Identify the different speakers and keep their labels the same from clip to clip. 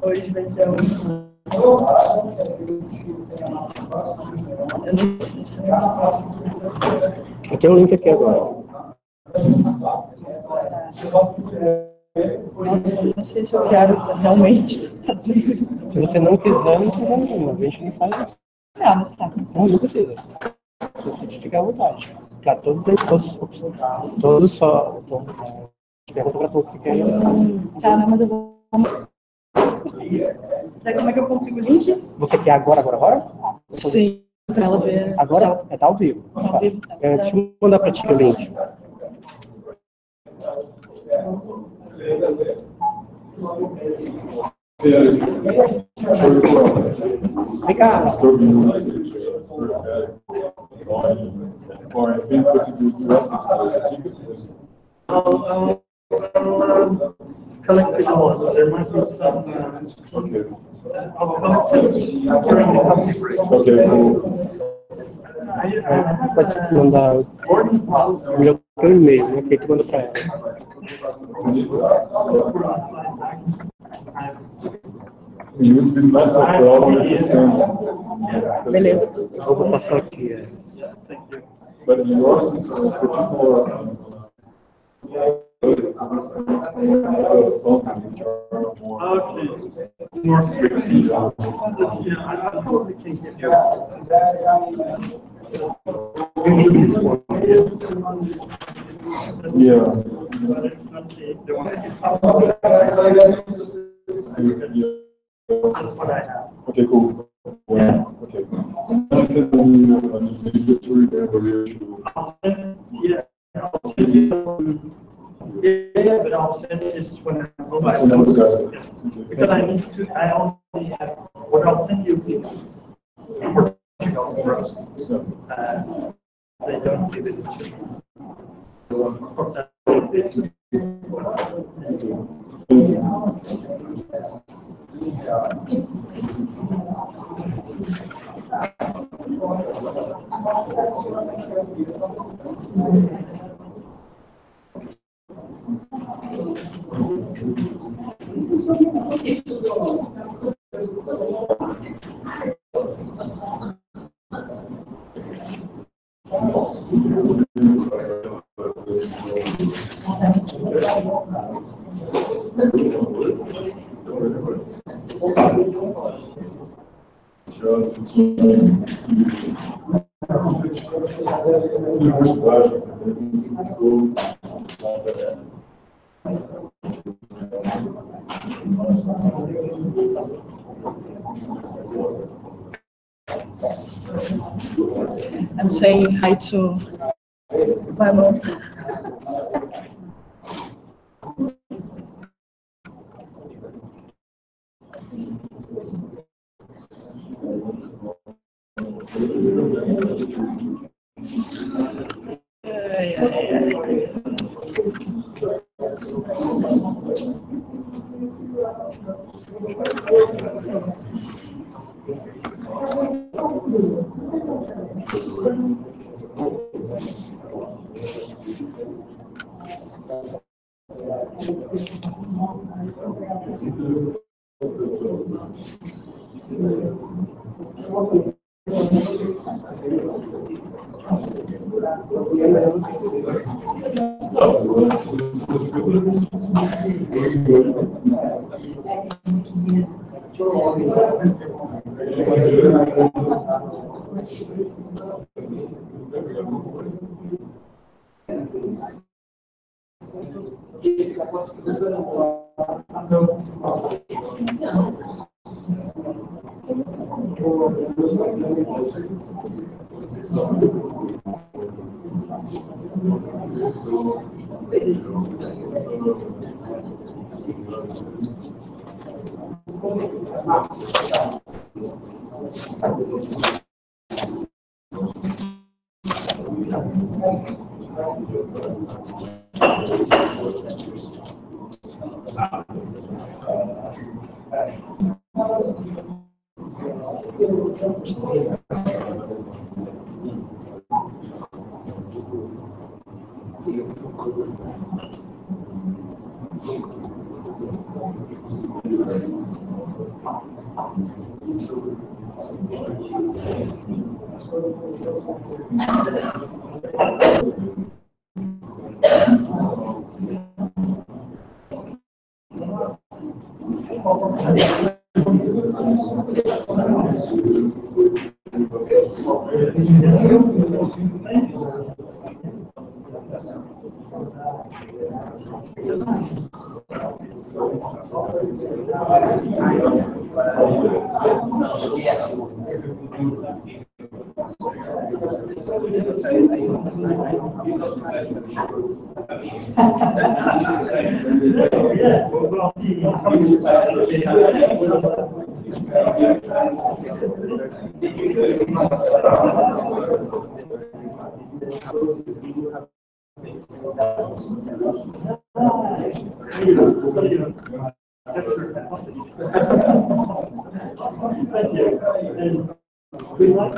Speaker 1: Hoje vai ser o estudo.
Speaker 2: Eu tenho um link aqui agora.
Speaker 1: Nossa, eu não sei se eu quero realmente fazer isso.
Speaker 2: Se você não quiser, não tem problema nenhum. A gente não faz.
Speaker 1: Não, mas tá.
Speaker 2: Não precisa. Você fica à vontade. Para todos só. Pergunta para todos se querem.
Speaker 1: Tá, não, mas eu vou. Daí como é que eu consigo o link?
Speaker 2: Você quer agora?
Speaker 1: Sim, pra ela ver.
Speaker 2: Agora tá ao vivo.
Speaker 1: Tá ao vivo, tá.
Speaker 2: Deixa eu mandar para ti o link. Vem cá.
Speaker 3: Collect the laws. There might be some.
Speaker 4: Okay.
Speaker 3: I'll collect it during the coffee break.
Speaker 4: Okay, cool.
Speaker 2: Pode mandar o meu e-mail, né? Que manda para ela.
Speaker 4: You would be not a problem if you send.
Speaker 1: Beleza.
Speaker 2: Eu vou passar aqui.
Speaker 4: But yours is particular.
Speaker 3: Okay. More strict. Yeah, I probably can give you.
Speaker 4: Yeah.
Speaker 3: But it's not the one. That's what I have.
Speaker 4: Okay, cool. Yeah. Okay. I said you to remember you.
Speaker 3: I'll send, yeah, I'll send you. Yeah, but I'll send it just when I go back. Because I need to, I only have, what I'll send you is Portugal process. They don't give it to
Speaker 1: I'm saying hi to my mom.
Speaker 3: Thank you. And we like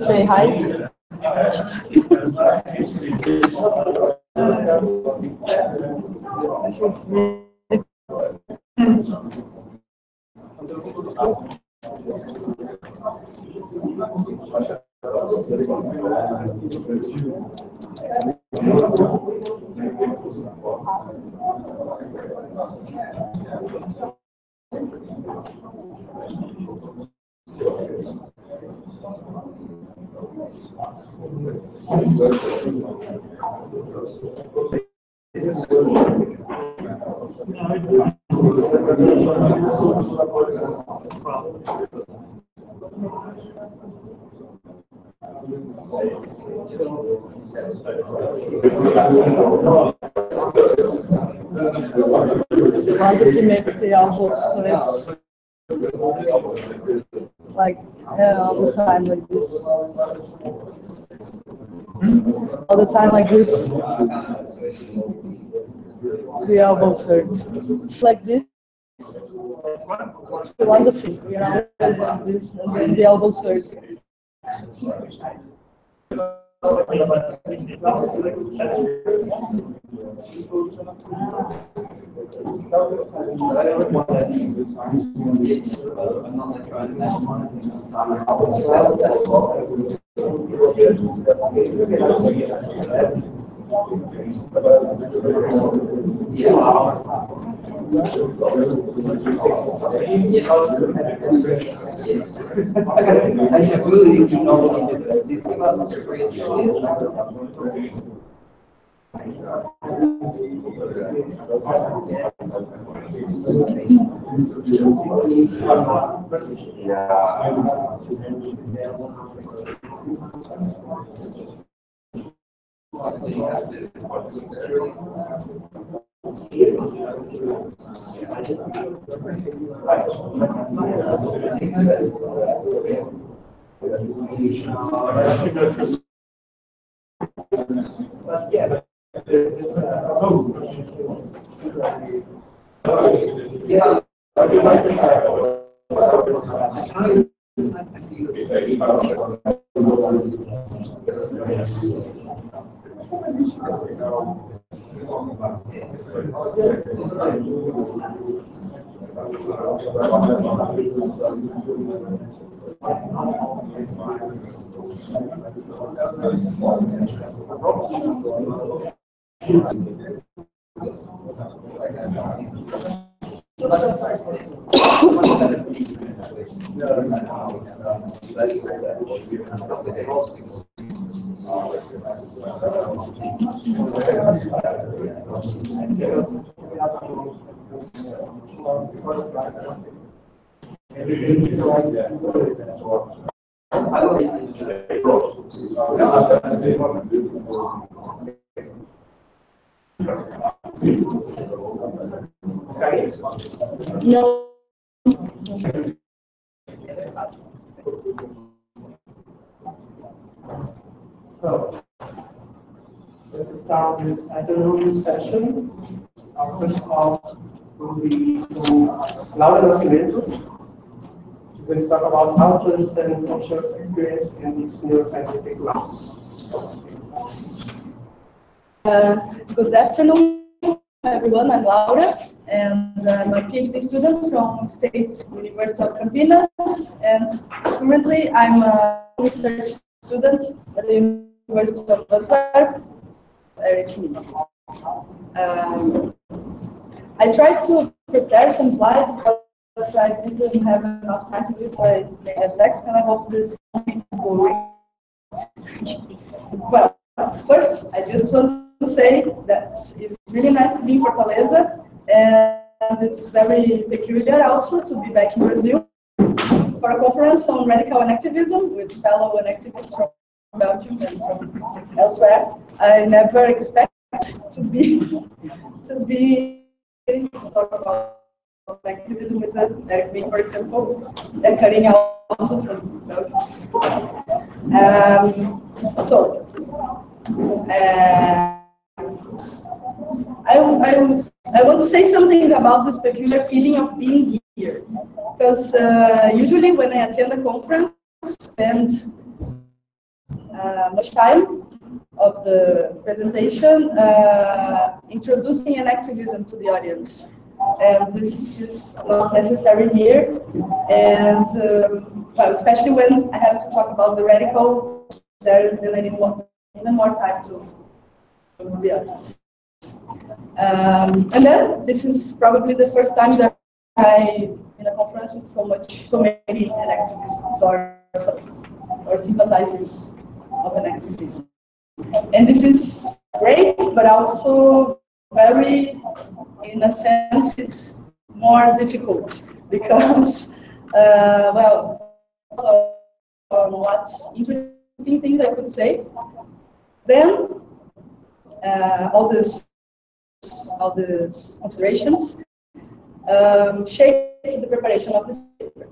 Speaker 1: Say hi. This is really philosophy makes the elbows hurt, like all the time like this. All the time like this. The elbows hurt. Like this. Philosophy, you know, like this, and then the elbows hurt. No.
Speaker 3: So, let's start this afternoon session. Our first call will be to Nascimento to going to talk about how to understand conscious experience in its neuroscientific grounds.
Speaker 1: Good afternoon, everyone. I'm Laura, and I'm a PhD student from State University of Campinas, and currently I'm a research student at the University of Antwerp. I tried to prepare some slides, but I didn't have enough time to do it, so I made a text, and I hope this will go. Well, first, I just want to say that it's really nice to be in Fortaleza, and it's very peculiar also to be back in Brazil for a conference on radical activism with fellow activists from Belgium and from elsewhere. I never expect to be talk about activism with me, for example, and cutting out also from Belgium. I want to say some things about this peculiar feeling of being here, because usually when I attend a conference, I spend much time of the presentation introducing an activism to the audience, and this is not necessary here, and well, especially when I have to talk about the radical, then I need even more time to be honest. And then this is probably the first time that I in a conference with so many activists or sympathizers of an activism. And this is great, but also very, in a sense, it's more difficult because, well, what interesting things I could say. Then all these considerations shaped the preparation of this paper.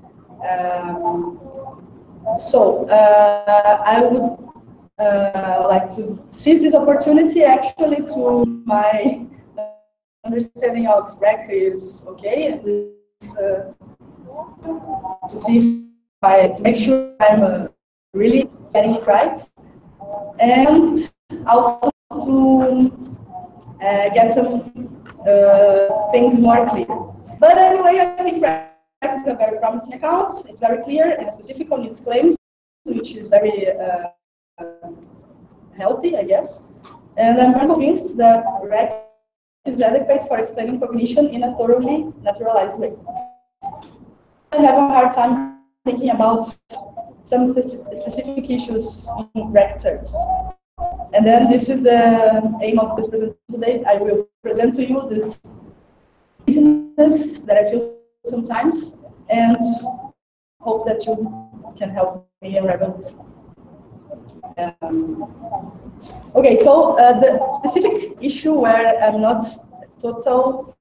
Speaker 1: I would like to seize this opportunity actually to my understanding of REC is okay, and to see if to make sure I'm really getting it right, and also to get some things more clear. But anyway, I think REC is a very promising account. It's very clear and specific on its claims, which is very healthy, I guess. And I'm very convinced that REC is adequate for explaining cognition in a thoroughly naturalized way. I have a hard time thinking about some specific issues in REC terms. And then this is the aim of this presentation today. I will present to you this business that I feel sometimes, and hope that you can help me unravel this. Okay, so the specific issue where I'm not total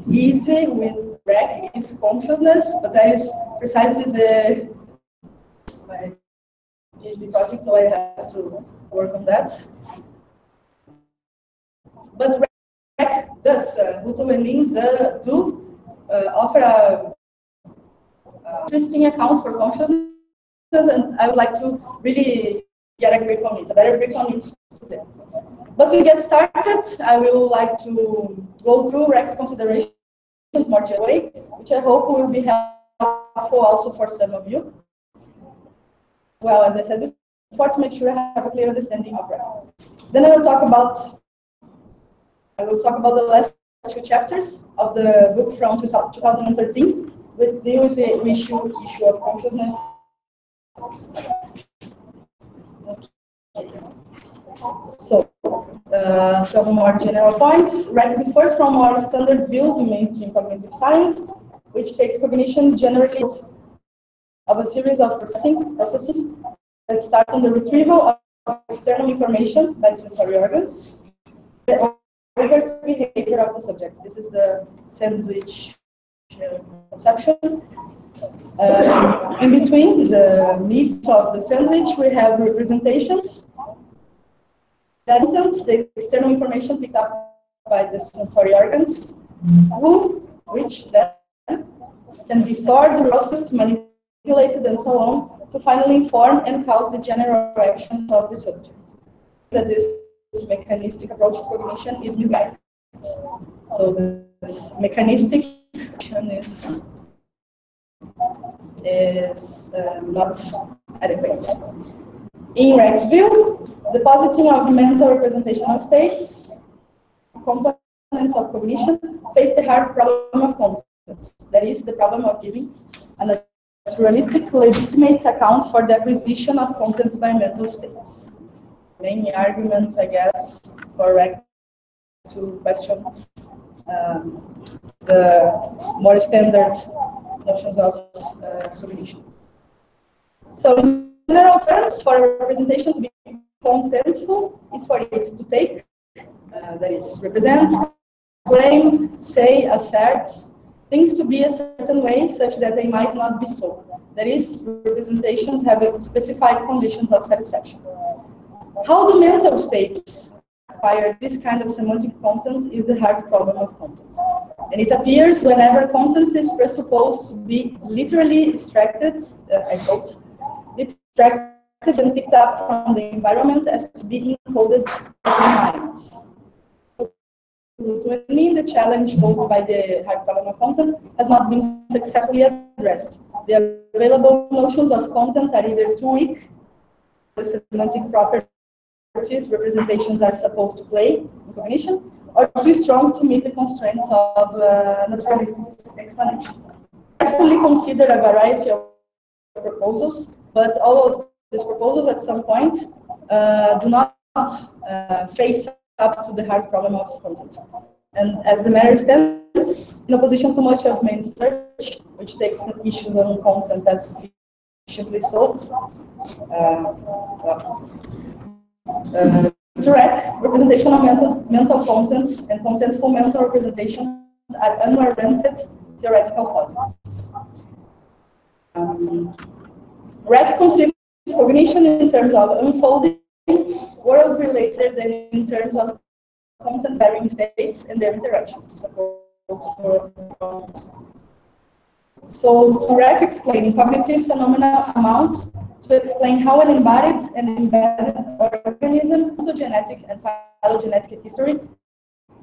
Speaker 1: easy with REC is consciousness, but that is precisely my PhD project, so I have to work on that. But REC does, Ruto and Lin do offer a interesting account for consciousness, and I would like to really get a grip on it, a better grip on it today. But to get started, I will like to go through REC's considerations more generally, which I hope will be helpful also for some of you. Well, as I said before, to make sure I have a clear understanding of REC. Then I will talk about the last two chapters of the book from 2013, which deal with the issue of consciousness. Okay. So, some more general points. REC differs from more standard views in mainstream cognitive science, which takes cognition generally of a series of processes that start on the retrieval of external information by the sensory organs, the overt behavior of the subject. This is the sandwich conception. In between the meat of the sandwich, we have representations. The content, the external information picked up by the sensory organs, which then can be stored, processed, manipulated, manipulated, and so on, to finally inform and cause the general actions of the subject. That this mechanistic approach to cognition is misguided. So this mechanistic action is not adequate. In Rex's view, the positing of mental representational states, components of cognition, face the hard problem of content. That is, the problem of giving a naturalistic, legitimate account for the acquisition of contents by mental states. Main argument, I guess, for Rex to question the more standard notions of cognition. So, in general terms, for a representation to be contentful is for it to take, that is, represent, claim, say, assert, things to be a certain way such that they might not be so. That is, representations have specified conditions of satisfaction. How do mental states acquire this kind of semantic content is the hard problem of content. And it appears whenever content is presupposed to be literally extracted, I quote, extracted and picked up from the environment as to be encoded in minds. To me, the challenge posed by the hard problem of content has not been successfully addressed. The available notions of content are either too weak, the semantic properties representations are supposed to play in cognition, or too strong to meet the constraints of naturalistic explanation. Carefully consider a variety of proposals, but all of these proposals at some point do not face up to the hard problem of content. And as the matter stands, in opposition to much of main research, which takes issues on content as sufficiently solved, direct representation of mental contents and contentful mental representations are unwarranted theoretical posits. Reck conceives cognition in terms of unfolding world related than in terms of content-bearing states and their interactions. So to Reck explaining cognitive phenomena amounts to explain how an embodied and embedded organism, ontogenetic and phylogenetic history,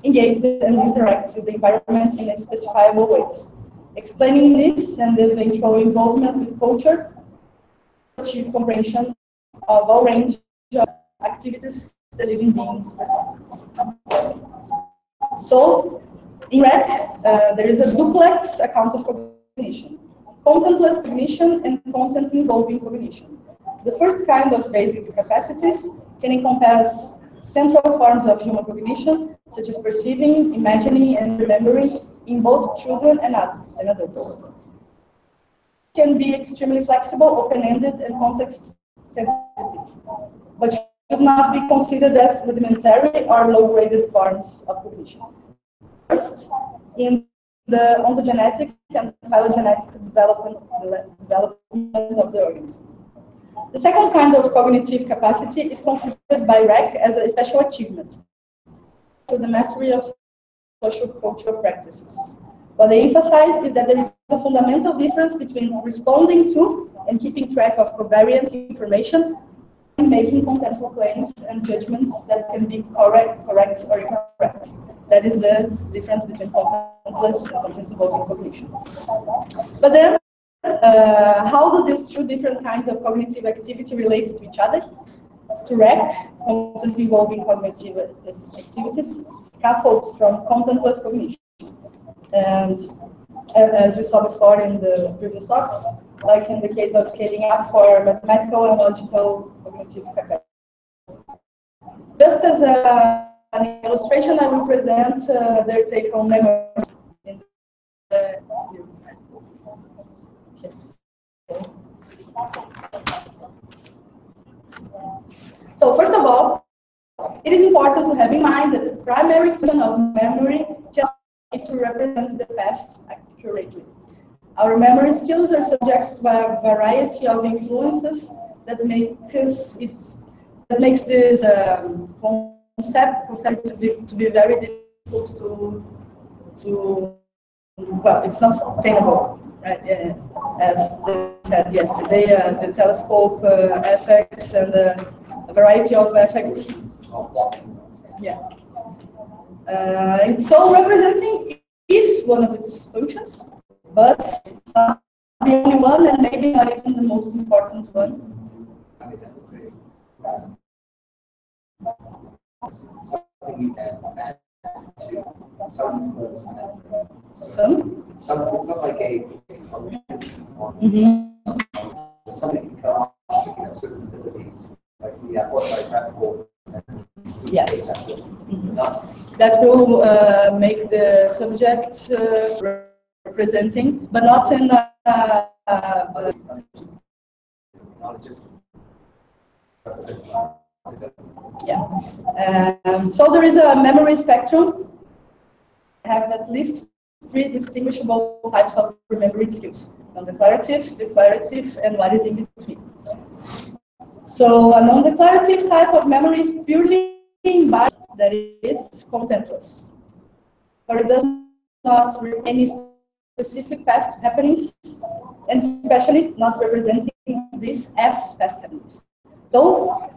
Speaker 1: engages and interacts with the environment in specifiable ways. Explaining this and the eventual involvement with culture, achieve comprehension of all range of activities the living beings perform. So, in Reck, there is a duplex account of cognition. Contentless cognition and content-involving cognition. The first kind of basic capacities can encompass central forms of human cognition, such as perceiving, imagining, and remembering in both children and adults. Can be extremely flexible, open-ended, and context-sensitive, but should not be considered as rudimentary or low-graded forms of cognition. First, in the ontogenetic and phylogenetic development of the organism. The second kind of cognitive capacity is considered by Reck as a special achievement to the mastery of social cultural practices. What they emphasize is that there is a fundamental difference between responding to and keeping track of covariant information and making contentful claims and judgments that can be correct or incorrect. That is the difference between contentless and content-involving cognition. But then, how do these two different kinds of cognitive activity relate to each other? To Reck, content-involving cognitive activities scaffold from contentless cognition. And as we saw before in the previous talks, like in the case of scaling up for mathematical and logical cognitive capacity. Just as an illustration, I will present their take-home memory in the So first of all, it is important to have in mind that the primary function of memory can be to represent the past accurately. Our memory skills are subject to a variety of influences that makes this concept to be very difficult to well, it's not sustainable, right? as they said yesterday, the telescope effects and a variety of effects. Yeah. So representing is one of its functions, but it's not the only one, and maybe not even the most important one.
Speaker 5: Something you can add to some. It's not like a function or something can come off, certain abilities, like the orthographical.
Speaker 1: Yes. That will make the subject representing, but not in yeah. So there is a memory spectrum. Have at least 3 distinguishable types of remembering skills: non-declarative, declarative, and what is in between. So a non-declarative type of memory is purely embodied, that is contentless, or it does not remember any specific past happenings, and especially not representing this as past happenings. Though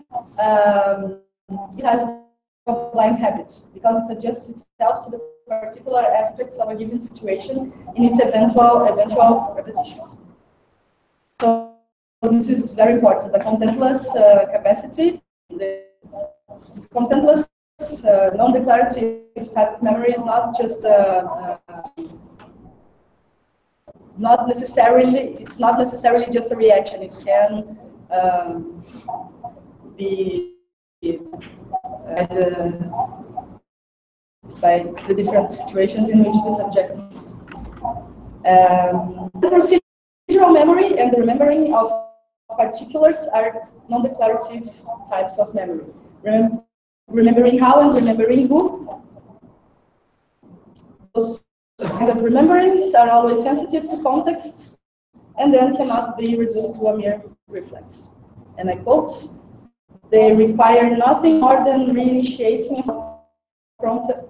Speaker 1: it has a blind habit, because it adjusts itself to the particular aspects of a given situation in its eventual repetition. So this is very important. The contentless capacity, this contentless non-declarative type of memory is not just it's not necessarily just a reaction. It can be by the different situations in which the subject is. Procedural memory and the remembering of particulars are non-declarative types of memory. Remembering how and remembering who. Those kind of rememberings are always sensitive to context and then cannot be reduced to a mere reflex. And I quote, "They require nothing more than reinitiating a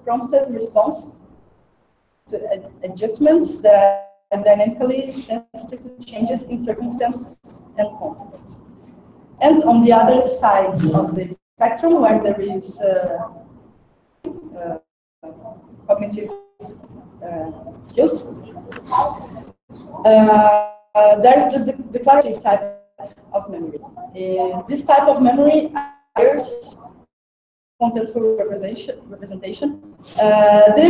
Speaker 1: prompted response to adjustments that are dynamically sensitive to changes in circumstances and context." And on the other side of the spectrum, where there is cognitive skills, there's the declarative type of memory. This type of memory requires contentful representation. The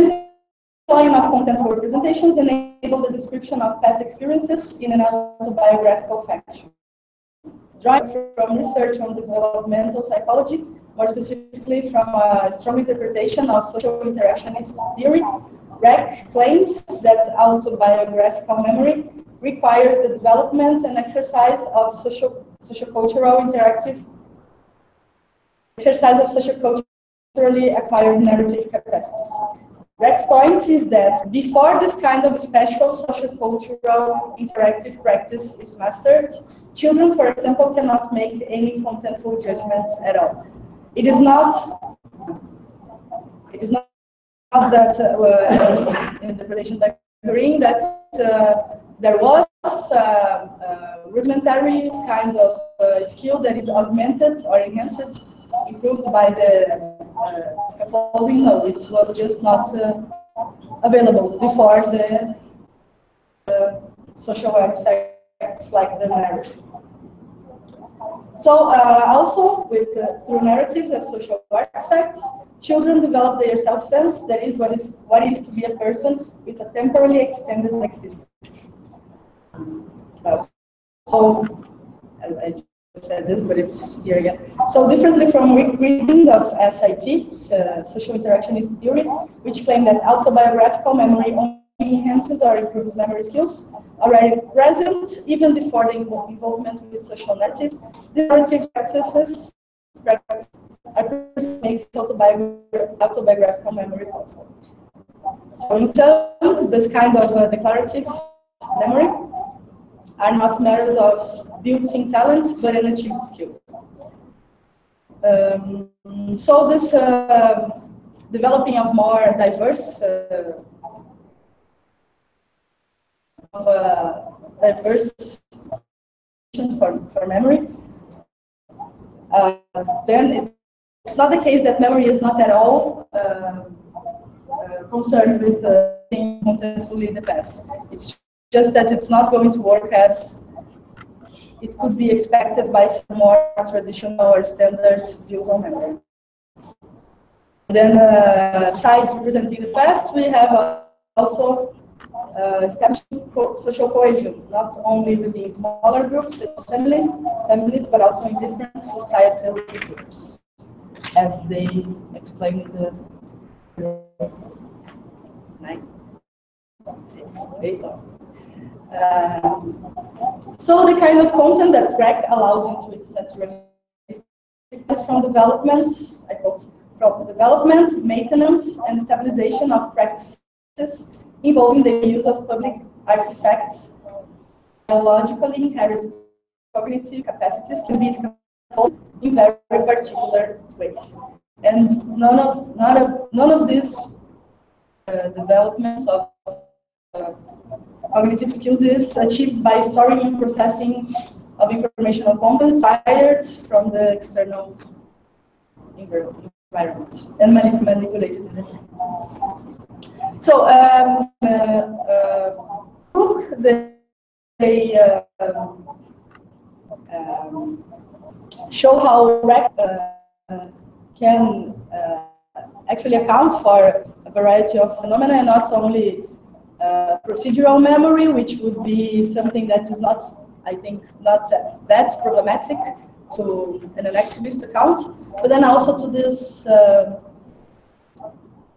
Speaker 1: employing of contentful representations enable the description of past experiences in an autobiographical fashion. Drawing from research on developmental psychology, more specifically from a strong interpretation of social interactionist theory, Reck claims that autobiographical memory requires the development and exercise of socioculturally acquired narrative capacities. Reck's point is that before this kind of special sociocultural interactive practice is mastered, children, for example, cannot make any contentful judgments at all. It is not that, as in the presentation by Green, that there was rudimentary kind of skill that is augmented or enhanced, improved by the scaffolding. No, it was just not available before the social artifacts like the narrative. So also with through narratives and social artifacts, children develop their self-sense, that is what it is to be a person with a temporally extended existence. So I just said this, but it's here again. So differently from readings of SIT, social interactionist theory, which claim that autobiographical memory only enhances or improves memory skills already present even before the involvement with social narratives, the narrative practices makes autobiographical memory possible. So in sum, this kind of declarative memory are not matters of built-in talent, but an achieved skill. So this developing of more diverse diverse for memory, then it's not the case that memory is not at all concerned with being contentfully in the past. It's just that it's not going to work as it could be expected by some more traditional or standard views on memory. Then, besides representing the past, we have also establishing social cohesion, not only within smaller groups, families, but also in different societal groups, as they explain in the so the kind of content that REC allows into its naturalistic is from development, I quote, from development, maintenance, and stabilization of practices involving the use of public artifacts. Biologically inherited cognitive capacities can be scaffolded in very particular ways, and none of these developments of cognitive skills is achieved by storing and processing of informational content acquired from the external environment and manipulated in the mind. So, they show how REC can actually account for a variety of phenomena, and not only procedural memory, which would be something that is not, I think, not that problematic to an activist account, but then also to this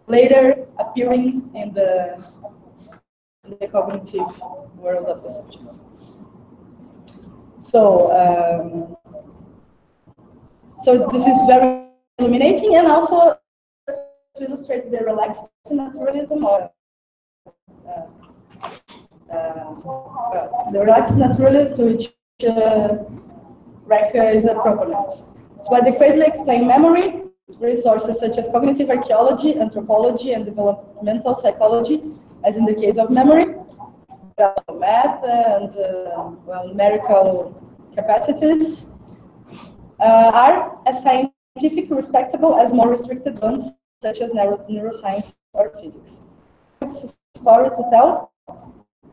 Speaker 1: later appearing in the cognitive world of the subject. So, so this is very illuminating, and also to illustrate the relaxed naturalism or the relaxed naturalism to which REC is a proponent. To adequately explain memory, resources such as cognitive archaeology, anthropology, and developmental psychology, as in the case of memory, math and well, numerical capacities, are as scientific respectable as more restricted ones, such as neuroscience or physics. It's a story to tell,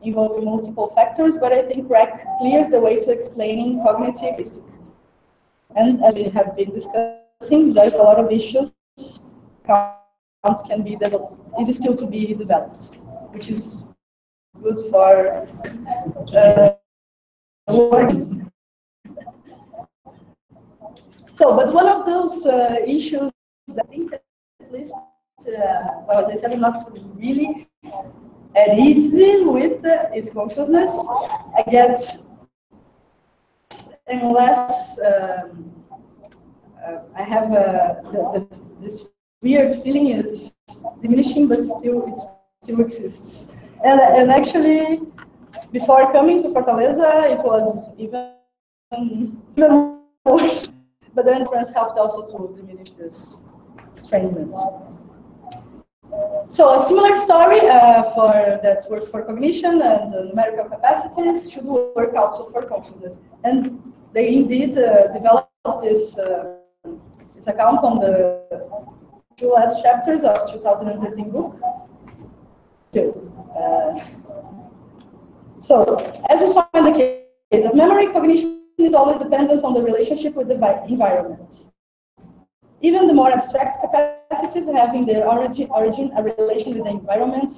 Speaker 1: involving multiple factors, but I think REC clears the way to explaining cognitive physics. And as we have been discussing, there's a lot of issues. Count can be developed, is still to be developed, which is good for working. So, but one of those issues that I think, at least, well, as I said, I'm not really at easy with is consciousness. I get, unless I have this weird feeling is diminishing, but still it still exists. And actually, before coming to Fortaleza, it was even worse. But then France helped also to diminish this estrangement. So a similar story that works for cognition and numerical capacities should work also for consciousness. And they indeed developed this account on the two last chapters of 2013 book. So, as you saw in the case of memory, cognition is always dependent on the relationship with the environment. Even the more abstract capacities having their origin a relation with the environment.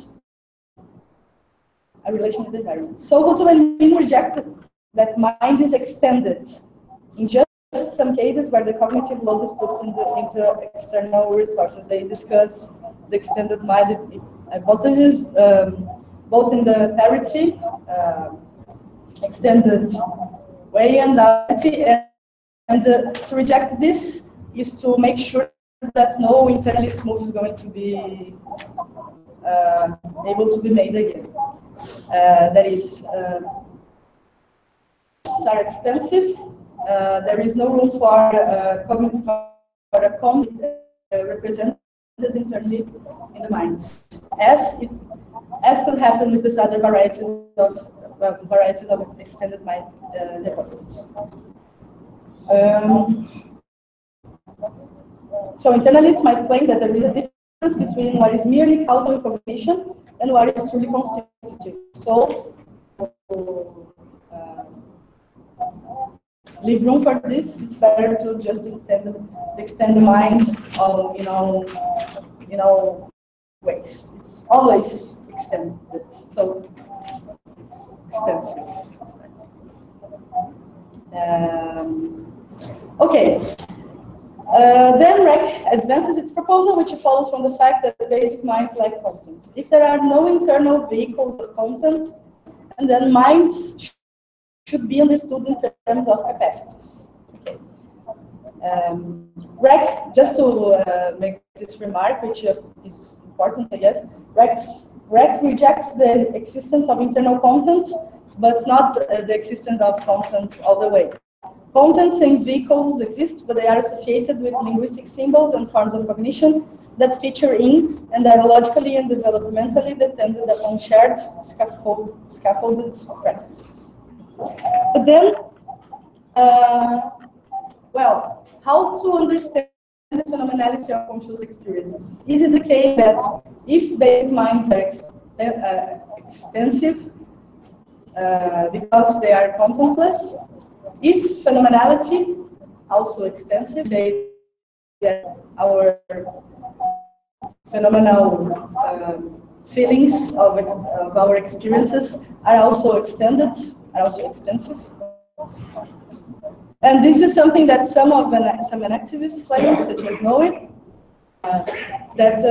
Speaker 1: So Hutto and Min rejected that mind is extended in just some cases where the cognitive load is put into external resources. They discuss the extended mind hypothesis, both in the parity, extended way and parity, and to reject this is to make sure that no internalist move is going to be able to be made again. That is, are extensive. There is no room for a cognitive represented internally in the mind, as could happen with these other varieties of varieties of extended mind hypothesis. So internalists might claim that there is a difference between what is merely causal cognition and what is truly constitutive. So leave room for this. It's better to just extend the mind in all ways. It's always extended, so it's extensive. Okay. Then REC advances its proposal, which follows from the fact that the basic minds lack content. If there are no internal vehicles of content, and then minds should be understood in terms of capacities. Okay. REC, just to make this remark, which is important, I guess, REC rejects the existence of internal content, but not the existence of content all the way. Contents and vehicles exist, but they are associated with linguistic symbols and forms of cognition that feature in and are logically and developmentally dependent upon shared scaffolded practices. But then, well, how to understand the phenomenality of conscious experiences? Is it the case that if basic minds are extensive because they are contentless, is phenomenality also extensive? That our phenomenal feelings of our experiences are also extended, are also extensive. And this is something that some activists claim, such as Noe, that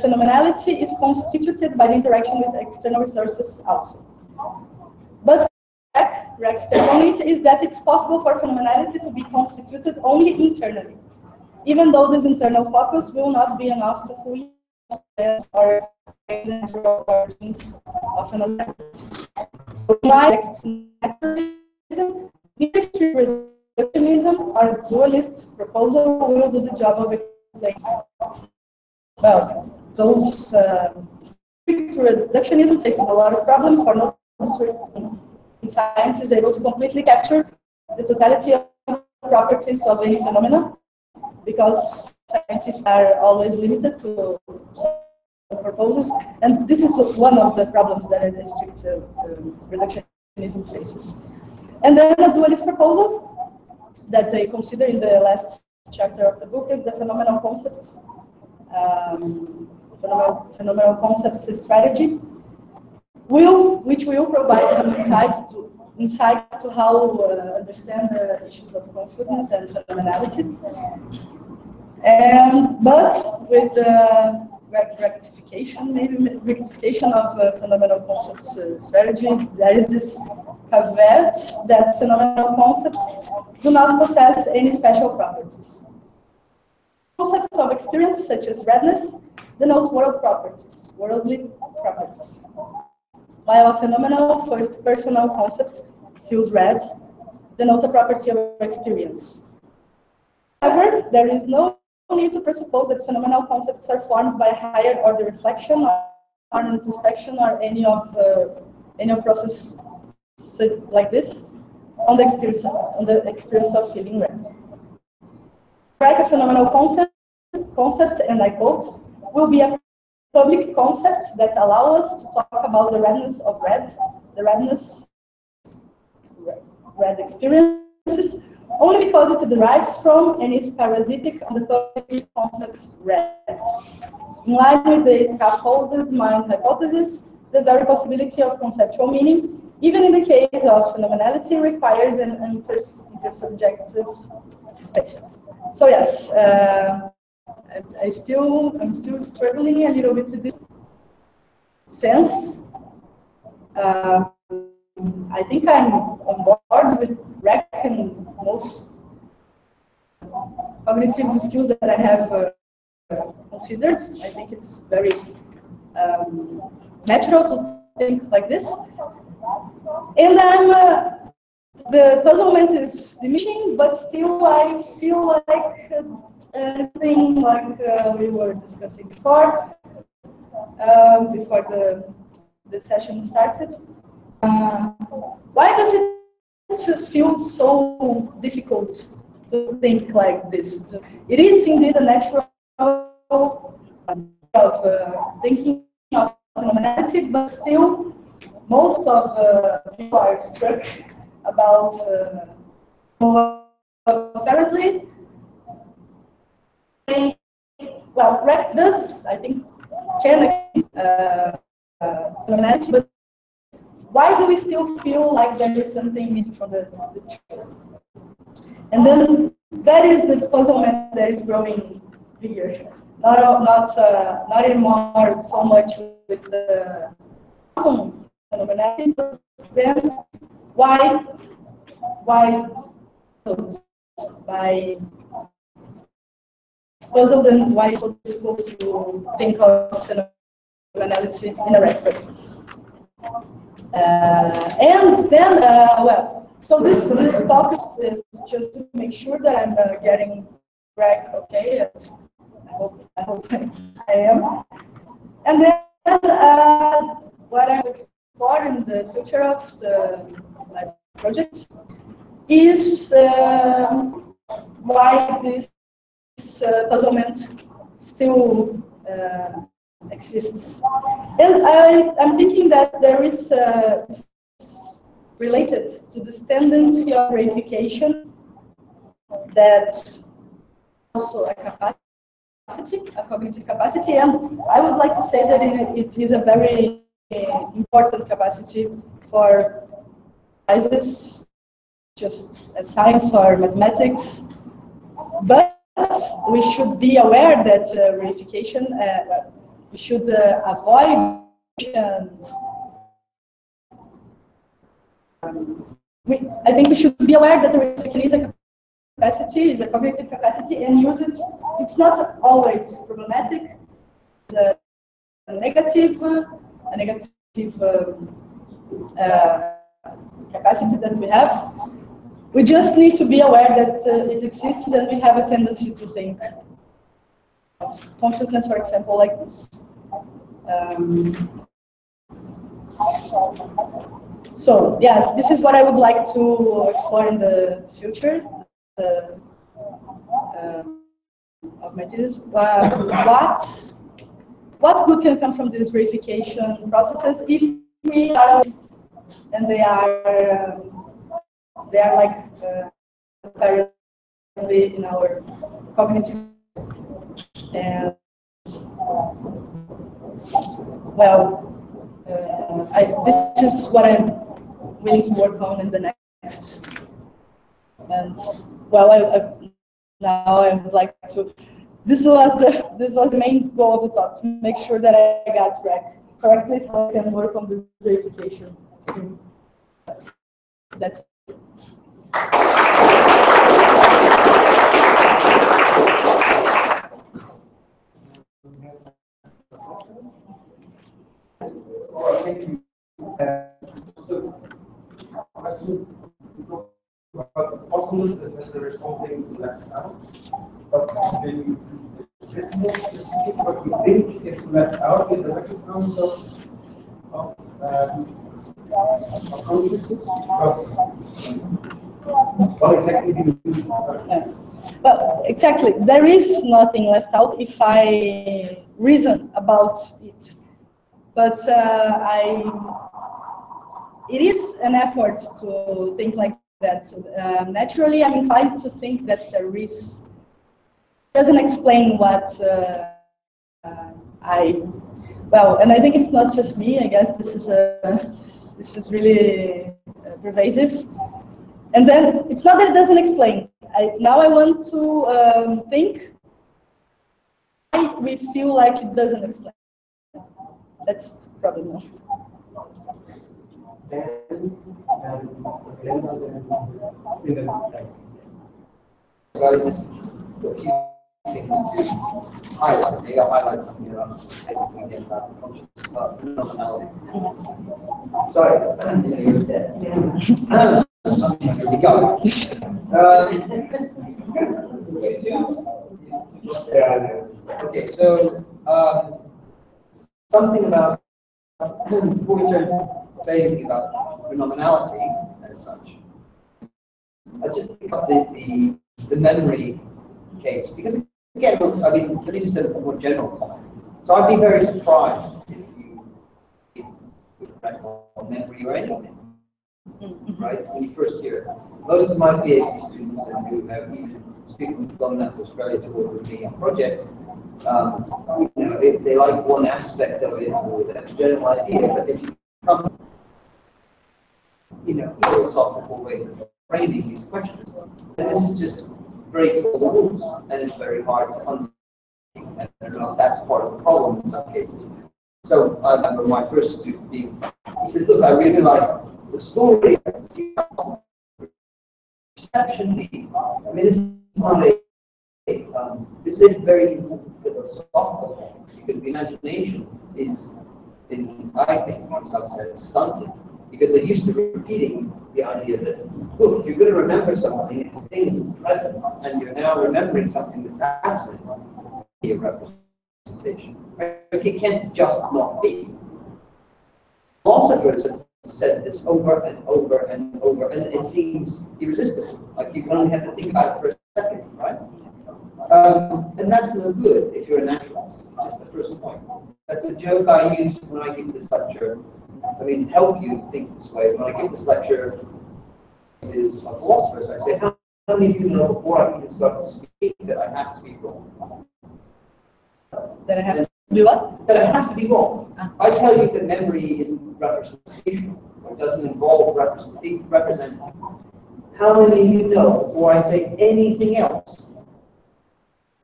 Speaker 1: phenomenality is constituted by the interaction with external resources also. But REC's take on it is that it's possible for phenomenality to be constituted only internally, even though this internal focus will not be enough to fully understand or explain the natural origins of phenomenality. So, like naturalism, industry reductionism, or dualist proposal will do the job of explaining. Well, those strict reductionism faces a lot of problems for no science is able to completely capture the totality of properties of any phenomena, because scientists are always limited to some proposals, and this is one of the problems that the strict reductionism faces. And then a dualist proposal that they consider in the last chapter of the book is the phenomenal concept, phenomenal concepts strategy, which will provide some insights to how understand the issues of consciousness and phenomenality. But with the rectification of phenomenal concepts strategy, there is this caveat that phenomenal concepts do not possess any special properties. Concepts of experience, such as redness, denote worldly properties. While a phenomenal first-personal concept, feels red, denotes a property of experience. However, there is no need to presuppose that phenomenal concepts are formed by higher order reflection or introspection or any of process like this on the experience of feeling red. Like a phenomenal concept, and I quote, will be a public concept that allow us to talk about the redness of red, the red experiences, only because it derives from and is parasitic on the public concept red. In line with the scaffolded mind hypothesis, the very possibility of conceptual meaning, even in the case of phenomenality, requires an intersubjective space. So yes, I'm still struggling a little bit with this sense. I think I'm on board with REC and most cognitive skills that I have considered. I think it's very natural to think like this. And the puzzlement is diminishing, but still I feel like anything like we were discussing before the session started. why does it feel so difficult to think like this? It is indeed a natural of thinking of phenomenality, but still most of people are struck about apparently, well, REC does, I think, can phenomenality, but why do we still feel like there is something missing from the truth? And then that is the puzzlement that is growing bigger. Not anymore so much with the quantum phenomenality, but then why those? By puzzled and why it's so difficult to think of phenomenality in a record. And then, well, so this talk is just to make sure that I'm getting Greg okay, and I hope I am. And then what I explore in the future of my project is why this puzzlement still exists. And I'm thinking that there is related to this tendency of reification that's also a capacity, a cognitive capacity, and I would like to say that it is a very important capacity for sciences, just as science or mathematics, but we should be aware that reification, we should avoid. I think we should be aware that the reification is a capacity, is a cognitive capacity, and use it. It's not always problematic. It's a negative capacity that we have. We just need to be aware that it exists, and we have a tendency to think of consciousness, for example, like this. So yes, this is what I would like to explore in the future of my thesis. What good can come from these reification processes if we are, and they are like apparently in our cognitive, and well, this is what I'm willing to work on in the next. And well, now I would like to. This was the main goal of the talk, to make sure that I got correctly, so I can work on this verification. That's it.
Speaker 5: Thank you. Question about the possibility that there is something left out, but can you get more specific what you think is left out in the recognition of consciousness? Because what exactly do you mean?
Speaker 1: Well, exactly. There is nothing left out if I reason about it. But it is an effort to think like that. Naturally, I'm inclined to think that there is, doesn't explain what well, and I think it's not just me. I guess this is really pervasive. And then it's not that it doesn't explain. Now I want to think why we feel like it doesn't explain. That's the problem.
Speaker 5: Things to highlight. Maybe I'll highlight something about say something again about consciousness, about phenomenality. Sorry, you're dead. Here we go. Okay, so something about before we turn
Speaker 6: saying about phenomenality as such. I'll just pick up the memory case, because again, I mean, let me just say a more general comment. So I'd be very surprised if you on memory or anything, right? When you first hear it. Most of my PhD students and who have even speaking from that to Australia to work with me on projects, you know, they like one aspect of it or that general idea, but if you come, you know, philosophical ways of framing these questions, then this is just breaks all the rules, and it's very hard to understand. And I don't know if that's part of the problem in some cases. So I remember my first student being, he says, look, I really like the story. Perception, I mean, this is not this is very philosophical, because the imagination is I think, in some sense, stunted, because they're used to repeating the idea that, look, you're going to remember something, the thing is present, and you're now remembering something that's absent. A representation. Right? It can't just not be. Philosophers have said this over and over and over, and it seems irresistible. Like you can only have to think about it for a second, right? And that's no good if you're a naturalist. Just the first point. That's a joke I use when I give this lecture. I mean, help you think this way. When I give this lecture to philosophers, I say, how many of you know before I even start to speak that I have to be wrong?
Speaker 1: That I have to do what?
Speaker 6: That I have to be wrong. I tell you that memory isn't representational. It doesn't involve representing. How many of you know before I say anything else,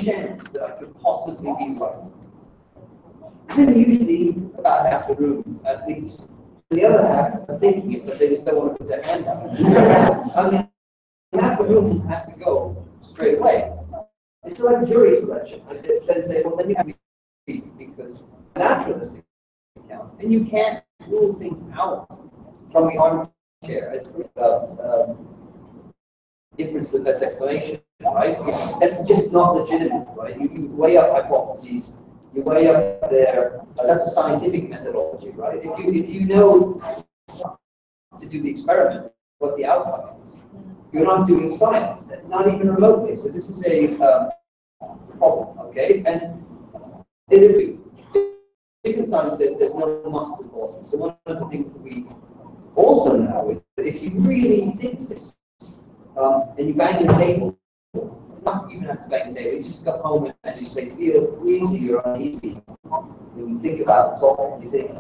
Speaker 6: chance that I could possibly be right? And usually about half the room, at least. The other half are thinking it, but they just don't want to put their hand up. I mean, half the room has to go straight away. It's like jury selection. I said, then say, well, then you have to be, because naturalistic account, and you can't rule things out from the armchair as difference to the best explanation, right? That's just not legitimate, right? You weigh up hypotheses, you weigh up their. That's a scientific methodology, right? If you know to do the experiment, what the outcome is. You're not doing science, not even remotely. So this is a problem, okay? And Wittgenstein says there's no musts in philosophy. So one of the things that we also know is that if you really think this, and you bang the table, not even have to bang the table, you just go home and you say, feel queasy or uneasy. When you think about the topic, you think,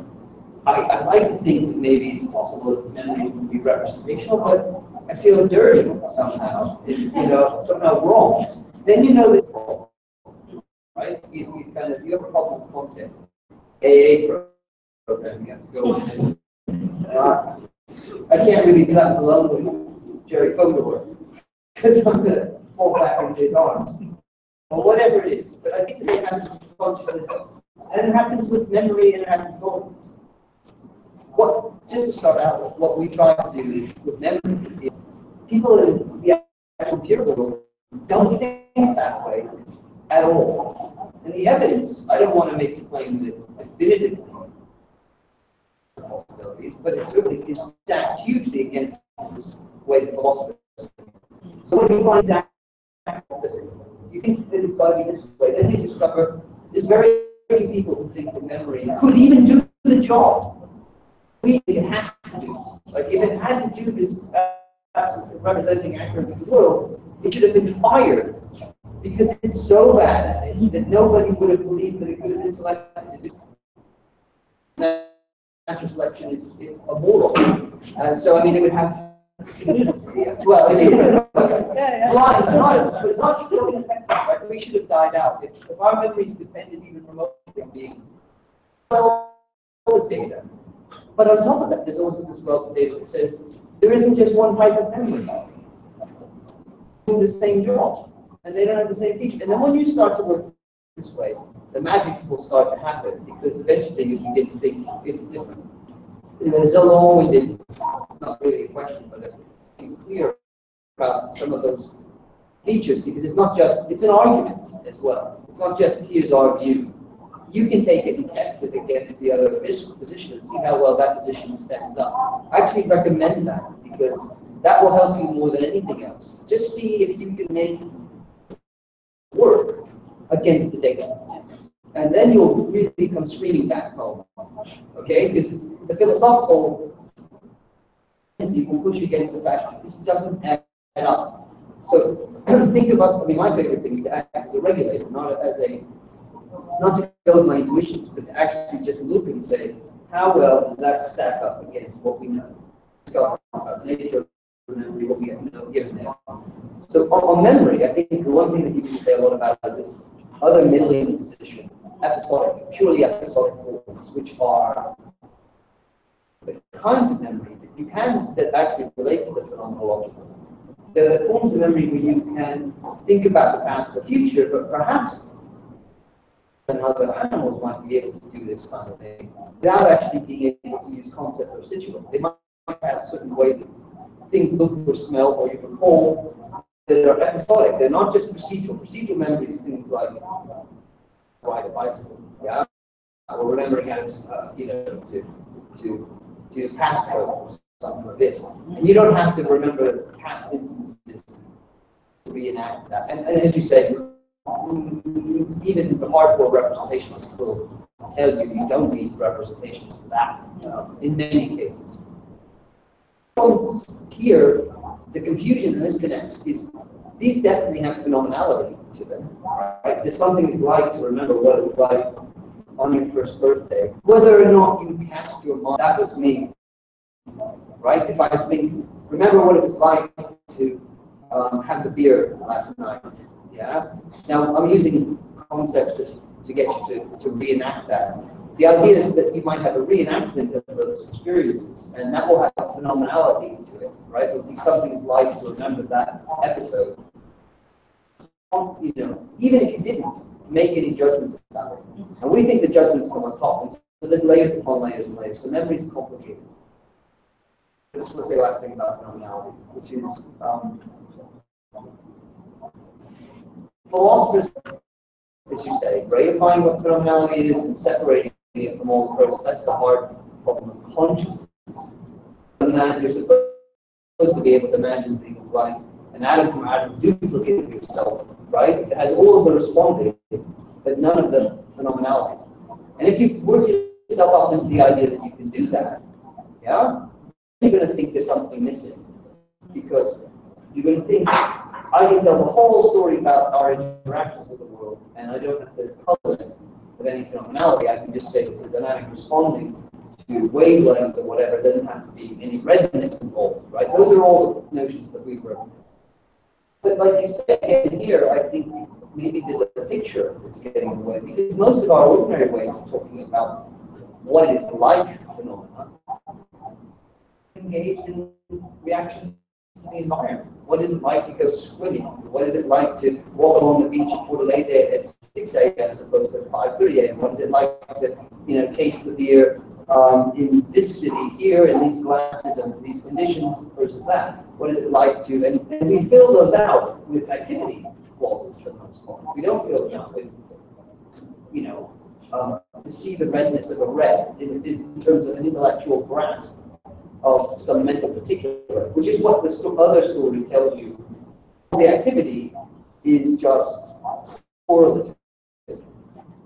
Speaker 6: I'd like to think that maybe it's possible that memory can be representational, but I feel dirty somehow, somehow wrong. Then you know that, right? You have a problem with content. AA program, you have to go in. I can't really do that alone with Jerry Fodor, because I'm going to fall back into his arms. Or whatever it is. But I think the same happens with consciousness, and it happens with memory, and it happens with all. Just to start out with, what we try to do with memory, people in the actual pure world don't think that way at all. And the evidence, I don't want to make the claim that definitively possibilities, but it certainly is stacked hugely against this way the philosophers think. So when you find that opposite, you think that it's got to be this way, then you discover there's very few people who think that memory could even do the job. We think it has to do. Like if it had to do this representing accurately the world, it should have been fired because it's so bad at it that nobody would have believed that it could have been selected to do. Natural selection is immoral. So I mean, it would have. Well, it is. But not so effective. Right? We should have died out. If our memories depended even remotely on being well with data. But on top of that, there's also this wealth of data that says there isn't just one type of memory. Doing the same job, and they don't have the same feature. And then when you start to work this way, the magic will start to happen because eventually you begin to think it's different. There's a long-winded, not really a question, but being clear about some of those features because it's not just, it's an argument as well. It's not just here's our view. you can take it and test it against the other position and see how well that position stands up. I actually recommend that because that will help you more than anything else. Just see if you can make work against the data. And then you'll really come screaming back home. Okay? Because the philosophical tendency will push you against the fact that this doesn't add up. So think of us, I mean, my favorite thing is to act as a regulator, not to go with my intuitions, but to actually just look and say, how well does that stack up against what we know? Discover about nature of memory, what we have given there. So on memory, I think the one thing that you can say a lot about is this other middling position, episodic, purely episodic forms, which are the kinds of memory that you can, that actually relate to the phenomenological. The forms of memory where you can think about the past, the future, but perhaps other animals might be able to do this kind of thing without actually being able to use concept or situate. They might have certain ways that things look or smell or you recall that are episodic. They're not just procedural. Procedural memory is things like ride a bicycle, yeah, or remembering how to do passcode or something like this. And you don't have to remember past instances to reenact that. And as you say, even the hardcore representationalists will tell you you don't need representations for that in many cases. Here, the confusion and disconnects is these definitely have phenomenality to them. Right? There's something it's like to remember what it was like on your first birthday. Whether or not you cast your mind, that was me. Right? If I think, remember what it was like to have the beer last night. Yeah. Now I'm using concepts to get you to reenact that. The idea is that you might have a reenactment of those experiences, and that will have a phenomenality to it, right? It'll be something it's like to remember that episode. You know, even if you didn't make any judgments about it, and we think the judgments come on top, and so there's layers upon layers and layers. So memory is complicated. This was the last thing about phenomenality, which is. Philosophers, as you say, reifying what phenomenality is and separating it from all the process, that's the hard problem of consciousness. And that you're supposed to be able to imagine things like an atom from atom duplicate of yourself, right? It has all of the responding, but none of the phenomenality. And if you work yourself up into the idea that you can do that, yeah, you're going to think there's something missing. Because you're going to think, I can tell the whole story about our interactions with the world, and I don't have to color it with any phenomenality. I can just say it's a dynamic responding to wavelengths or whatever. It doesn't have to be any redness involved, right? Those are all the notions that we work with. But like you say, in here, I think maybe there's a picture that's getting in the way, because most of our ordinary ways of talking about what it is like phenomena engaged in reactions to the environment. What is it like to go swimming? What is it like to walk along the beach at Fortaleza at 6 a.m. as opposed to 5:30 a.m.? What is it like to, taste the beer in this city here in these glasses and these conditions versus that? What is it like to, and we fill those out with activity clauses for the most part. We don't fill them out with, to see the redness of a red in terms of an intellectual grasp of some mental particular, which is what the other story tells you. The activity is just correlative,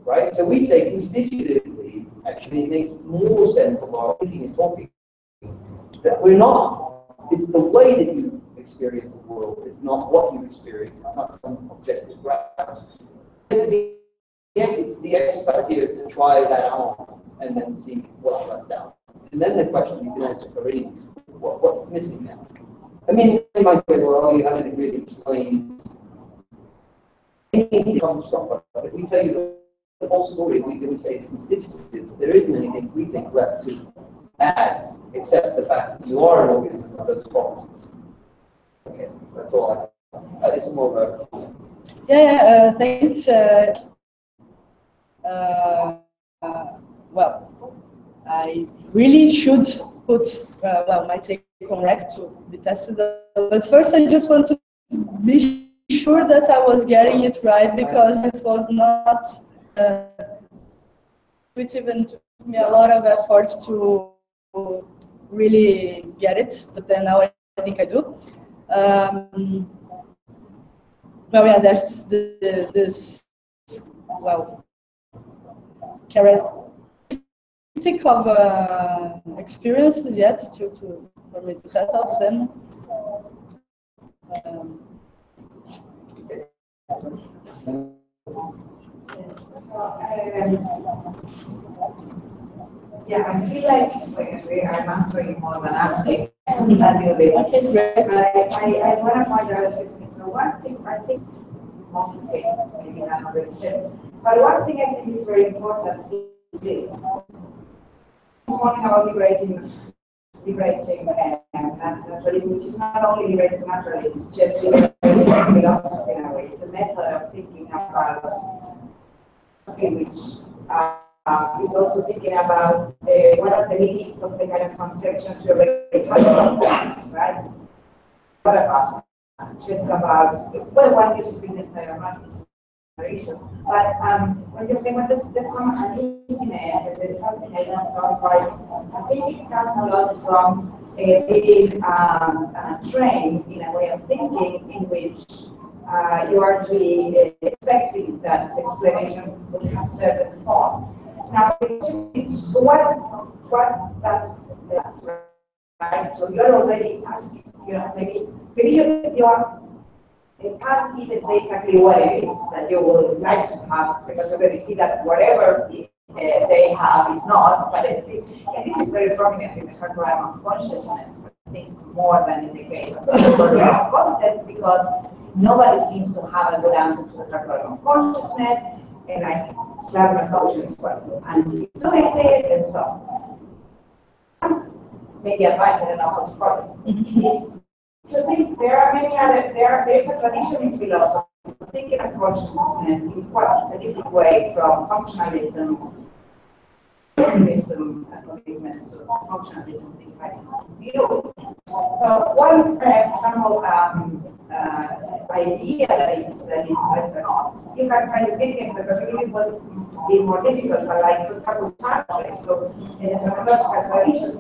Speaker 6: right? So we say constitutively, actually, it makes more sense of our thinking and talking that we're not. It's the way that you experience the world. It's not what you experience. It's not some objective grasp. The exercise here is to try that out and then see what's left out. And then the question you can answer already is, what's missing now? I mean, you might say, well, you haven't really explained anything comes from it. But if we tell you the whole story, we can say it's constitutive. There isn't anything we think left to add, except the fact that you are an organism of those properties. Okay, that's all I think. It's more of a...
Speaker 1: Yeah, thanks. Well, I really should put my take on REC to be tested. But first, I just want to be sure that I was getting it right, because it was not intuitive and took me a lot of effort to really get it, but then now I think I do. Well, yeah, there's this well, characteristic of experiences yet for me to test out. Then
Speaker 7: yeah, I feel like I'm answering more than asking a little bit.
Speaker 1: okay, great.
Speaker 7: But I want to point out a few things. So one thing, I think most of it, maybe not 100%, but one thing I think is very important is this. This morning about liberating naturalism, which is not only liberating naturalism, it's just liberating philosophy in a way. It's a method of thinking about something which is also thinking about what are the limits of the kind of conceptions you already have about that, right? What about just about, well, one uses business inspiration, but when you're saying, well, there's some uneasiness and there's something I don't know quite, I think it comes a lot from being trained in a way of thinking in which you are actually expecting that explanation would have certain form. Now, so what does that, right? So you're already asking, maybe you can't even say exactly what it is that you would like to have, because you already see that whatever they have is not, but it's, and this is very prominent in the curriculum of consciousness, I think more than in the case of the curriculum of concepts, because nobody seems to have a good answer to the curriculum of consciousness, and I have a solution as well. And you do it, and so maybe advice, I don't know how to call it. Is to think there are many other, there's a tradition in philosophy thinking of consciousness in quite a different way from functionalism, commitments to functionalism, this kind of view. So one example idea that is you can find opinions that really will be more difficult, but like for example, Sartre. So in the phenomenological tradition,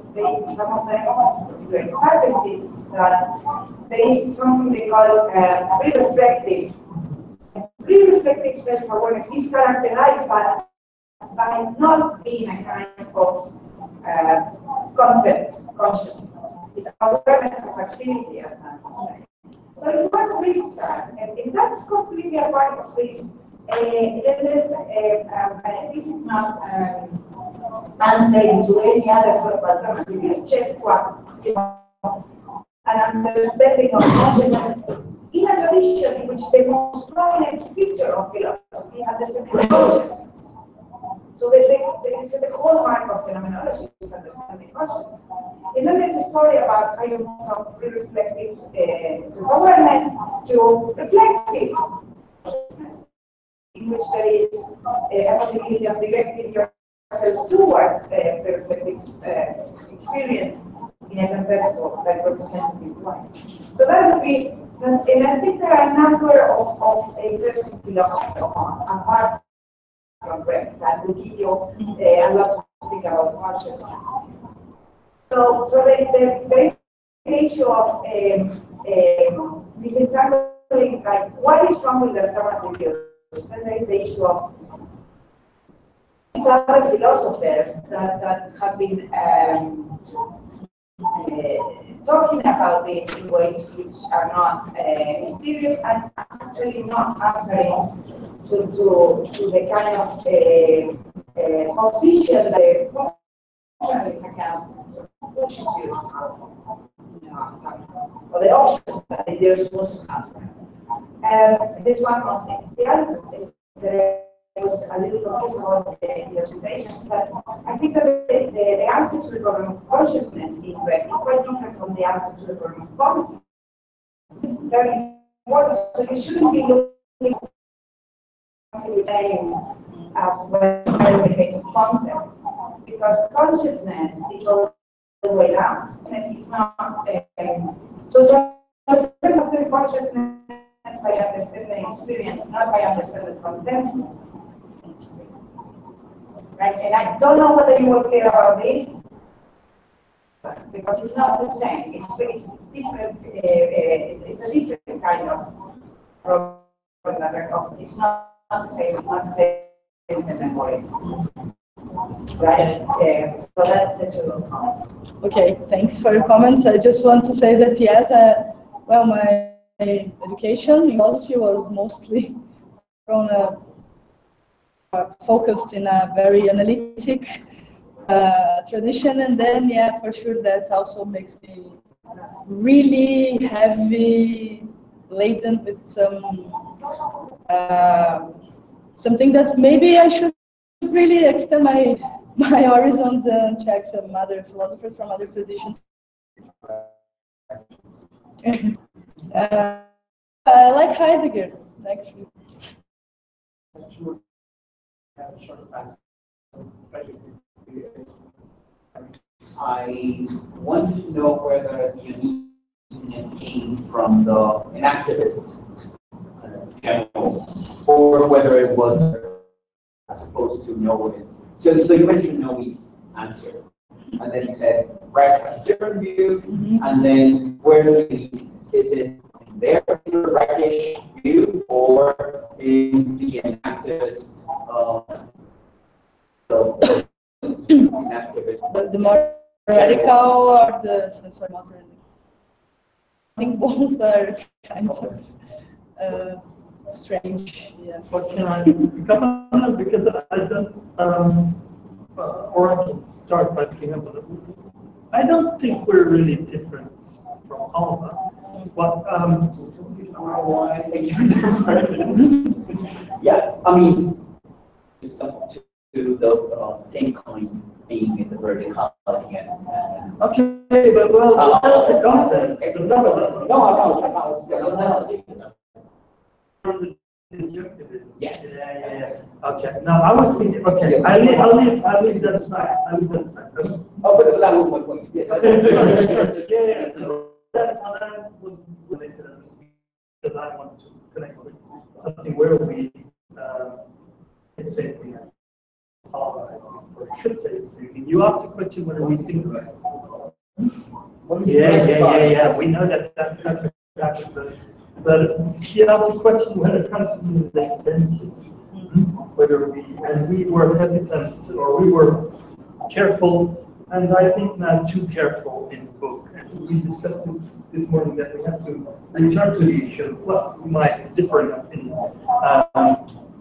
Speaker 7: some of them, particularly Sartre, insists that there is something they call pre-reflective. Pre-reflective self-awareness is characterized by not being a kind of concept consciousness. It's awareness of activity, as I would say. So if one reads that, and that's completely a part of this, this is not answering to any other sort of alternative. It's just what, an understanding of consciousness in a tradition in which the most prominent feature of philosophy is understanding of consciousness. So the hallmark of phenomenology is understanding consciousness. And then there's a story about how you move from pre-reflective self-awareness to reflective consciousness, in which there is a possibility of directing yourself towards pre-reflective experience in a contextual, like representative way. So that would be, and I think there are a number of interesting philosophy apart from Brecht that will give you a lot to think about consciousness. So there is the issue of disentangling, like what is wrong with the alternative views? Then there is the issue of these other philosophers that have been talking about this in ways which are not mysterious and actually not answering to the kind of position that the functionalist account pushes you to have, or the options that they're supposed to have. This one of the other thing, I was a little confused about the presentation, but I think that the answer to the problem of consciousness in Brecht is quite different from the answer to the problem of quality. It's very important, so you shouldn't be looking at something the same as well in the case of content, because consciousness is all the way down. It's not, so to understand consciousness by understanding experience, not by understanding content. right? And I don't know whether you were clear about this, because it's not the same. It's different. It's a different kind of problem that we're talking. It's not the same. It's not the same as a memory. Right? So that's the two comments.
Speaker 1: Okay, thanks for your comments. I just want to say that yes, well, my education in philosophy was mostly from focused in a very analytic tradition, and then yeah, for sure that also makes me really heavy laden with some something that maybe I should really expand my horizons and check some other philosophers from other traditions. I like Heidegger, actually.
Speaker 6: I want to know whether the uneasiness came from an activist kind of general, or whether it was as opposed to Noe's. So you mentioned Noe's answer, and then you said Reich has a different view, and then where's the uneasiness? Is it in their Reichish view, or in the activist?
Speaker 1: The more radical or the sensory motor? I think both are kind of strange. Yeah.
Speaker 3: What can I comment on? Because I don't, or I can start by picking up on it. I don't think we're really different from Oliver. What,
Speaker 6: why I think you're different. Yeah, I mean, to the same coin being in the vertical again.
Speaker 3: okay, but well, that's the content.
Speaker 6: Yes.
Speaker 3: Yeah. Okay. Now I was thinking. Okay. I'll leave that aside.
Speaker 6: Oh, but that was my point. Yeah.
Speaker 3: Yeah. That was related because I want to connect with something where we can say we have. Or I should say it's thinking. You asked a question whether we think about it. Yeah. We know that's but he asked a question whether consciousness is extensive. Whether we were hesitant or we were careful, and I think not too careful in the book. And we discussed this morning that we have to return to the issue. Well, we might differ in opinion.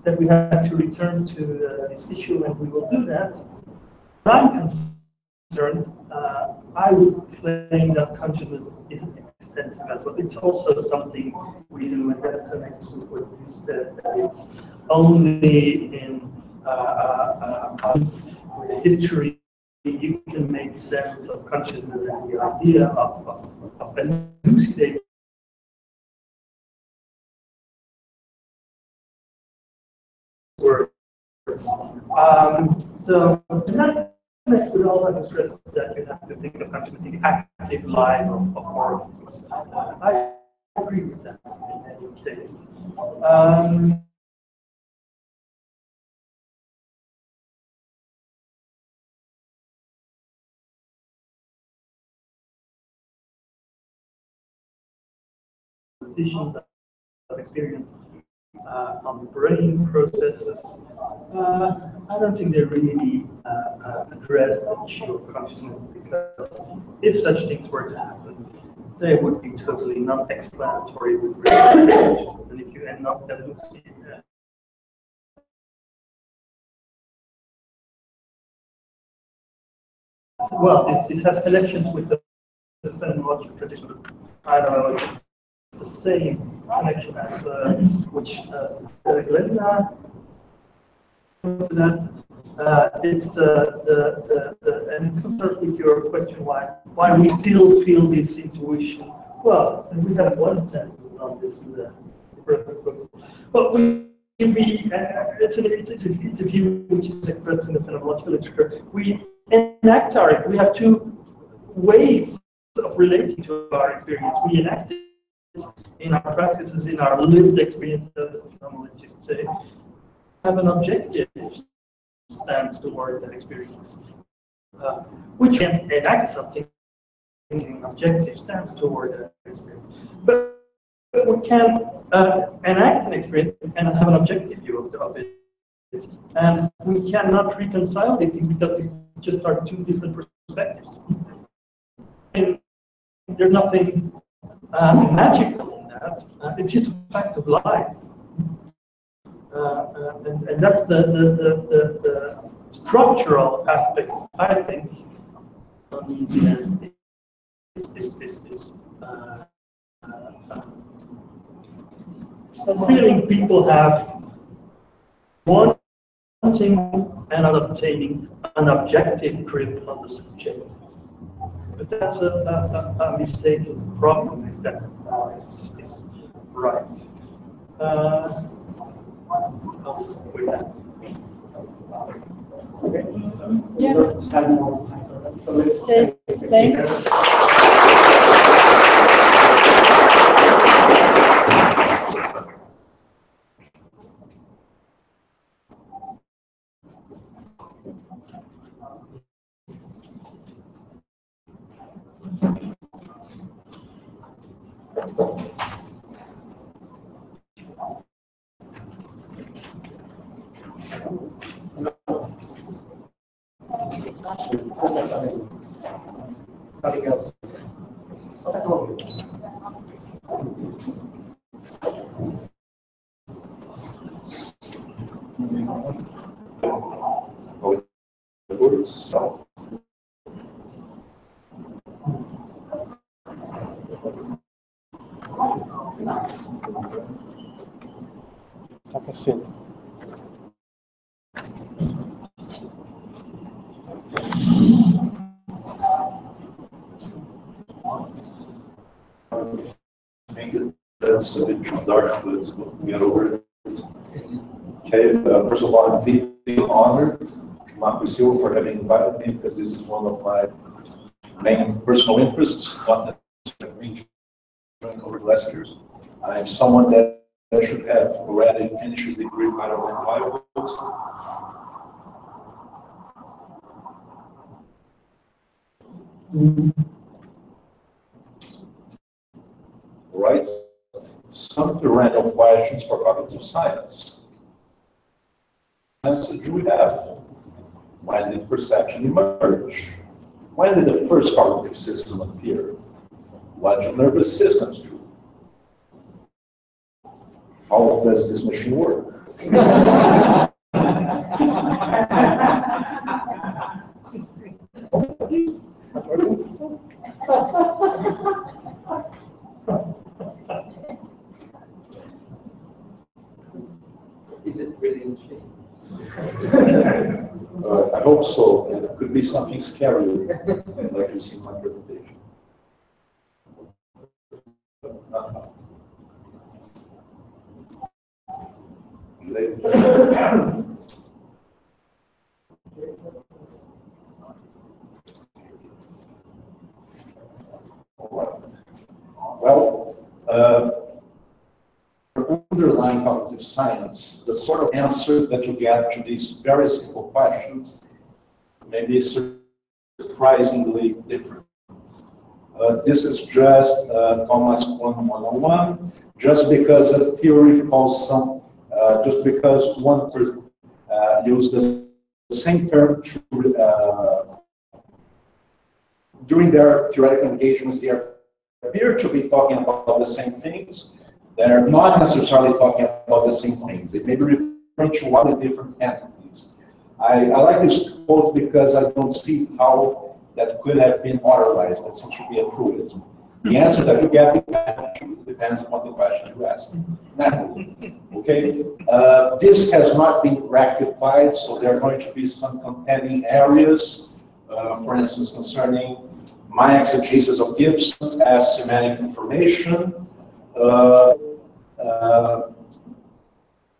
Speaker 3: That we have to return to this issue, and we will do that. I'm concerned. I would claim that consciousness isn't extensive as well. It's also something we do, and that connects with what you said, that it's only in history you can make sense of consciousness and the idea of elucidating. Words. So that with all that stress that you have to think of consciousness in the active life of organisms. I agree with that in any case. Conditions of experience on the brain processes. I don't think they really address the issue of consciousness, because if such things were to happen, they would be totally non-explanatory with respect to consciousness. And if you end up elucidating that, well, this has connections with the phenomenological tradition. I don't know if it's the same connection as which Glenn to that. It's and concerned with your question why we still feel this intuition. Well, and we have one sentence on this in the book. But it's a view which is expressed in the phenomenological literature. We enact we have two ways of relating to our experience. We enact it in our practices, in our lived experiences, as the phenomenologists say, have an objective stands toward that experience. Which can enact something, objective stands toward that experience. But we can enact an experience and have an objective view of it. And we cannot reconcile these things because these just are two different perspectives. And there's nothing magical in that. It's just a fact of life. And that's the structural aspect, I think, of uneasiness feeling people have wanting and not obtaining an objective grip on the subject. But that's a mistaken problem if that is right. I'll start with that.
Speaker 1: Yeah.
Speaker 2: So let's
Speaker 1: Thanks.
Speaker 2: Tá aquecendo.
Speaker 4: That's a bit too dark, but let's get over it. Okay, first of all, I'm deeply honored to Marco Silva for having invited me, because this is one of my main personal interests, not necessarily over the last years. I'm someone that should have already finished his degree quite a long while ago. Right? Some random questions for cognitive science. Answer do we have? When did perception emerge? When did the first cognitive system appear? What do nervous systems do? How does this machine work?
Speaker 6: Is it really a machine?
Speaker 4: I hope so. It could be something scary, like you see in my presentation. Well, underlying cognitive science, the sort of answer that you get to these very simple questions may be surprisingly different. This is just Thomas Kuhn 101, just because a theory calls some, just because one person used the same term to, during their theoretical engagements, they appear to be talking about the same things. They're not necessarily talking about the same things. They may be referring to other different entities. I like this quote because I don't see how that could have been otherwise. That seems to be a truism. The answer that you get depends on the question you ask. Naturally. Okay? This has not been rectified, so there are going to be some contending areas, for instance, concerning my exegesis of Gibson as semantic information.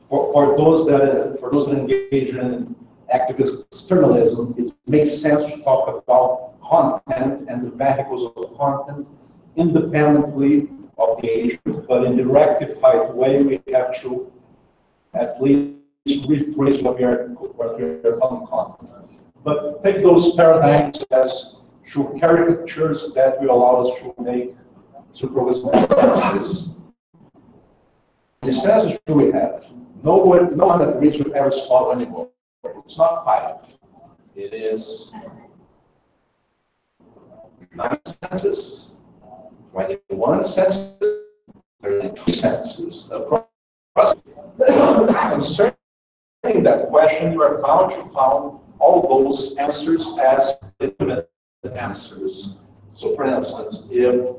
Speaker 4: For those that engage in activist externalism, it makes sense to talk about content and the vehicles of content independently of the agent, but in the rectified way, we have to at least rephrase what we are calling content. But take those paradigms as true caricatures that will allow us to make supervised senses. The senses we have. No one agrees with Aristotle anymore. It's not 5. It is 9 senses, 21 senses, 33 senses. Concerning that question, you are bound to find all those answers as legitimate answers. So, for instance, if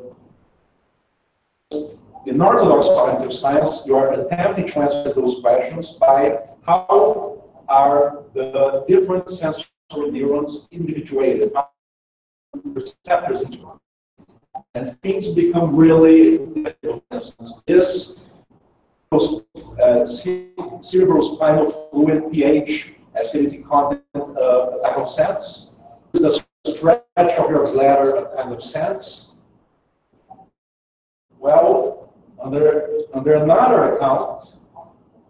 Speaker 4: in orthodox cognitive science, you are attempting to answer those questions by how are the different sensory neurons individuated, how receptors individuated. And things become really difficult. For instance, this cerebrospinal fluid, pH, acidity content, a type of sense. The stretch of your bladder, a kind of sense. Well, under another account,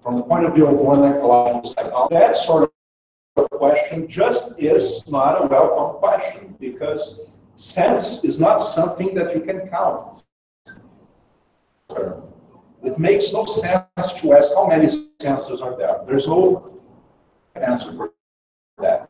Speaker 4: from the point of view of one ecological psychology, that sort of question just is not a well-formed question, because sense is not something that you can count. It makes no sense to ask how many senses are there. There's no answer for that.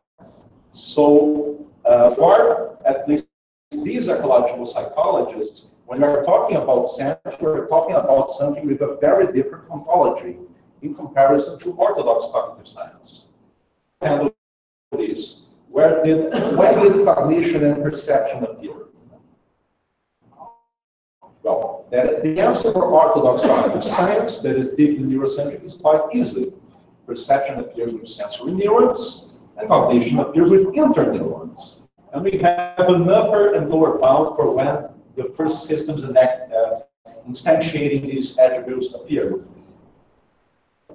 Speaker 4: So, for at least these ecological psychologists, when we're talking about sense, we're talking about something with a very different ontology in comparison to orthodox cognitive science. And this, when did cognition and perception appear? Well, the answer for orthodox cognitive science that is deeply neurocentric is quite easy. Perception appears with sensory neurons, and cognition appears with interneurons. And we have an upper and lower bound for when the first systems instantiating these attributes appeared.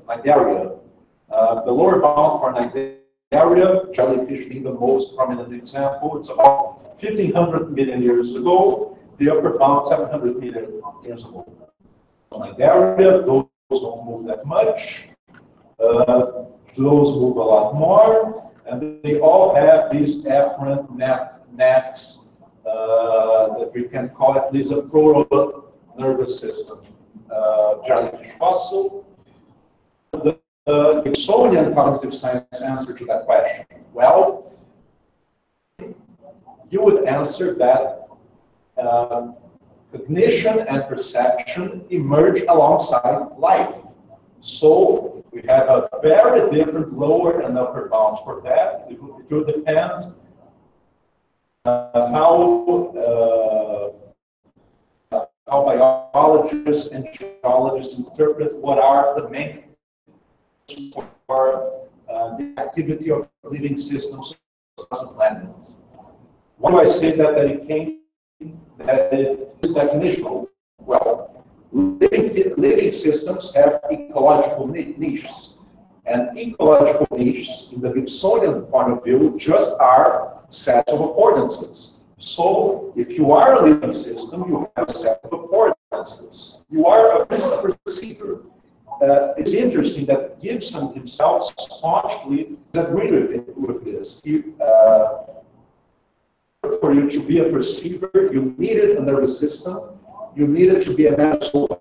Speaker 4: Cnidaria. The lower bound for Cnidaria, jellyfish being the most prominent example, it's about 1,500 million years ago. The upper bound, 700 million years ago. Cnidaria, those don't move that much. Those move a lot more. And they all have these efferent nets that we can call at least a proto-nervous system. Jellyfish fossil. The Gibsonian cognitive science answer to that question. Well, you would answer that cognition and perception emerge alongside life. So we have a very different lower and upper bounds for that. It will depend how biologists and geologists interpret what are the main for the activity of living systems on planets. Why do I say that it is definitional? Well, living systems have ecological niches. And ecological niches, in the Gibsonian point of view, just are sets of affordances. So, if you are a living system, you have a set of affordances. You are a perceiver. It's interesting that Gibson himself staunchly agreed with this. For you to be a perceiver, you needed a nervous system, you needed to be an animal.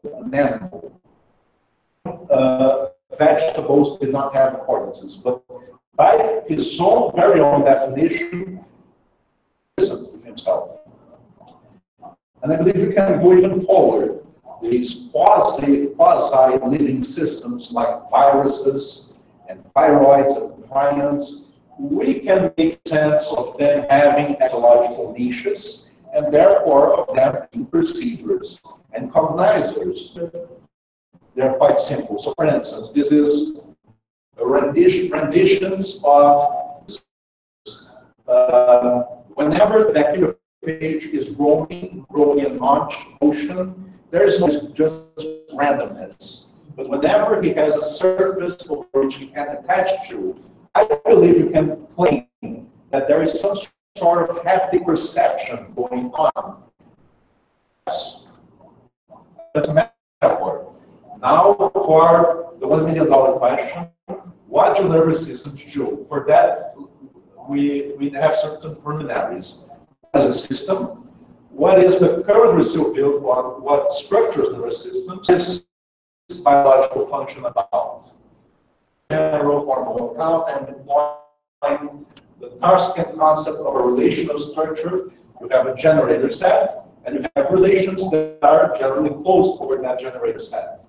Speaker 4: Vegetables did not have affordances, but by his own very own definition, with himself. And I believe we can go even forward. These quasi-living systems like viruses and thyroids and prions, we can make sense of them having ecological niches, and therefore of them being perceivers and cognizers. They're quite simple. So, for instance, this is a renditions of whenever the bacterial phage is growing in motion, there is no just randomness. But whenever he has a surface over which he can attach to, I believe you can claim that there is some sort of haptic perception going on. Yes. That's a metaphor. Now, for the $1 million question, what do nervous systems do? For that, we have certain preliminaries. As a system, what is the current residual field, what structures nervous systems is biological function about? General hormonal count and employing the Tarskian concept of a relational structure. You have a generator set, and you have relations that are generally closed over that generator set.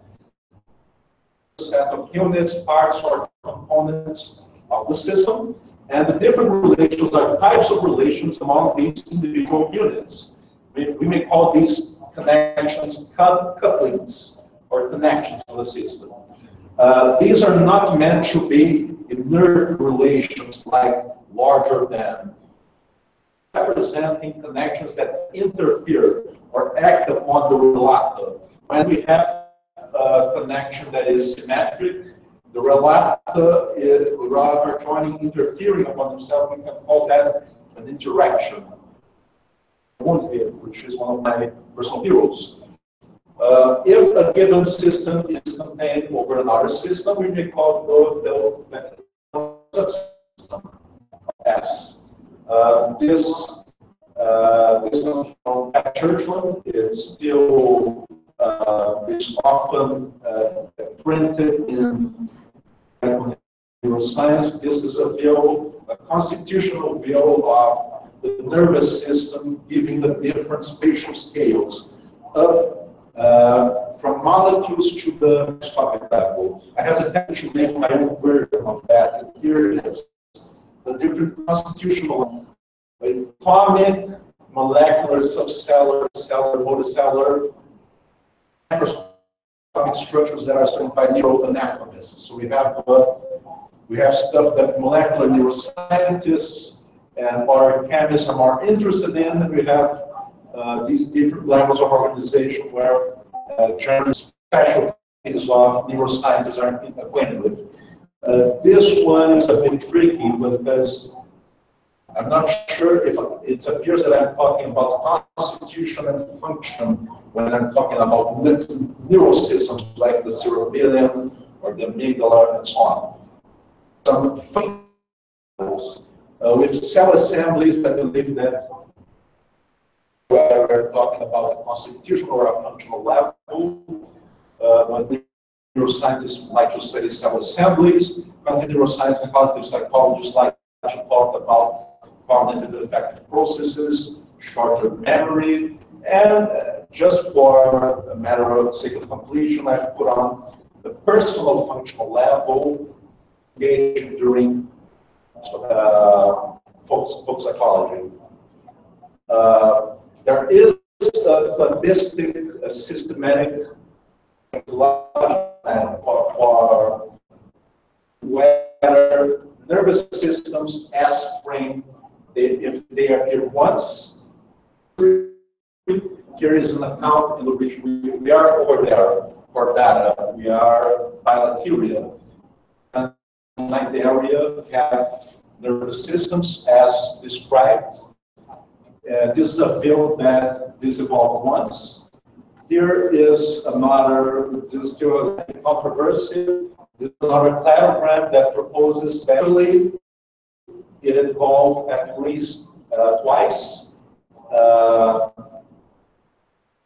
Speaker 4: Set of units, parts, or components of the system, and the different relations are types of relations among these individual units. We may call these connections couplings or connections of the system. These are not meant to be inert relations like larger than, representing connections that interfere or act upon the relata. When we have a connection that is symmetric, the relata joining, interfering upon themselves, we can call that an interaction. Which is one of my personal heroes. If a given system is contained over another system, we may call the subsystem S. This comes from Churchland. It's still it's often printed in neuroscience. This is a constitutional view of the nervous system, giving the different spatial scales up from molecules to the microscopic level. I have the tendency to make my own version of that. And here it is. The different constitutional, atomic, molecular, subcellular, cellular, multicellular, microscopic structures that are studied by neuroanatomists. So we have stuff that molecular neuroscientists and our chemists are more interested in, and we have these different levels of organization where general specialties of neuroscientists are acquainted with. This one is a bit tricky because I'm not sure if it appears that I'm talking about constitution and function when I'm talking about neural systems like the cerebellum or the amygdala and so on. Some functions. With cell assemblies, I believe that we're talking about a constitutional or a functional level. When neuroscientists like to study cell assemblies, cognitive neuroscience and cognitive psychologists like to talk about cognitive affective processes, short-term memory, and just for a matter of sake of completion, I've put on the personal functional level engaged during folk psychology. There is a cladistic, systematic plan for whether nervous systems as framed, if they appear once. Here is an account in which we are over there for data. We are bilateral. And like the area have nervous systems as described. This is a field that this evolved once. Here is another, this is still a controversy. This is another cladogram that proposes that it evolved at least twice.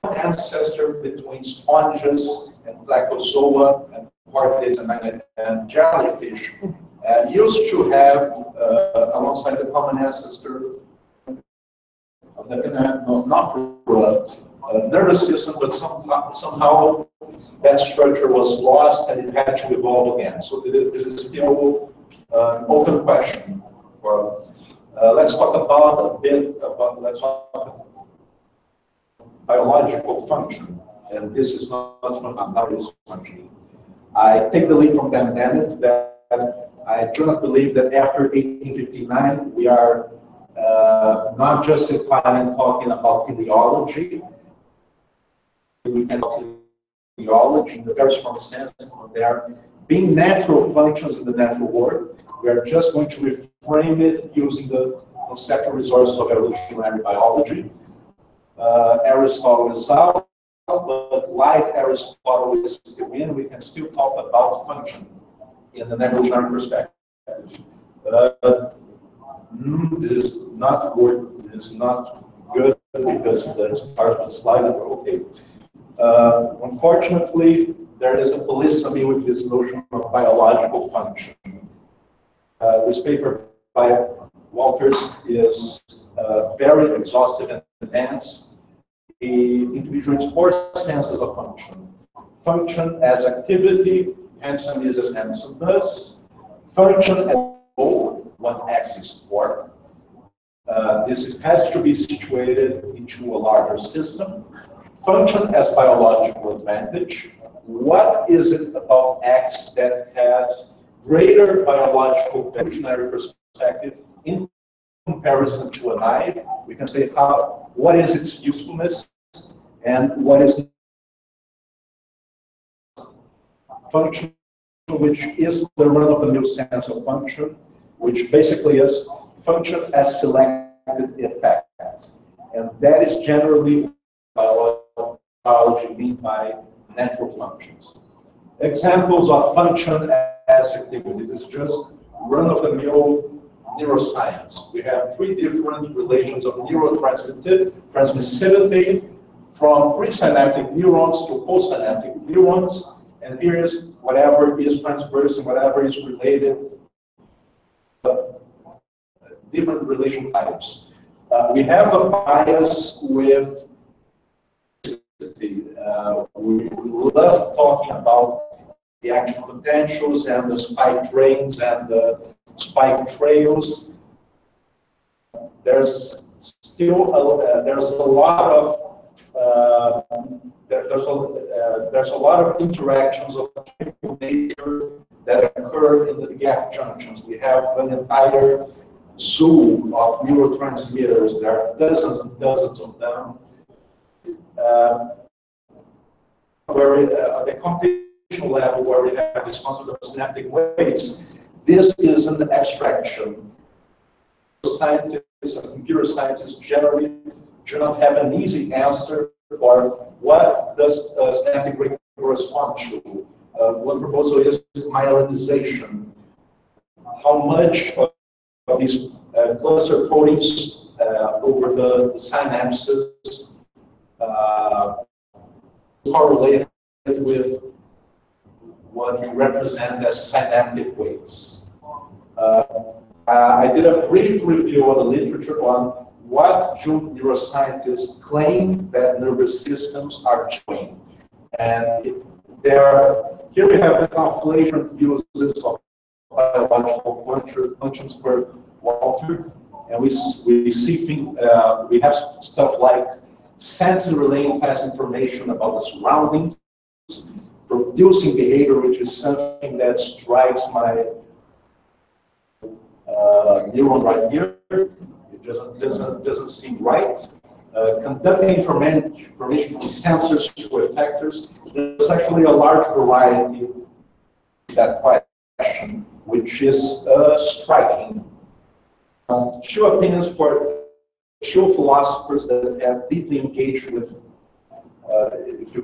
Speaker 4: Ancestor between sponges and Glycozoa and chordates and jellyfish used to have, alongside the common ancestor of the nervous system, but somehow that structure was lost and it had to evolve again. So this is still an open question. Let's talk about let's talk about biological function, and this is not from analysis functioning. I take the lead from Dan Dennett that I do not believe that after 1859 we are not justifying talking about teleology. We can talk teleology in a very strong sense. They are being natural functions in the natural world. We are just going to reframe it using the conceptual resources of evolutionary biology. Aristotle is out, but like Aristotle is still in, we can still talk about function. in an evolutionary perspective. This is not good. This is not good because that's part of the slide. Okay. Unfortunately, there is a polysemy with this notion of biological function. This paper by Walters is very exhaustive and advanced. He individuates 4 senses of function. Function as activity, Hansen uses Hansen does. Function as goal, what X is for. This has to be situated into a larger system. Function as biological advantage. What is it about X that has greater biological evolutionary perspective in comparison to an I? We can say what is its usefulness and what is function, which is the run-of-the-mill sense of function, which basically is function as selected effects. And that is generally biology mean by natural functions. Examples of function as activity. This is just run-of-the-mill neuroscience. We have 3 different relations of neurotransmissivity from presynaptic neurons to postsynaptic neurons. And here is whatever is transverse and whatever is related, different relation types. We have a bias with we love talking about the action potentials and the spike trains and the spike trails. There's still there's a lot of interactions of chemical nature that occur in the gap junctions. We have an entire zoo of neurotransmitters. There are dozens and dozens of them. Where at the computational level, where we have this concept of synaptic weights, this is an abstraction. Scientists and computer scientists generally do not have an easy answer for what does synaptic weight correspond to. One proposal is myelinization. How much of these cluster proteins over the synapses correlated with what we represent as synaptic weights. I did a brief review of the literature on what June neuroscientists claim that nervous systems are doing. And here we have the conflation uses of biological functions per Walter, and we have stuff like sensory relaying fast information about the surroundings, producing behavior, which is something that strikes my neuron right here. It doesn't seem right. Conducting information from sensors to effectors. There's actually a large variety of that question, which is striking. 2 opinions for 2 philosophers that have deeply engaged with,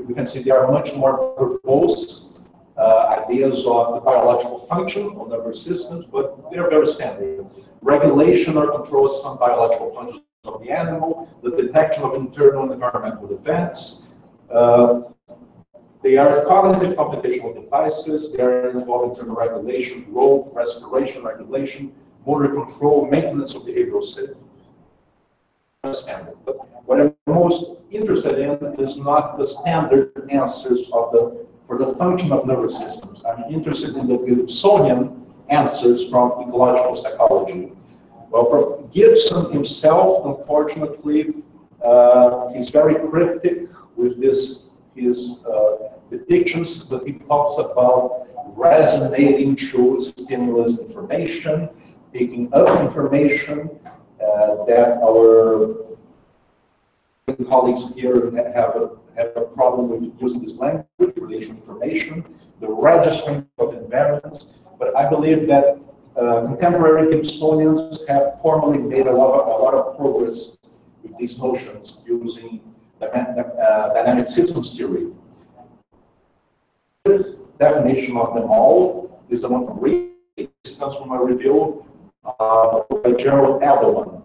Speaker 4: we can see there are much more verbose ideas of the biological function of nervous systems, but they're very standard. Regulation or control of some biological functions of the animal, the detection of internal and environmental events. They are cognitive computational devices. They are involved in thermoregulation, growth, respiration regulation, motor control, maintenance of behavioral state. Standard. But what I'm most interested in is not the standard answers for the function of nervous systems. I'm interested in the Gibsonian answers from ecological psychology. Well, for Gibson himself, unfortunately, he's very cryptic with his depictions, but he talks about resonating through stimulus information, picking up information that our colleagues here have a problem with using this language, relation information, the registering of environments. But I believe that contemporary Gibsonians have formally made a lot of progress with these notions using dynamic systems theory. This definition of them all is the one from Greece. This comes from a review by Gerald Edelman.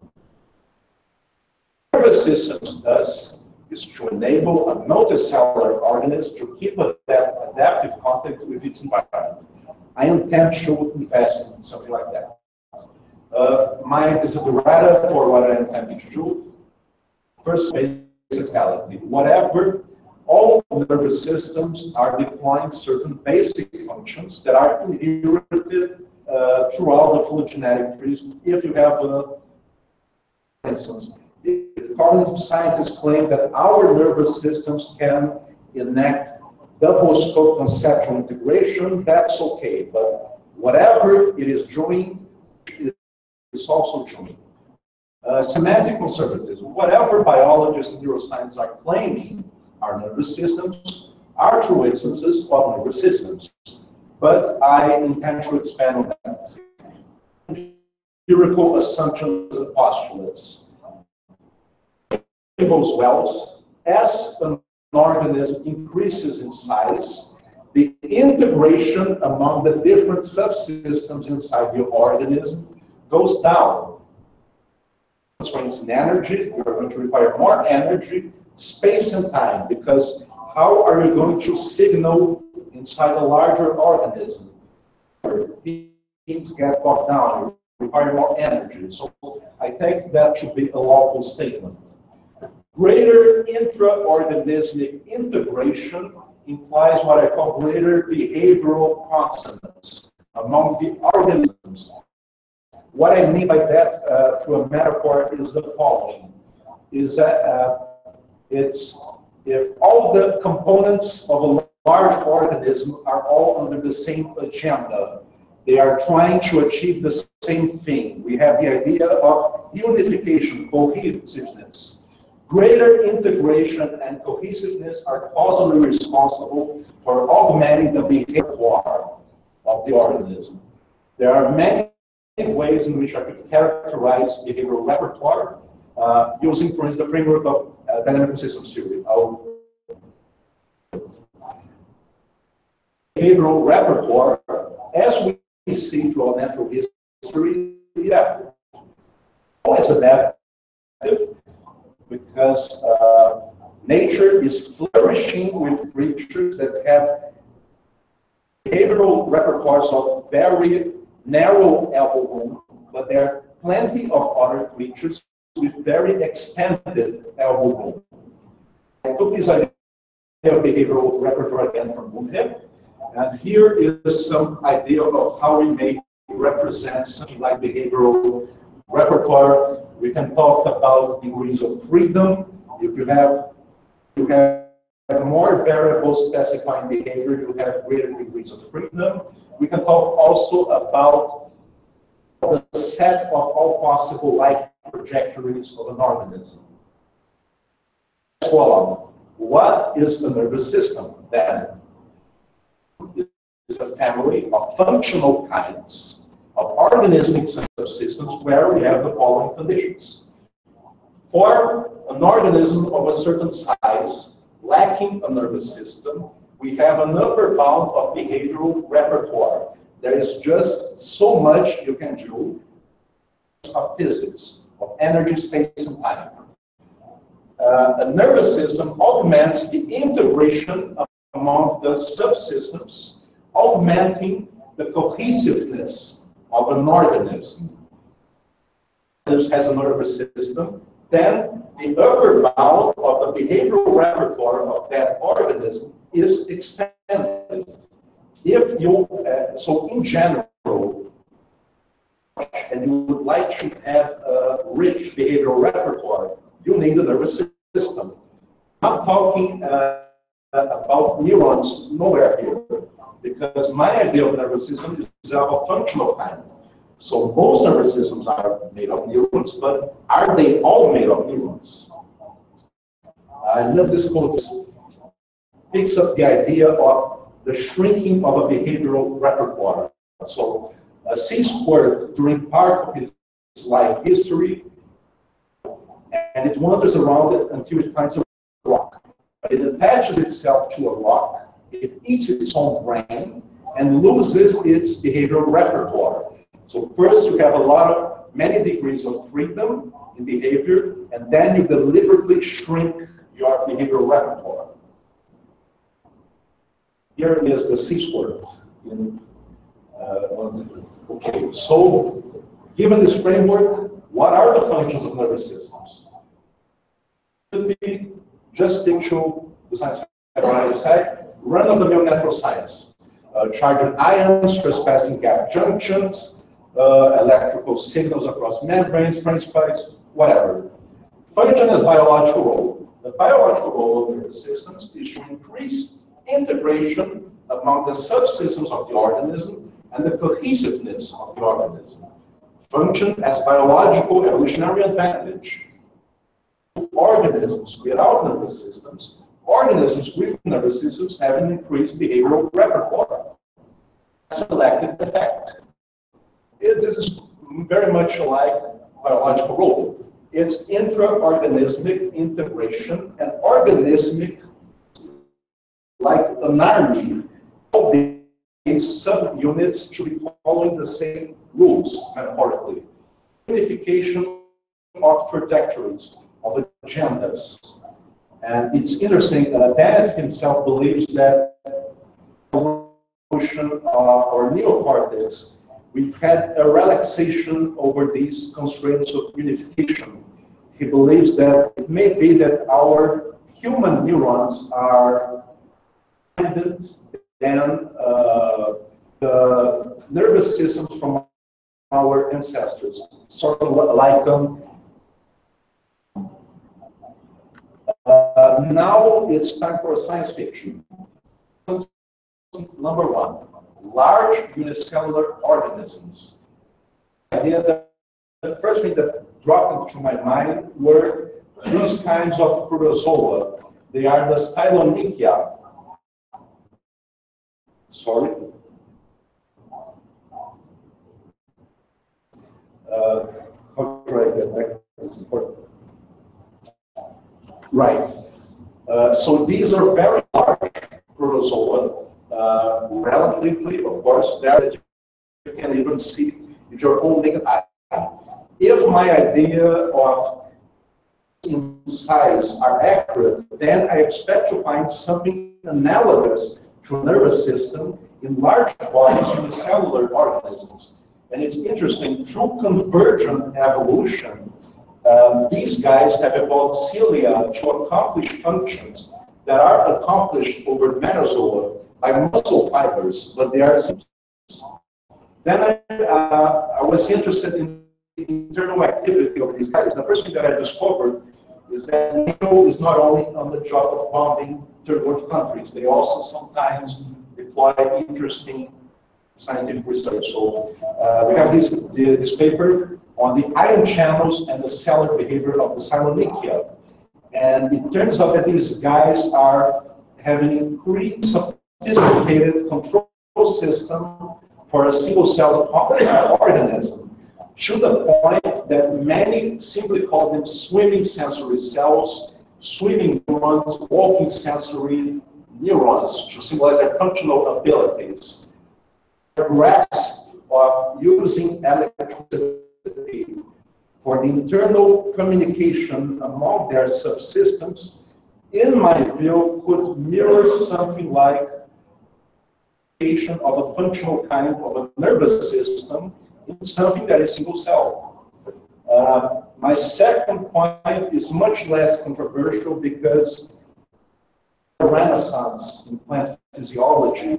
Speaker 4: Nervous systems does is to enable a multicellular organism to keep adaptive contact with its environment. I intend to invest in something like that. My desiderata for what I intend to do, first, basicality. Whatever, all nervous systems are deploying certain basic functions that are inherited throughout the phylogenetic trees. If you have, for instance, if cognitive scientists claim that our nervous systems can enact double scope conceptual integration, that's okay. But whatever it is doing, it's also doing. Semantic conservatism. Whatever biologists and neuroscientists are claiming are nervous systems are true instances of nervous systems. But I intend to expand on that. Empirical assumptions and postulates. Goes well, as an organism increases in size, the integration among the different subsystems inside the organism goes down. Constraints in energy, you're going to require more energy, space and time, because how are you going to signal inside a larger organism? Things get bogged down, you require more energy. So I think that should be a lawful statement. Greater intra-organismic integration implies what I call greater behavioral consonance among the organisms. What I mean by that, through a metaphor, is the following: is that it's if all the components of a large organism are all under the same agenda, they are trying to achieve the same thing. We have the idea of unification, cohesiveness. Greater integration and cohesiveness are causally responsible for augmenting the behavior of the organism. There are many ways in which I could characterize behavioral repertoire using, for instance, the framework of dynamic systems theory. Behavioral repertoire, as we see throughout natural history, yeah, always adaptive, because nature is flourishing with creatures that have behavioral repertoires of very narrow elbow room, but there are plenty of other creatures with very extended elbow room. I took this idea of behavioral repertoire again from Boomhead, and here is some idea of how we may represent something like behavioral repertoire. We can talk about degrees of freedom. If you have more variables specifying behavior, you have greater degrees of freedom. We can talk also about the set of all possible life trajectories of an organism. So, what is a nervous system then? It's a family of functional kinds of organismic subsystems where we have the following conditions. For an organism of a certain size, lacking a nervous system, we have an upper bound of behavioral repertoire. There is just so much you can do of physics, of energy, space, and time. A nervous system augments the integration among the subsystems, augmenting the cohesiveness of an organism. This has a nervous system, then the upper bound of the behavioral repertoire of that organism is extended. If you, so in general, and you would like to have a rich behavioral repertoire, you need a nervous system. I'm talking about neurons nowhere here, because my idea of nervous system is of a functional kind. So most nervous systems are made of neurons, but are they all made of neurons? I love this quote. Picks up the idea of the shrinking of a behavioral repertoire. So a sea squirt during part of its life history, and it wanders around it until it finds a rock. It attaches itself to a rock, it eats its own brain, and loses its behavioral repertoire. So first you have many degrees of freedom in behavior, and then you deliberately shrink your behavioral repertoire. Here is the C-squared. Okay, so given this framework, what are the functions of nervous systems? Just stick to the science what I said, run-of-the-mill natural science. Charged ions, trespassing gap junctions, electrical signals across membranes, transpipes, whatever. Function as biological role. The biological role of nervous systems is to increase integration among the subsystems of the organism and the cohesiveness of the organism. Function as biological evolutionary advantage. Organisms without nervous systems, organisms with nervous systems have an increased behavioral repertoire. Selected effect. This is very much like biological role. It's intra-organismic integration and organismic, like an army. All these subunits should be following the same rules, metaphorically. Unification of trajectories, of agendas. And it's interesting that Bennett himself believes that evolution of our neocortex, we've had a relaxation over these constraints of unification. He believes that it may be that our human neurons are independent than the nervous systems from our ancestors, sort of like now it's time for a science fiction. Number one, large unicellular organisms. The first thing that dropped into my mind were these kinds of protozoa. They are the Stylonychia. Sorry. How do I get back? This is important. Right. So these are very large protozoa. Relatively, of course, there that you can even see with your own naked eye. If my idea of size are accurate, then I expect to find something analogous to a nervous system in large bodies unicellular organisms. And it's interesting, through convergent evolution, these guys have evolved cilia to accomplish functions that are accomplished over metazoa by muscle fibers, but they are symptoms. Then I was interested in the internal activity of these guys. The first thing that I discovered is that NATO is not only on the job of bombing third world countries, they also sometimes deploy interesting scientific research. So we have this paper on the ion channels and the cellular behavior of the Stylonychia. And it turns out that these guys are having increased sophisticated control system for a single-celled organism, to the point that many simply call them swimming sensory cells, swimming neurons, walking sensory neurons, to symbolize their functional abilities. The grasp of using electricity for the internal communication among their subsystems, in my view, could mirror something like of a functional kind of a nervous system in something that is single-celled. My second point is much less controversial because the renaissance in plant physiology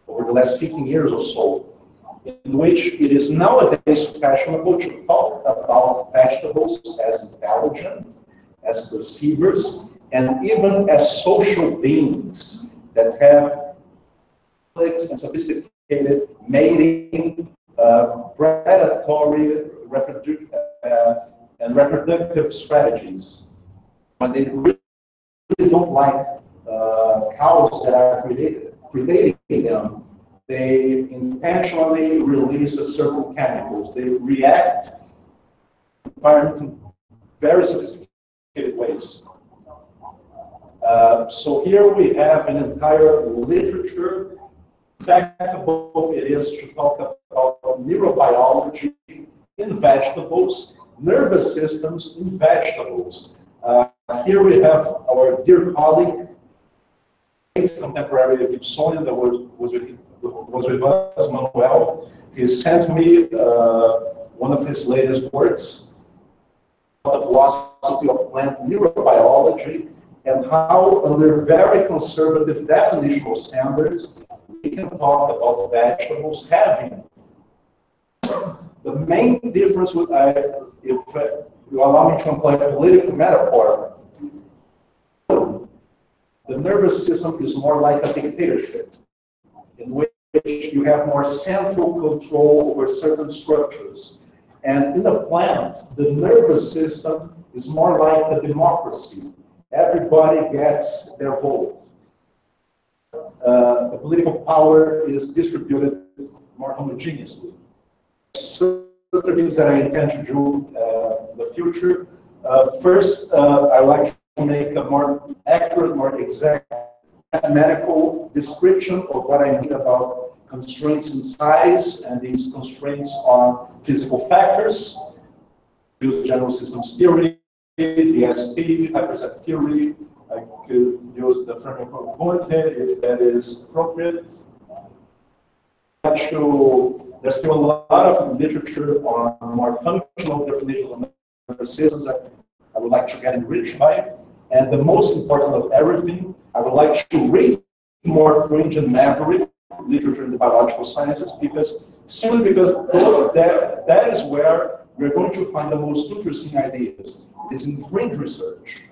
Speaker 4: over the last 15 years or so, in which it is nowadays fashionable to talk about vegetables as intelligent, as perceivers, and even as social beings that have and sophisticated mating, predatory and reproductive strategies. But they really don't like cows that are predating them. They intentionally release a certain chemicals. They react to the environment in very sophisticated ways. So here we have an entire literature respectable it is to talk about neurobiology in vegetables, nervous systems in vegetables. Here we have our dear colleague, contemporary Gibsonian, that was with us, Manuel. He sent me one of his latest works, the philosophy of plant neurobiology, and how, under very conservative definitional standards, we can talk about vegetables having. The main difference, if you allow me to employ a political metaphor, the nervous system is more like a dictatorship, in which you have more central control over certain structures. And in the plant, the nervous system is more like a democracy. Everybody gets their vote. The political power is distributed more homogeneously. Certain things that I intend to do in the future. First, I like to make a more accurate, more exact mathematical description of what I mean about constraints in size, and these constraints on physical factors. Use general systems theory, DSP, hyperset theory. I could use the framework component if that is appropriate. There's still a lot of literature on more functional definitions of nervous systems that I would like to get enriched by. And the most important of everything, I would like to read more fringe and maverick literature in the biological sciences, simply because that is where we're going to find the most interesting ideas. It's in fringe research.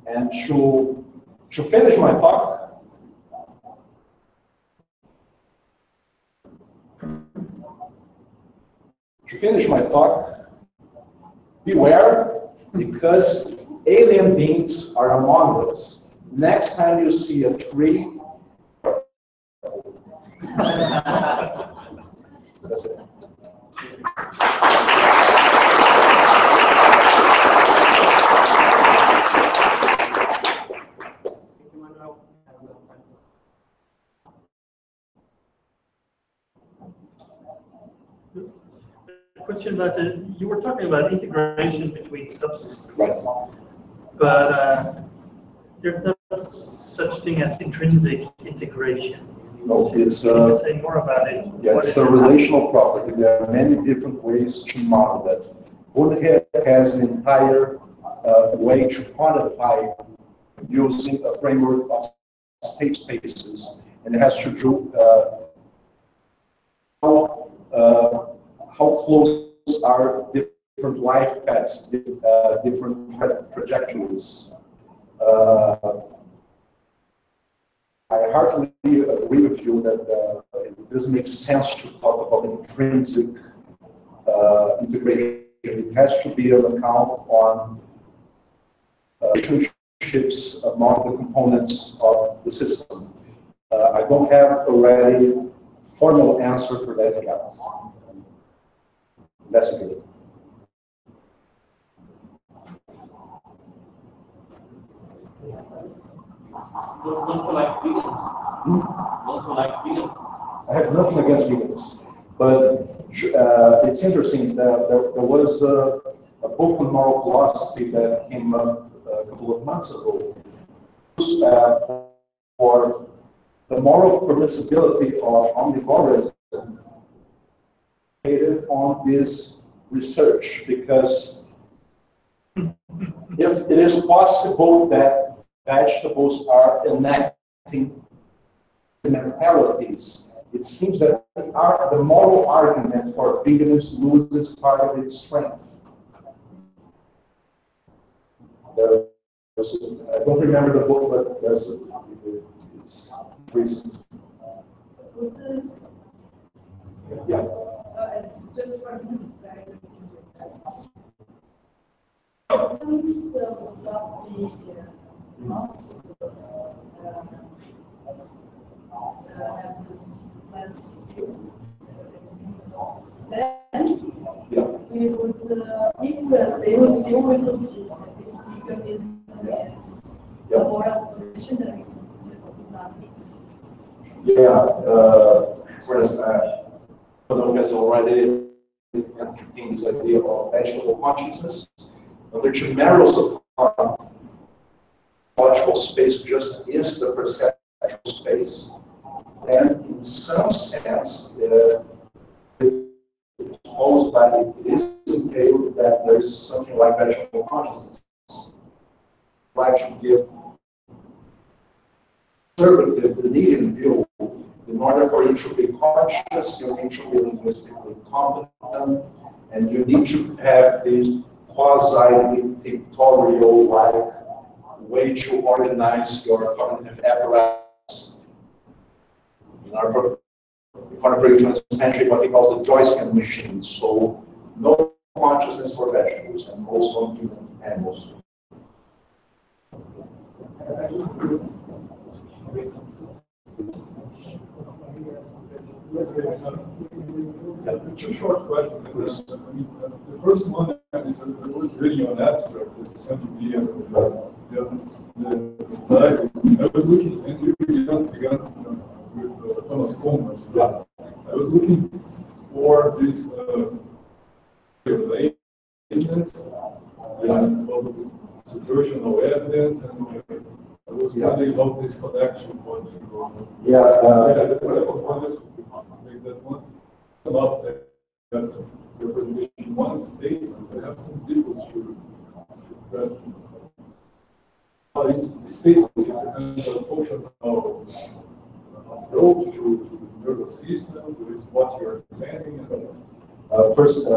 Speaker 4: And to finish my talk, beware, because alien beings are among us. Next time you see a tree, that's it.
Speaker 3: Question about you were talking about integration between subsystems,
Speaker 4: Right.
Speaker 3: But there's no such thing as intrinsic integration.
Speaker 4: No, it's
Speaker 3: Can you say more about it?
Speaker 4: yeah, it's a relational property. There are many different ways to model that. Woodhead has an entire way to quantify using a framework of state spaces, and it has to do how close are different life paths, different trajectories. I hardly agree with you that it doesn't make sense to talk about intrinsic integration. It has to be an account on relationships among the components of the system. I don't have a ready formal answer for that yet. That's good.
Speaker 8: Don't you like vegans? Don't you like vegans?
Speaker 4: I have nothing against vegans, but it's interesting that there was a book on moral philosophy that came up a couple of months ago for the moral permissibility of omnivorism based on this research, because if it is possible that vegetables are enacting mentalities, it seems that the moral argument for veganism loses part of its strength. I don't remember the book, but it's recent. Yeah.
Speaker 1: It's just for example, systems would not be have this lens view. Then we would, if they would view if veganism is a moral position, then we would
Speaker 9: transmit.
Speaker 4: Yeah, for instance, Bruno has already entertained this idea of vegetable consciousness. Which narrows the logical space just is the perceptual space. And in some sense, it's almost like it is entailed that there's something like vegetable consciousness. Like to give conservative, the Canadian view, in order for you to be conscious, you need to be linguistically competent, and you need to have this quasi-dictatorial-like way to organize your cognitive apparatus. In order for you to understand what he calls the Joycean machine. So, no consciousness for vegetables and also human animals.
Speaker 10: Two short questions. The first one is there was really an abstract that sent to me the side. I was looking, and you began with Thomas Kuhn's. I was looking for this evidence and situational evidence, and I was wondering about this connection point. The second one is make that one about that representation one statement. I have some difficulty that this statement is a kind of functional approach to the nervous system, with what you're defending.
Speaker 4: First, I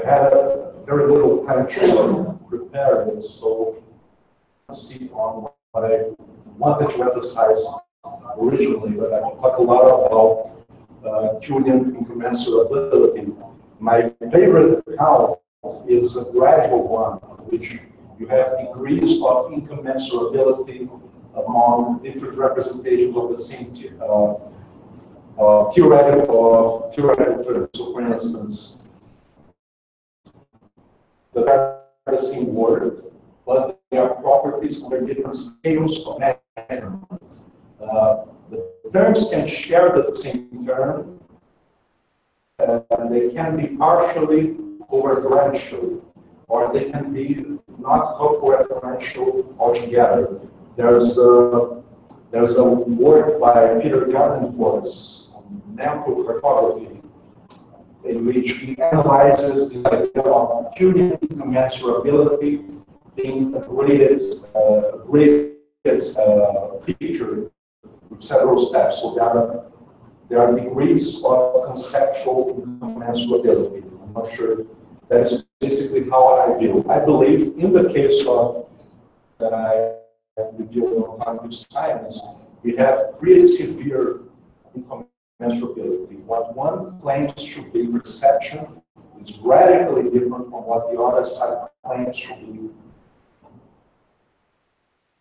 Speaker 4: had very little time to prepare this, so see on what I wanted to emphasize originally, but I can talk a lot about Jungian incommensurability. My favorite account is a gradual one, in which you have degrees of incommensurability among different representations of the same theoretical terms. So, for instance, they are the same word, but they are properties under different scales of measurement. The terms can share the same term, and they can be partially co-referential, or they can be not co-referential altogether. There's a work by Peter Gardenforth on macrocartography, in which he analyzes the idea of Jungian incommensurability being a graded picture with several steps. So there are degrees of conceptual incommensurability. I'm not sure if that is basically how I view. I believe in the case of that I revealed on cognitive science, we have pretty severe incommensurability. What one claims should be perception is radically different from what the other side claims should be.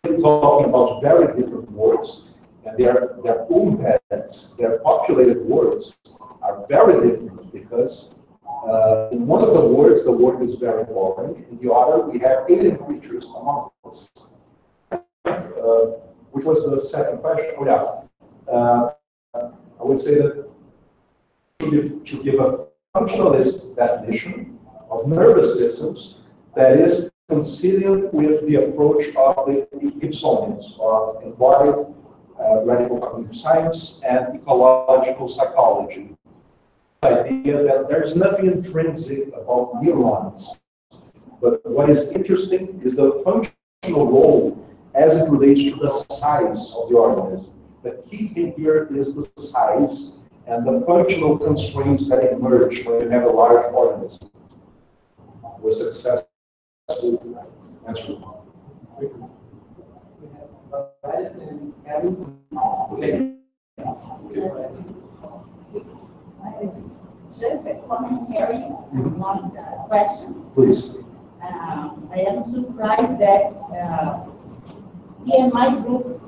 Speaker 4: We're talking about very different words, and their umvets, their populated words, are very different because in one of the words, the word is very boring. In the other, we have alien creatures among us. Which was the second question? Oh, yeah. I would say that to give a functionalist definition of nervous systems that is consistent with the approach of the Gibsonians of embodied radical cognitive science and ecological psychology. The idea that there's nothing intrinsic about neurons, but what is interesting is the functional role as it relates to the size of the organism. The key thing here is the size and the functional constraints that emerge when you have a large organism. Was successful answer. Okay.
Speaker 9: It's just a commentary, not a question.
Speaker 4: Please.
Speaker 9: I am surprised that me and my group,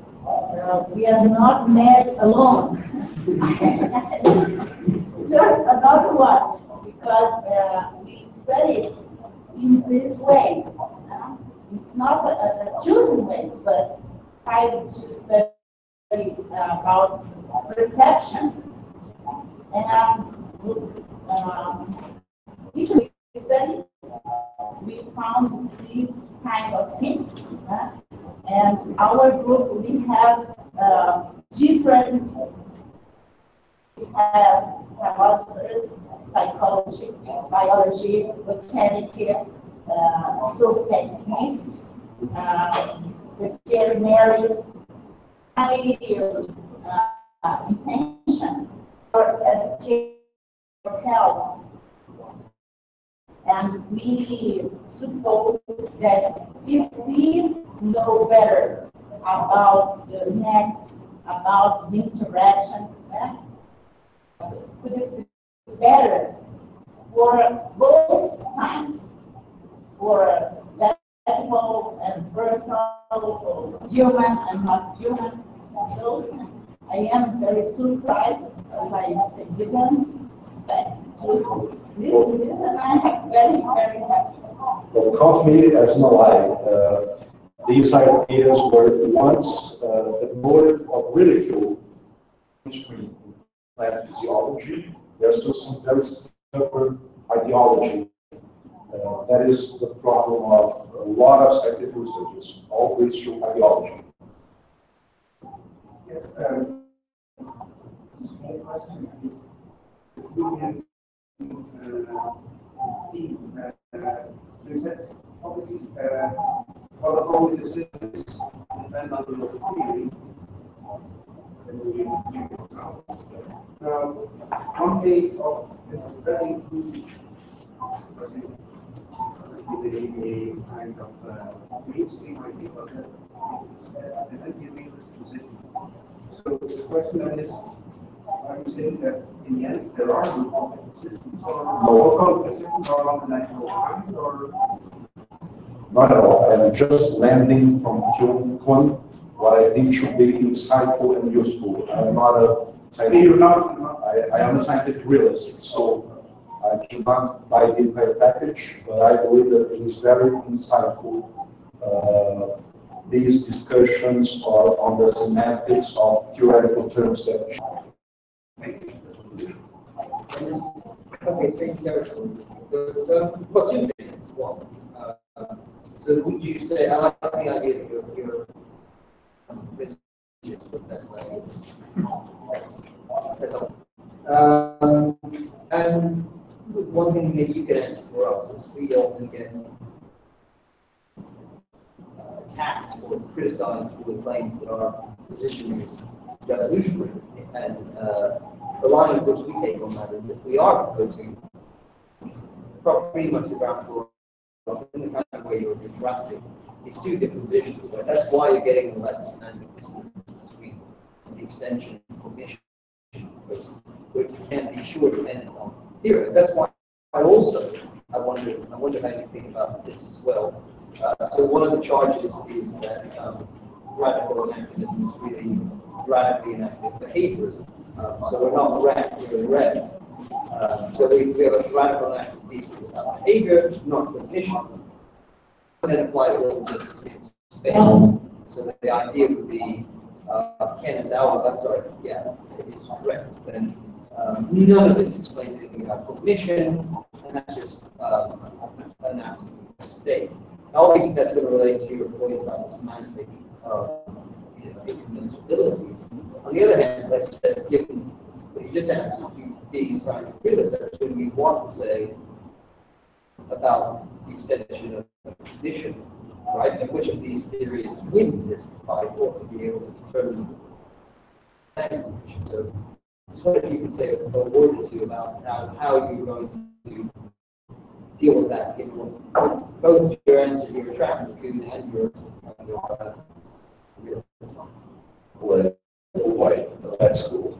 Speaker 9: we are not met alone. Just another one, because we study in this way. It's not a chosen way, but tried to study about perception, and each of the study we found these kind of things, and our group we have different. We have philosophers, psychology, biology, botanic, zootechnists, veterinary, intention for education, for health. And we suppose that if we know better about the net, about the interaction, could it be better for both sides, for vegetable and personal, for human and not human? So I am very surprised because I didn't expect to listen to this, and I am very, very happy.
Speaker 4: Well, count me as an ally. These ideas were once the motive of ridicule mainstream plant physiology. There's still some very stubborn ideology. That is the problem of a lot of scientific research. It's always through ideology.
Speaker 5: Yes, small question. Obviously, not only the systems depend on the theory, now, one way of very good, a kind of mainstream idea of that is an anti-realist position. So the question then is, are you saying that in the end there are no complex systems, or complex systems are on the natural kind, or?
Speaker 4: Not at all. I'm just landing from Kun what I think should be insightful and useful. I'm not a scientific. I am a scientific realist, so I do not buy the entire package, but I believe that it is very insightful. These discussions are on the semantics of theoretical terms that.
Speaker 6: Okay, same territory. So, well, two things. One, so would you say, I like the idea that you're religious, but that's like and one thing that you can answer for us is we often get attacked or criticized for the claims that our position is revolutionary, and the line of which we take on that is that we are proposing pretty much the ground floor in the kind of way you're contrasting. It's two different visions, right? That's why you're getting the less semantic distance between the extension and cognition, which can be sure dependent on theory. That's why I wonder how you think about this as well. So one of the charges is that radical enactivism is really radically enactive behaviorism. So we're not red, we're red. So we have a radical enactive thesis about behavior, not cognition. And then apply to all this in space. So that the idea would be, Ken is out, I'm sorry, yeah, it is correct. Then none of this explains anything about cognition, and that's just an absolute mistake. Now, obviously, that's going to relate to your point about the semantic incommensurabilities. On the other hand, like you said, given what you just asked, you being a scientific realist, that's what we want to say about the extension of cognition, right? And which of these theories wins this fight, or to be able to determine language. So, just wonder if you could say a word or two about how you're going to deal with that, given both your answer, your attractive and your
Speaker 4: Well, that's cool.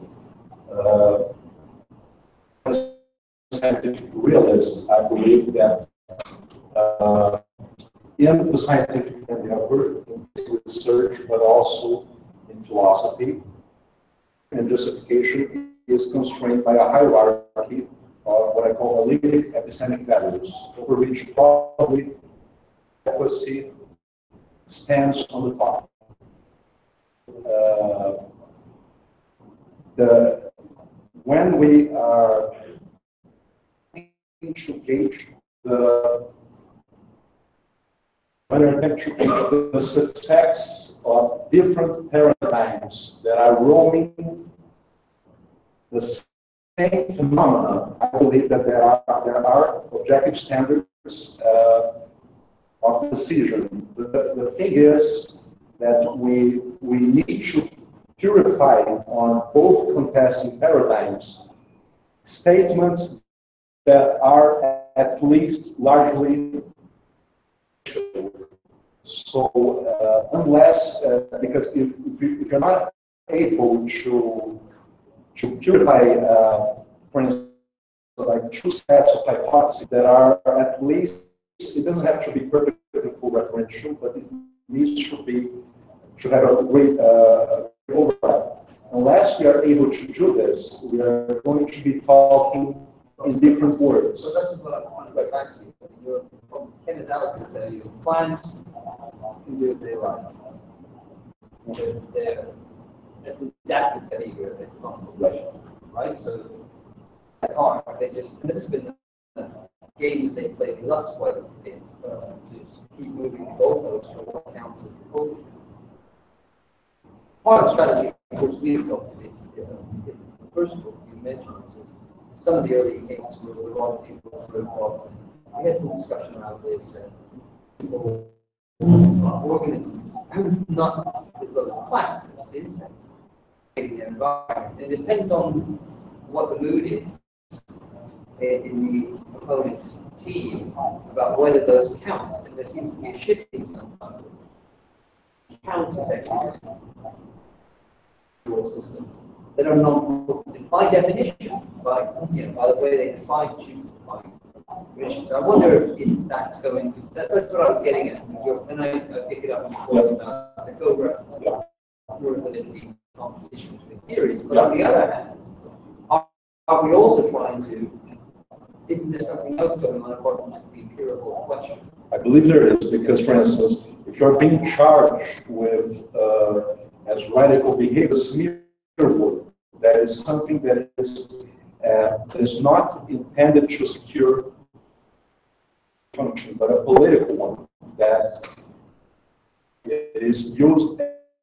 Speaker 4: As a scientific realist, I believe that in the scientific endeavor, in research, but also in philosophy, and justification is constrained by a hierarchy of what I call analytic epistemic values, over which probably adequacy stands on the top. when we are to gauge the success of different paradigms that are roaming the same phenomena, I believe that there are objective standards of decision. The thing is that we need to purify on both contesting paradigms statements that are at least largely so unless because if you're not able to purify for instance like two sets of hypotheses that are at least, it doesn't have to be perfectly co-referential, but it needs to have a great overlap. Unless we are able to do this, we are going to be talking in different words.
Speaker 6: So that's what I want to go back to. Ken is always going to tell you, plants can do what they like. It's adaptive behavior, it's not professional, right? So at heart, they just, this has been a game that they played with us quite a bit, to just keep moving the goalposts for what counts as the goal. Part of the strategy, of course, we've adopted is, in the first book you mentioned, is some of the early cases where a lot of people were involved. We had some discussion around this, people, organisms, not the plants, but just insects, in their environment. It depends on what the mood is in the opponent team about whether those count. And there seems to be a shifting sometimes. Count is actually just systems that are not, by definition, by the way they define, choose to define definitions. I wonder if that's going to, that's what I was getting at. When I pick it up before about the co-reference, within the competition between theories, but on the other hand, are we also trying to, isn't there something else going on apart from just the empirical question?
Speaker 4: I believe there is, because for instance, if you're being charged with as radical behavior, smear word, that is something that is not intended to secure function, but a political one, that it is used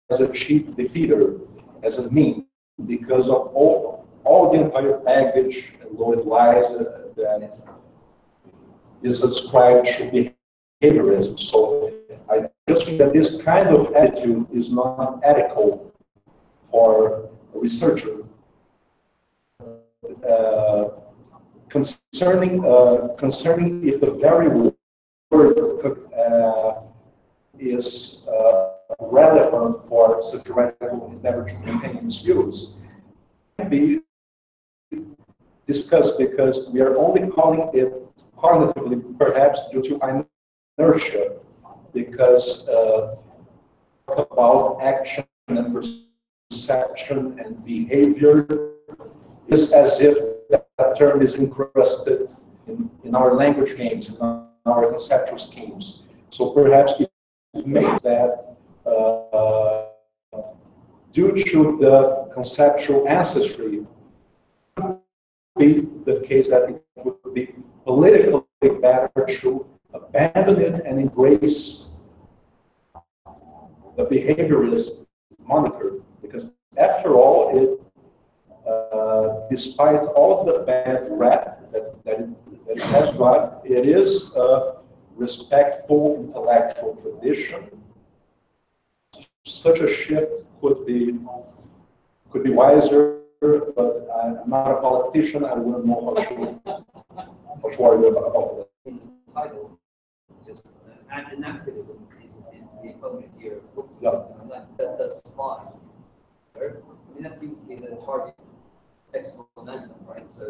Speaker 4: as a cheap defeater, as a mean, because of all the entire baggage and loaded lies that is ascribed to behaviorism. So I just think that this kind of attitude is not ethical for a researcher. Concerning if the very word is relevant for such a radical endeavor to maintain its views, can be discussed because we are only calling it cognitively, perhaps due to inertia, because about action and perception and behavior is as if that term is encrusted in our language games, in our conceptual schemes. So perhaps it makes that due to the conceptual ancestry, be the case that it would be politically better to abandon it and embrace the behaviorist moniker, because after all, it despite all the bad rap that it has got, it is a respectful intellectual tradition. Such a shift could be wiser, but I'm not a politician. I wouldn't know how to argue about that.
Speaker 6: In the title, just anachronism is the opponent here. And that's fine. I mean, that seems to be the target exponential, right? So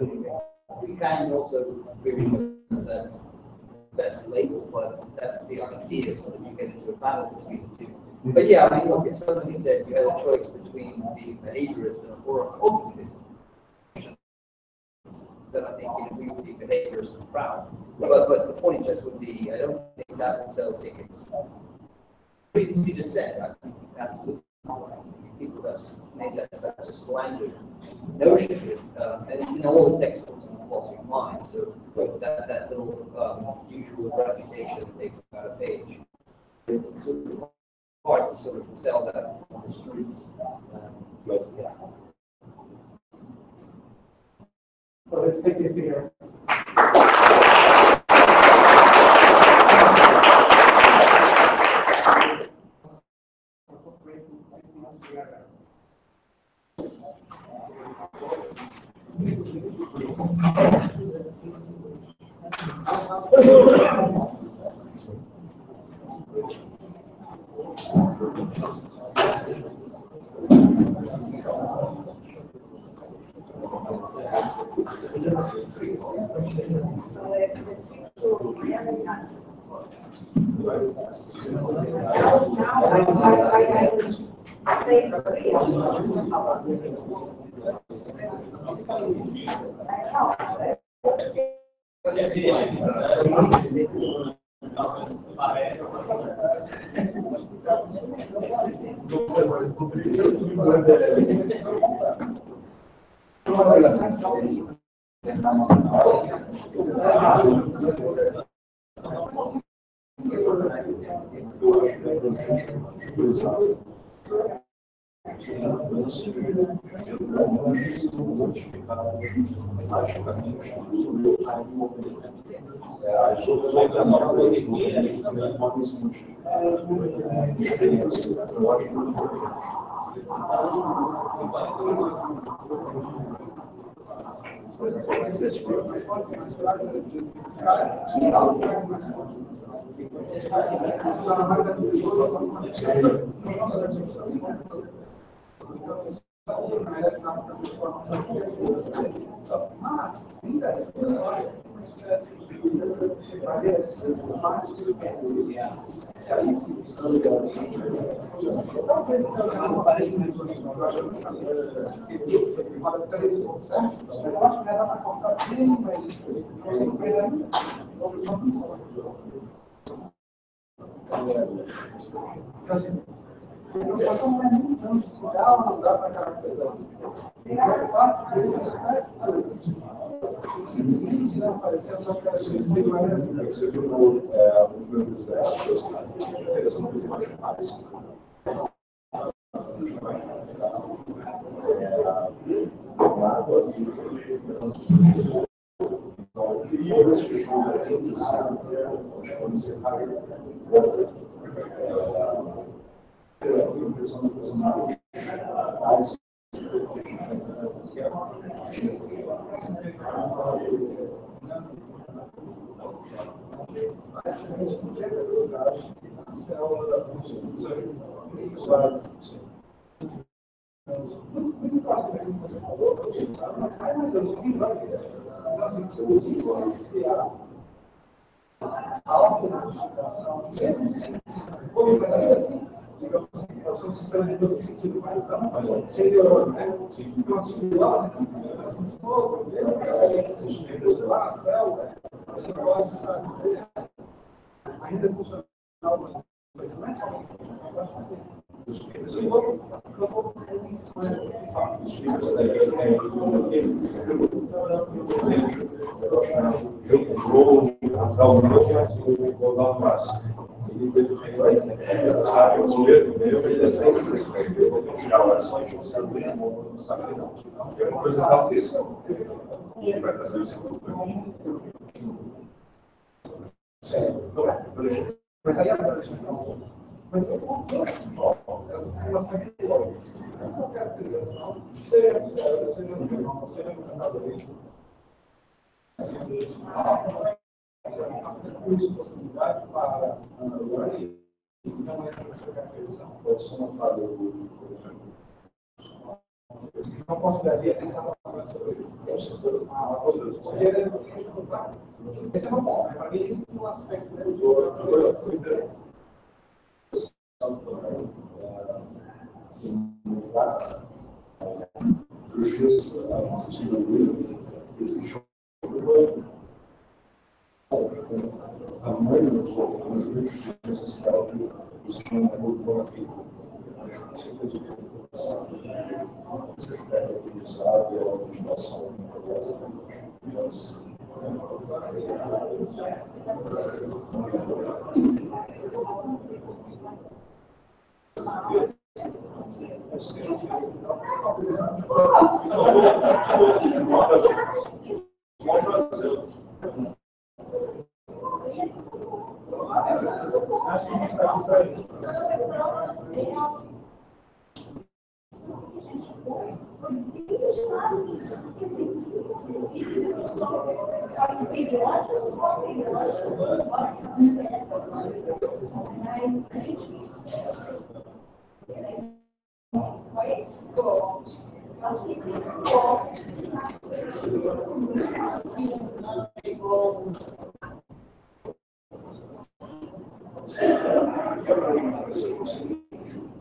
Speaker 6: we can also agree that that's the best label, but that's the idea, so that you get into a battle between the two. But yeah, I mean, look, if somebody said you had a choice between being a behaviorist or a cognitivist, then I think we would be behaviorist and proud. But the point just would be, I don't think that would sell tickets. The reasons you just said, I think absolutely not. People have made that such a slander notion is, and it's in all the textbooks in the philosophy of mind, so that little usual refutation takes about a page. It's sort of hard to sort of sell that on the streets. Yeah.
Speaker 3: So let's take this video. Não consideraria pensar sobre isso. Esse é um ponto. Para mim, isso é um aspecto desse
Speaker 4: sabe, a legislação
Speaker 3: Acho que a gente está aqui para isso.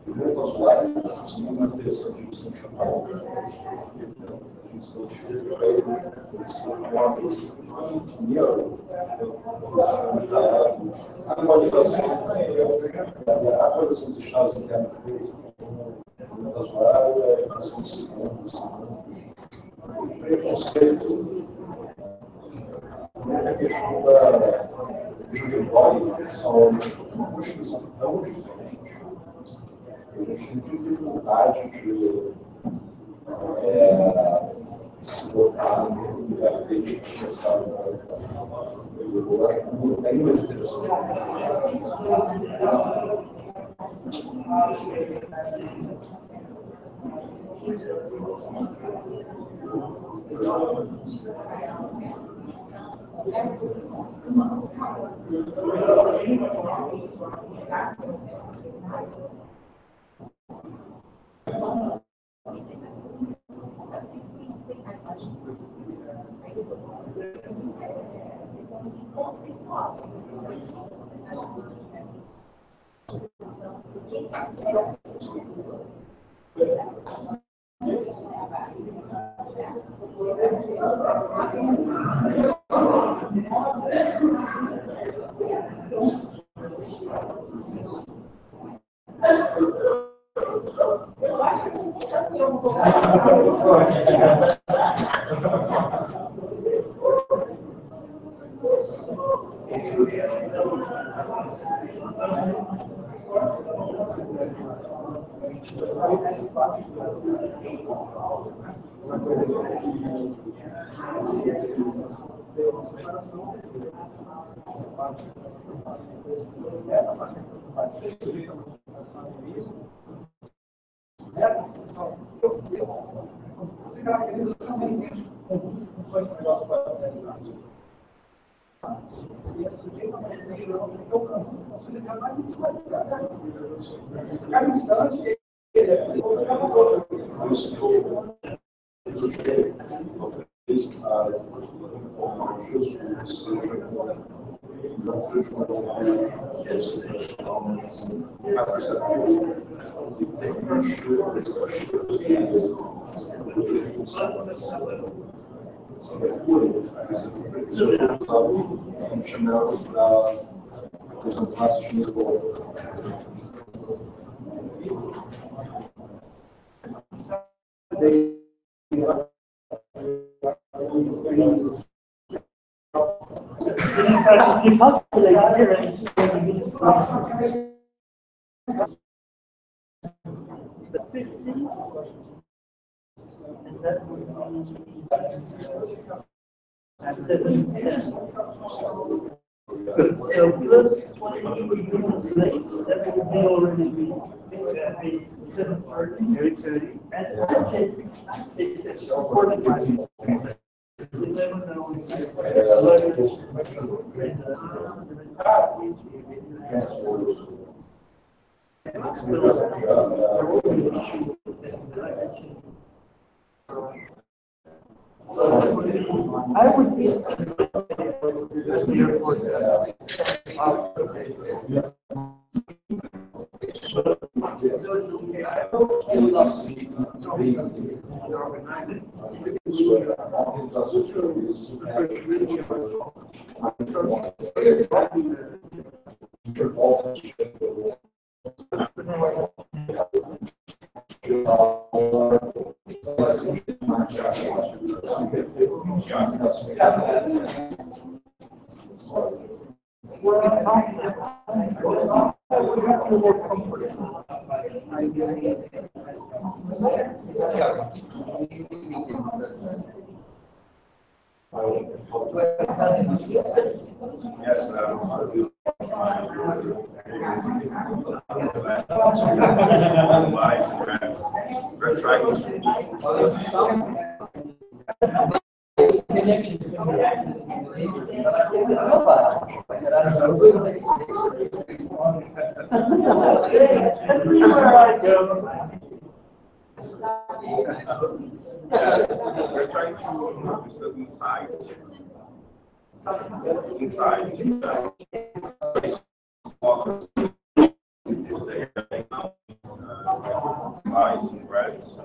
Speaker 4: Junto aos usuários, seria mais interessante você chamar o a atualização dos estados internos do usuário, a educação de segundo, preconceito, a questão da juventude, são tão diferentes. A gente tem dificuldade de se botar no lugar que a gente pensava. Eu acho que é bem mais interessante.
Speaker 5: Você caracteriza totalmente como funções do negócio para a realidade. E é sujeito a uma definição do que é o campo. Então, sujeito a mais isso vai ficar. Cada instante, ele é
Speaker 4: Isso que eu sugeri, talvez a informar Jesus seja não
Speaker 3: So plus 20 minutes late, that will be already 7:30, 8:30, and it's 45 minutes. You never know. So I would be this airport.
Speaker 10: We're trying to understand lies and rats.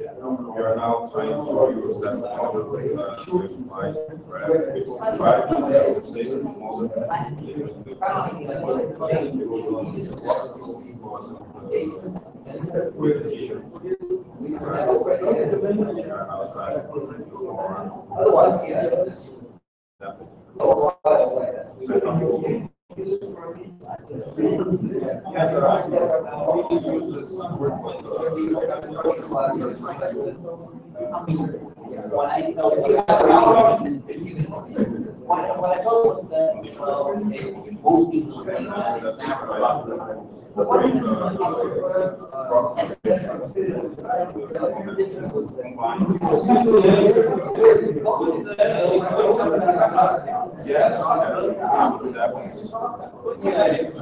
Speaker 10: We are now trying to use that model with mice and rats.
Speaker 6: What I thought was that most people think that it's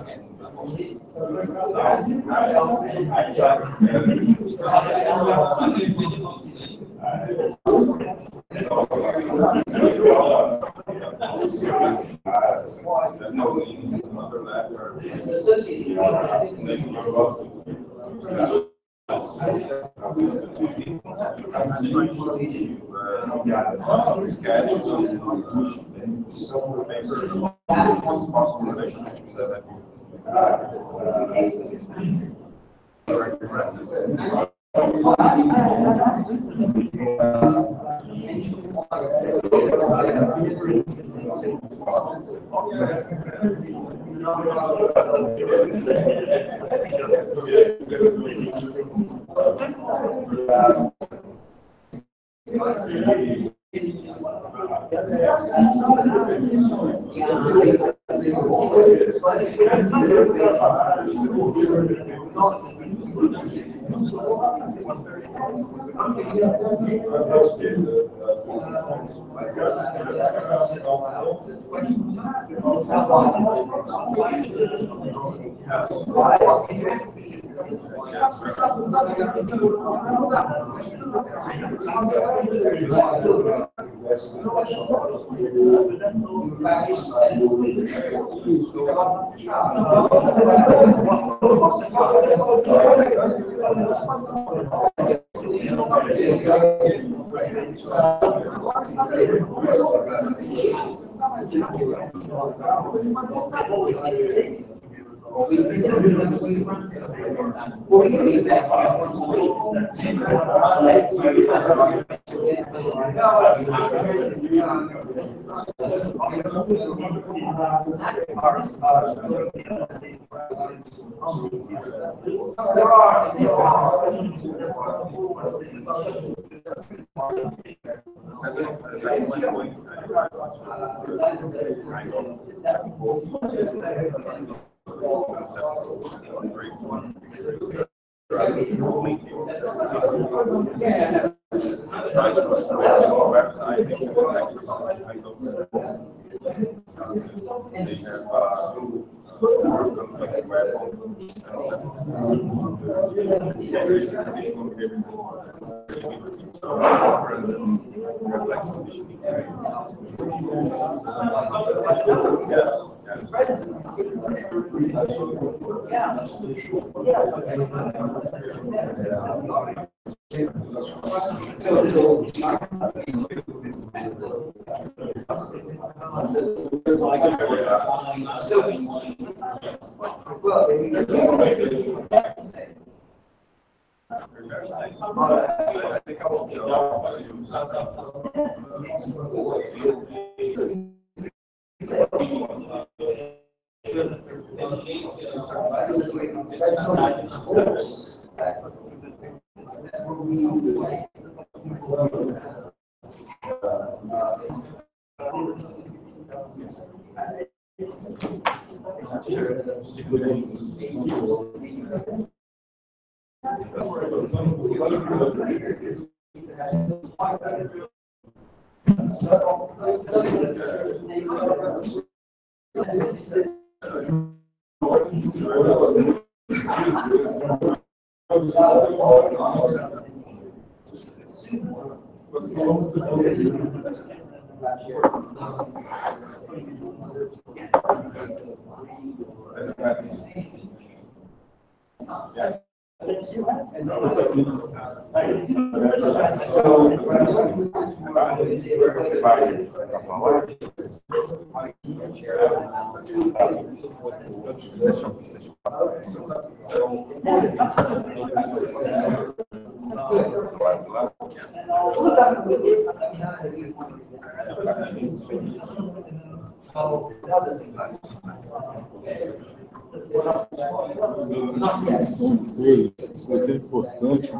Speaker 10: Isso aqui é importante.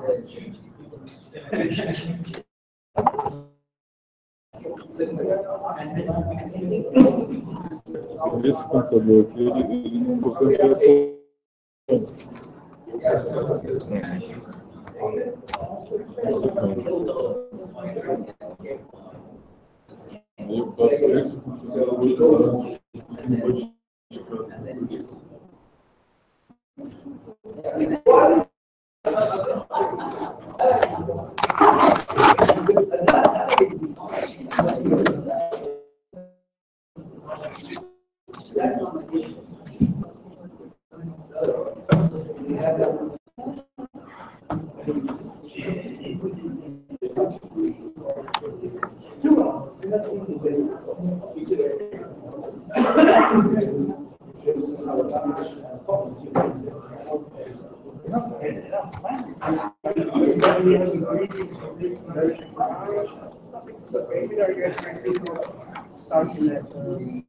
Speaker 10: Esse computador aqui, ele não é importante aí eu faço isso com o
Speaker 2: Starting at 9.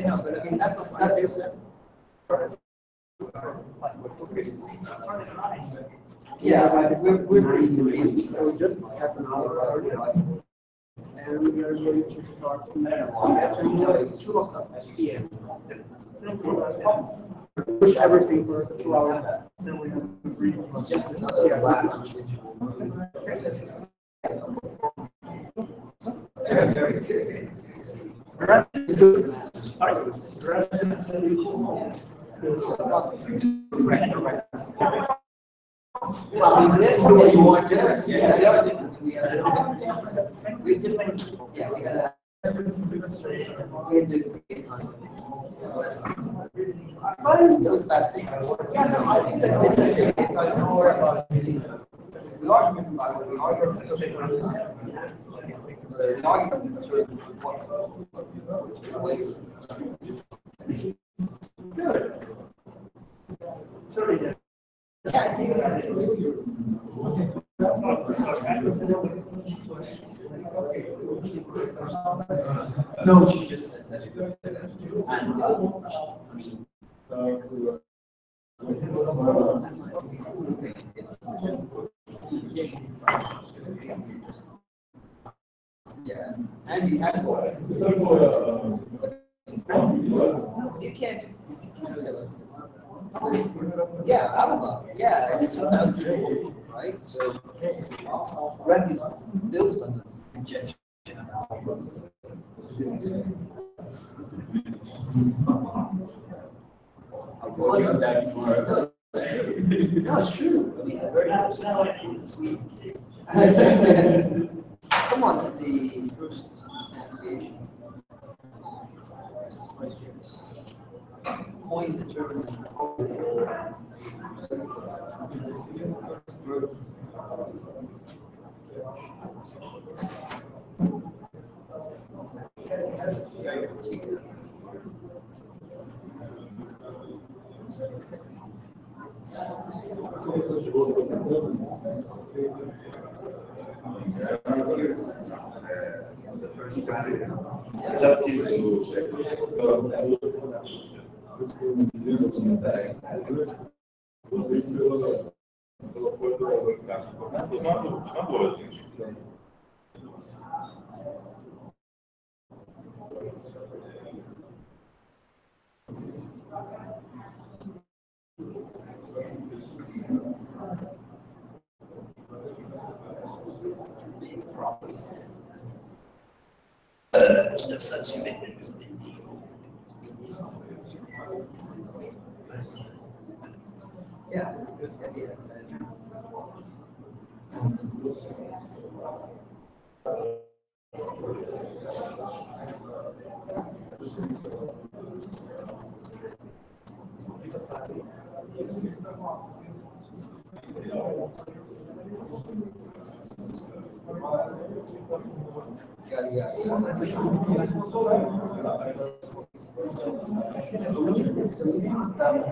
Speaker 6: No, but I mean, that's yeah, we're pretty convenient. So just half an hour early. And we are going to start after 2 p.m. Push everything for 2 hours. Then we have to brief just another last. Well, this is what you want to do. Yeah, the other thing we have different, yeah, we got I don't think it was a bad thing. Yeah, no, I think that's interesting. If I know more about the argument about it, the argument the argument. Sorry.
Speaker 3: No, she just said that. And
Speaker 6: yeah, and you can't tell us. Yeah, Alabama, yeah, in 2004, right? So, rent is built on the injection. No, it's true. I mean, very come on to the first instantiation. Point determinant.
Speaker 3: of such commitments.
Speaker 6: Yeah.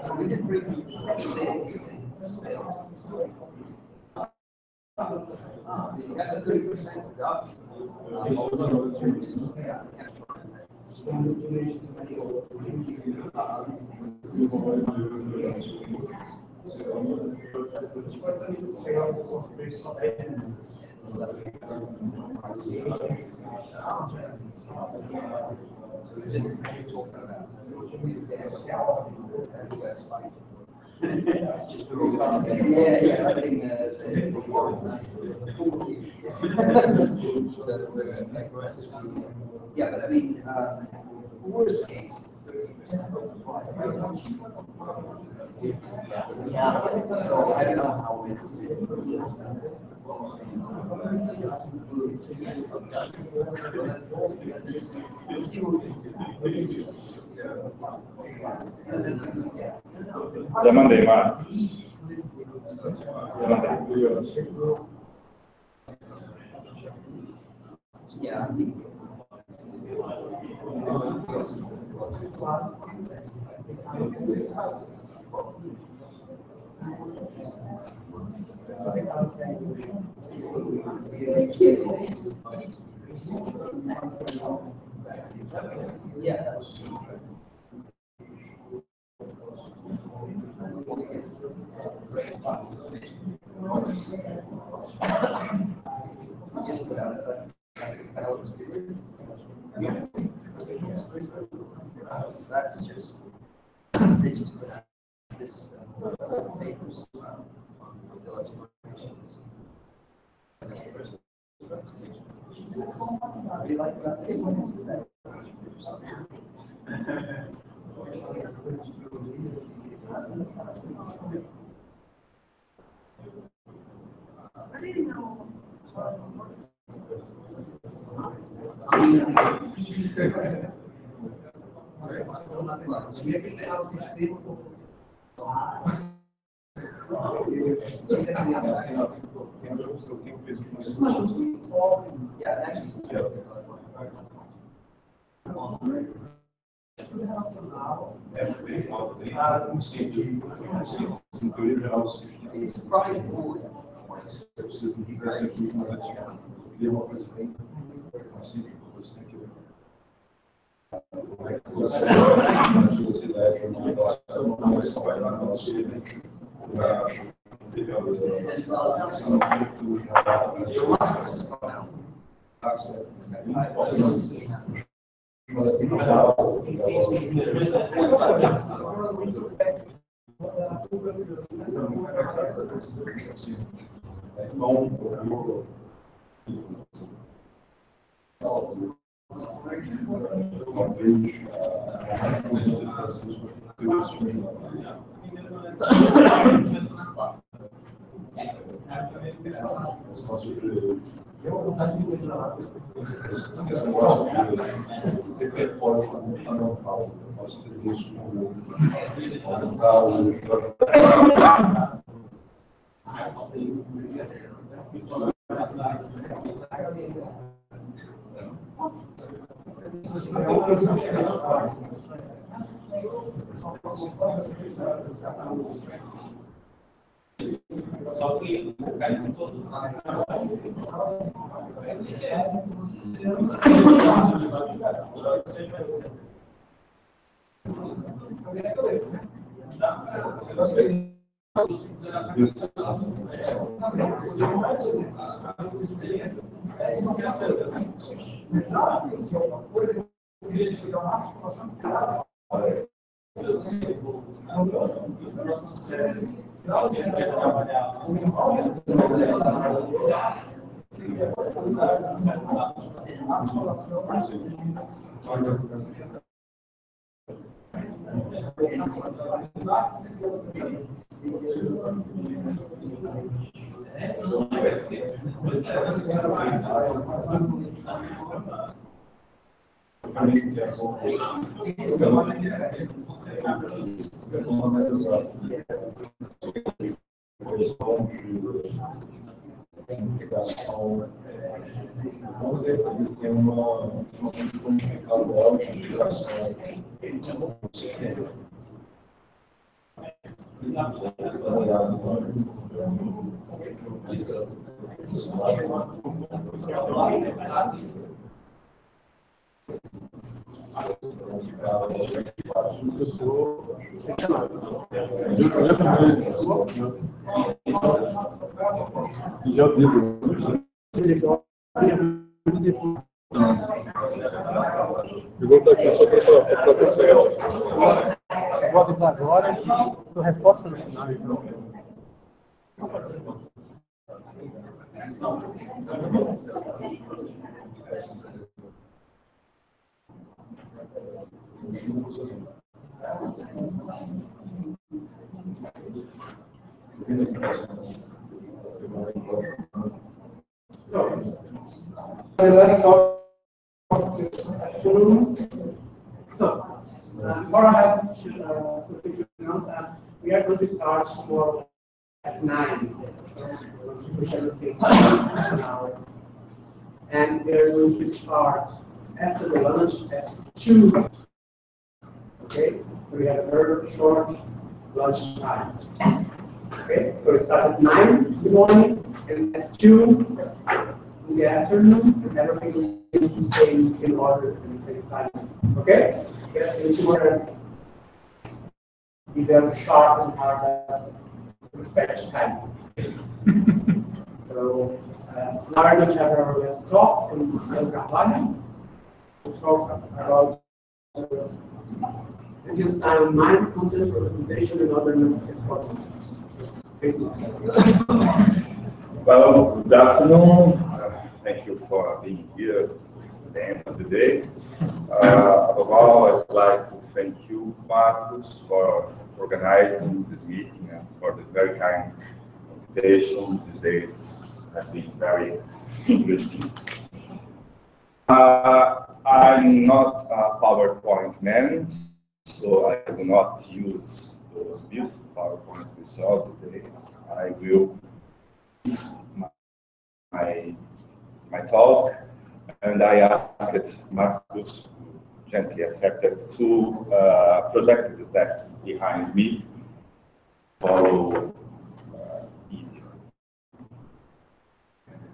Speaker 6: So we did bring you got the 30% adoption. Yeah, but I mean, worst case, it's 30%.
Speaker 3: Yeah, so I don't know how it's.
Speaker 10: Já mandei, Marcos. Já mandei.
Speaker 6: Yeah. Yeah. Just put out a that's just they just put out this papers bill explanations. What do you like about this one? Is that
Speaker 7: I didn't know.
Speaker 6: yeah, actually.
Speaker 5: Em teoria geral do sistema.
Speaker 6: It's price pool.
Speaker 5: Mas você precisa entender esse equilíbrio tradicional. E é uma coisa bem simples que você tem que ver. Como é que você deve um negócio mas vai lá no nosso evento, vai achar
Speaker 8: Só que cai todo.
Speaker 5: Tem uma qualificadora de integração.
Speaker 10: Já disse. Eu vou estar aqui só para você.
Speaker 2: Vou avisar agora e eu reforço no final. Então.
Speaker 5: Let's talk before I have something to announce, we are going to start more at 9. We're going to push everything now. And we're going to start after the lunch at 2. Okay? So we have a very short lunch time. Okay? So we start at 9 in the morning and at 2 in the afternoon, and everything is the same in order and the same time. Okay? Yes, it's more be very sharp and hard respect time. So now we're going to have our last talk from San Carvalho. We'll talk about reduced time, mind content, representation, and other non-exports.
Speaker 11: Well, good afternoon. Thank you for being here at the end of the day. Above all, I'd like to thank you, Marcus, for organizing this meeting and for the very kind invitation. These days have been very interesting. I'm not a PowerPoint man, so I do not use those beautiful PowerPoints we saw these days. I will my talk, and I asked Marcus, who gently accepted, to project the text behind me. follow easier.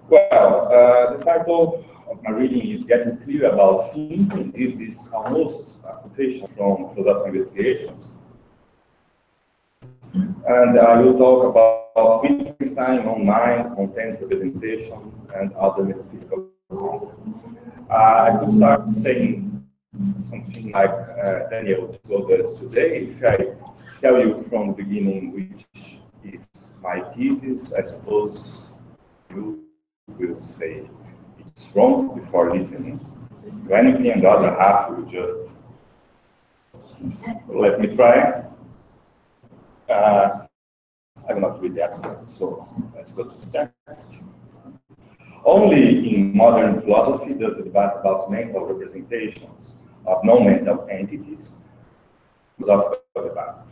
Speaker 11: Well, the title of my reading is Getting Clear About Thinking. This is almost a quotation from philosophical investigations. And I will talk about Wittgenstein on mind, content, representation, and other metaphysical concepts. I could start saying something like Daniel told us today. If I tell you from the beginning which is my thesis, I suppose you will say it's wrong before listening to anything, and the other half will just let me try. I will not read the abstract, so let's go to the text. Only in modern philosophy does the debate about mental representations of non-mental entities of the debate.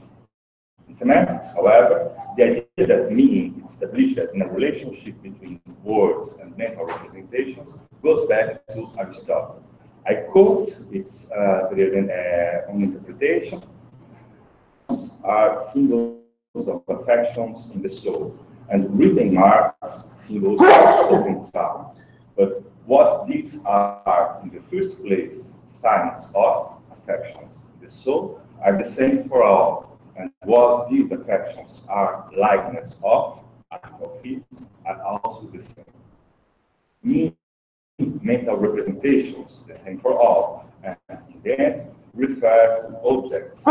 Speaker 11: In semantics, however, the idea that meaning is established in a relationship between words and mental representations goes back to Aristotle. I quote, it's on interpretation, are symbols of affections in the soul, and written marks, symbols of spoken sounds. But what these are in the first place, signs of affections in the soul, are the same for all. And what these affections are likeness of, it, are also the same. Meaning, mental representations, the same for all, and in the end, refer to objects.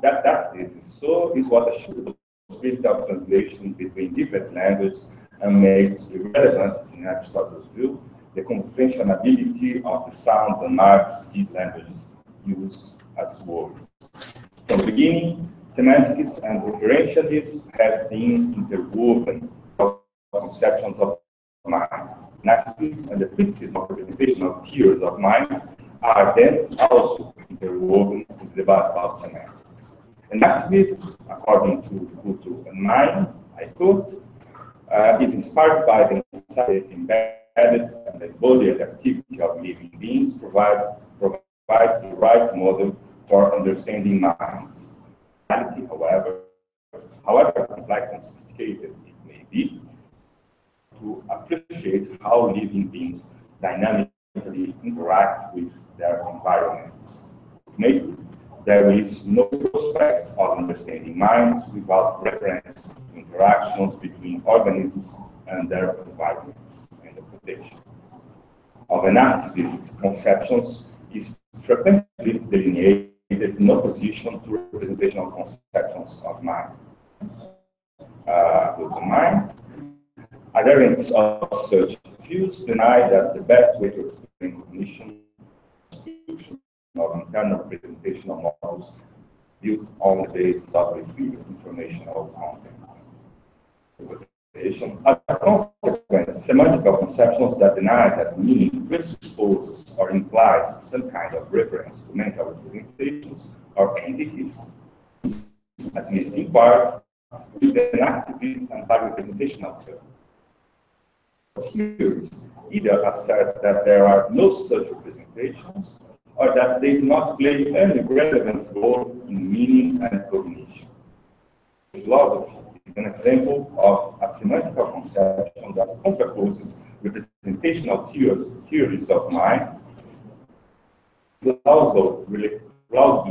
Speaker 11: That is so is what assures the spirit of translation between different languages and makes irrelevant, in Aristotle's view, the conventionality of the sounds and marks these languages use as words. From the beginning, semantics and referentialism have been interwoven with conceptions of mind. Naturalism and the criticism of representation of theories of mind are then also interwoven with the debate about semantics. And activism, according to Kutu and Mind, I quote, is inspired by the embedded and embodied activity of living beings, provides the right model for understanding minds. Reality, however complex and sophisticated it may be, to appreciate how living beings dynamically interact with their environments. Maybe there is no prospect of understanding minds without reference to interactions between organisms and their environments. End of quotation. Of an activist's conceptions is frequently delineated in opposition to representational conceptions of mind. With mind, adherents of such views deny that the best way to explain cognition of internal representational models built on the basis of retrieved informational content. As a consequence, semantical conceptions that deny that meaning presupposes or implies some kind of reference to mental representations or entities, at least in part, with an activist anti-representational term. Theories either assert that there are no such representations or that they do not play any relevant role in meaning and cognition. Philosophy is an example of a semantical conception that contraposes representational theories of mind, plausibly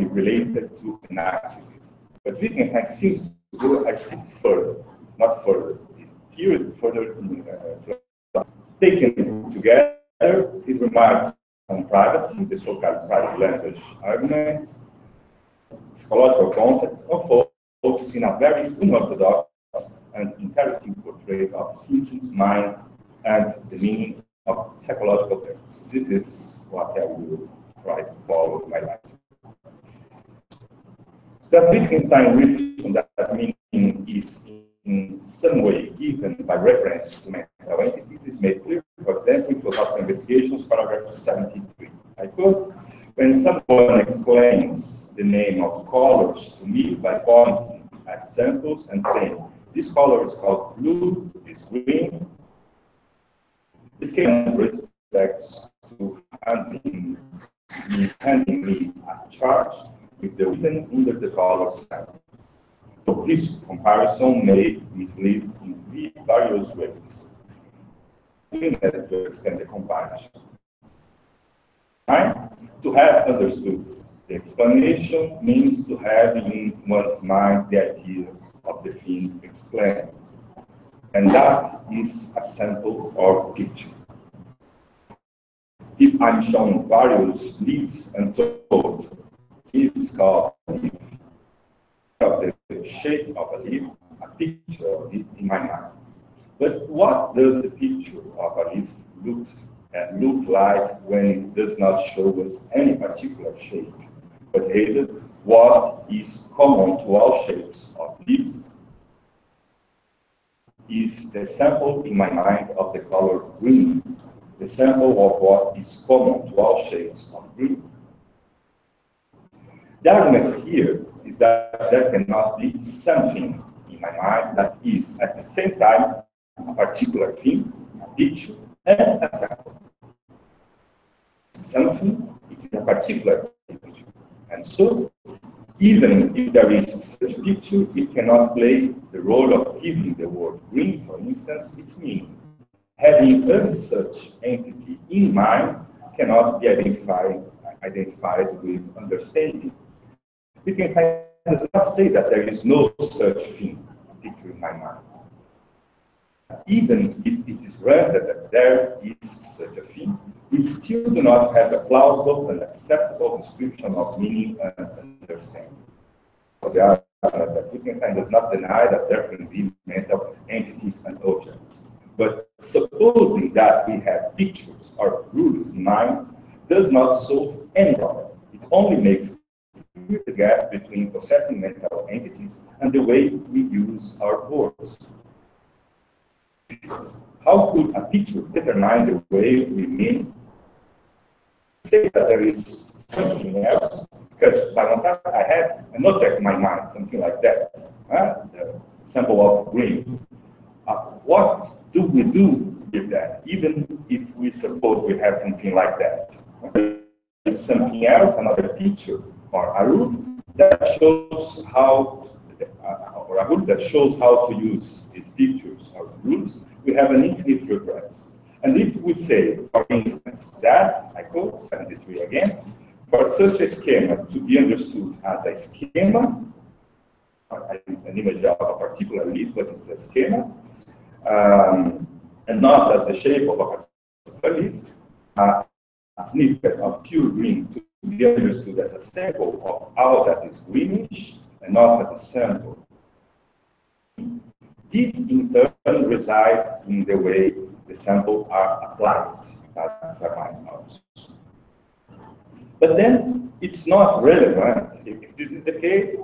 Speaker 11: related to enactivism. But Wittgenstein seems to go a step further, not further. His theories further taken together, his remarks on privacy, the so-called private language arguments, psychological concepts, or focus in a very unorthodox and interesting portrait of thinking, mind, and the meaning of psychological terms. This is what I will try to follow in my life. That Wittgenstein refers on that meaning is in some way given by reference to mental entities is made clear, for example, in Philosophical Investigations, paragraph 73. I quote, when someone explains the name of colors to me by pointing at samples and saying, this color is called blue, this green, this can respects to handing me a charge, with the written under the color sample. So this comparison may mislead in various ways. To extend the comparison. Right? To have understood the explanation means to have in one's mind the idea of the thing explained. And that is a sample or picture. If I'm shown various leaves and told this is called a leaf, of the shape of a leaf, a picture of it in my mind. But what does the picture of a leaf look like when it does not show us any particular shape, but rather what is common to all shapes of leaves is the sample in my mind of the color green, the sample of what is common to all shapes of green. The argument here is that there cannot be something in my mind that is at the same time a particular thing, a picture, and a sample. Something is a particular picture. And so, even if there is such a picture, it cannot play the role of giving the word green, for instance, its meaning. Having any such entity in mind cannot be identified with understanding. Wittgenstein does not say that there is no such thing, a picture in my mind. Even if it is granted that there is such a thing, we still do not have a plausible and acceptable description of meaning and understanding. So the argument that Wittgenstein does not deny that there can be mental entities and objects. But supposing that we have pictures or rules in mind does not solve any problem. It only makes clear the gap between possessing mental entities and the way we use our words. How could a picture determine the way we mean? Say that there is something else, because by one side I have an object in my mind, something like that, the sample of green. What do we do with that, even if we suppose we have something like that? There is something else, another picture, or a rule that shows how, or a rule that shows how to use these pictures or rules. We have an infinite regress. And if we say, for instance, that, I quote 73 again, for such a schema to be understood as a schema, an image of a particular leaf, but it's a schema, and not as the shape of a particular leaf, a snippet of pure green to be understood as a sample of all that is greenish, and not as a sample. This, in turn, resides in the way the samples are applied. That's my knowledge. But then, it's not relevant. If this is the case,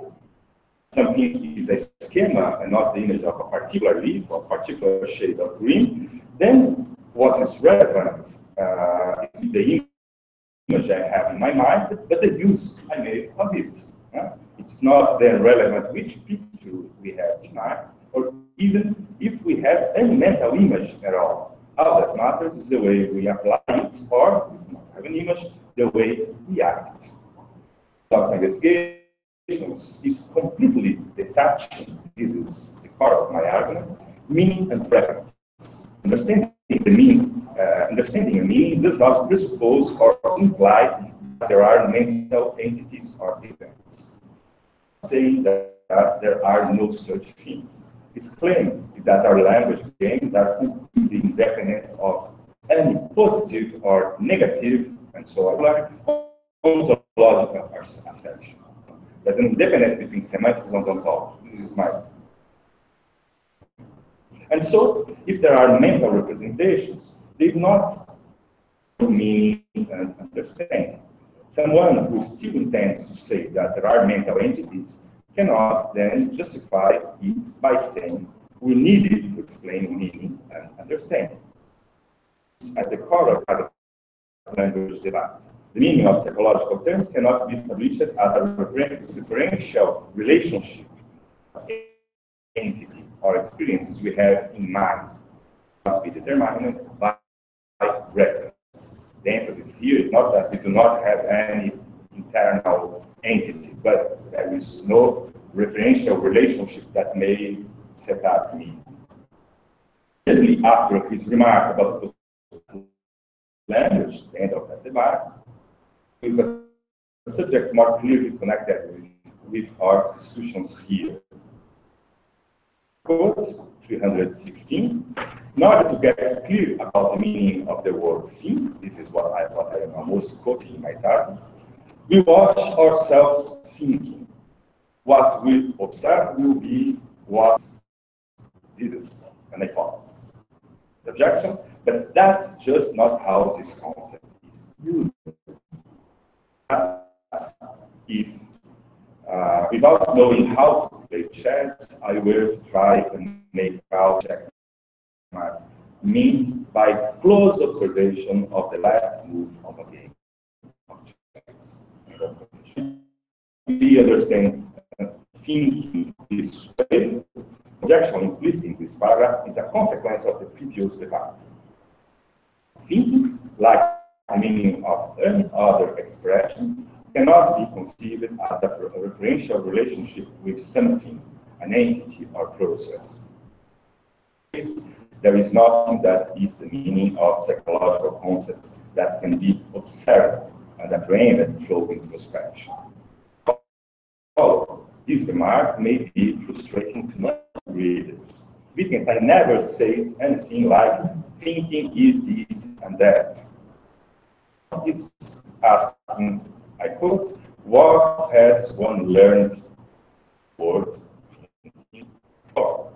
Speaker 11: something is a schema and not the image of a particular leaf or particular shade of green, then what is relevant is the image I have in my mind, but the use I made of it. It's not then relevant which picture we have in mind, or even if we have any mental image at all. All that matters is the way we apply it, or if we don't have an image, the way we act. Dr. Investigation is completely detaching, this is the core of my argument, meaning and preference. Understanding the meaning, understanding a meaning does not presuppose or imply that there are mental entities or events. Saying that there are no such things. His claim is that our language games are completely independent of any positive or negative, and so on, ontological assumption. There's an independence between semantics and ontology. This is my. And so, if there are mental representations, they do not mean and understand. Someone who still intends to say that there are mental entities cannot then justify it by saying we need it to explain meaning and understanding. At the core of the language debate, the meaning of psychological terms cannot be established as a differential relationship, entity, or experiences we have in mind, not be determined by reference. The emphasis here is not that we do not have any internal entity, but there is no referential relationship that may set up meaning. Immediately after his remark about the language, the end of that debate, with the subject more clearly connected with our discussions here. Quote 316. In order to get clear about the meaning of the word think, this is what I am almost quoting in my talk, we watch ourselves thinking. What we observe will be what this is an hypothesis. The objection, but that's just not how this concept is used. As if, without knowing how to play chess, I will try and make out checkmate means by close observation of the last move of a game of chess. We understand thinking this way. Objection implicit in this paragraph is a consequence of the previous debate. Thinking, like the meaning of any other expression, cannot be conceived as a referential relationship with something, an entity or process. There is nothing that is the meaning of psychological concepts that can be observed and apprehended through introspection. This remark may be frustrating to non-readers. Wittgenstein never says anything like, thinking is this and that. He's asking, I quote, what has one learned word thinking for?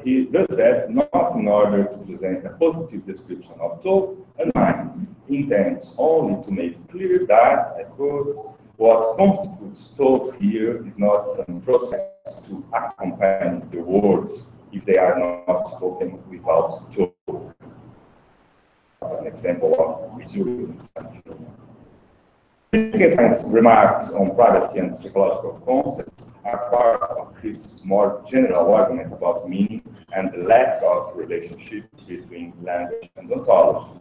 Speaker 11: He does that not in order to present a positive description of thought and mind. He intends only to make clear that, I quote, what constitutes thought here is not some process to accompany the words if they are not spoken without thought. An example of resilience. Wittgenstein's remarks on privacy and psychological concepts are part of his more general argument about meaning and the lack of relationship between language and ontology.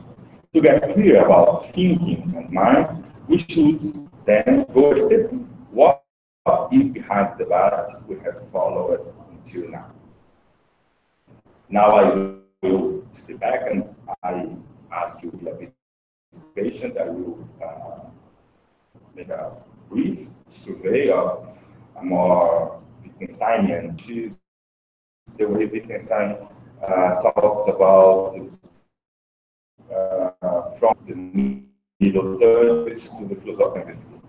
Speaker 11: To get clear about thinking and mind, we should then go a step. What is behind the debate we have followed until now? Now I will step back and I ask you to be a bit patient. I will make a brief survey of a more Wittgensteinian issues. The way Wittgenstein talks about from the middle third to the philosophical investigation.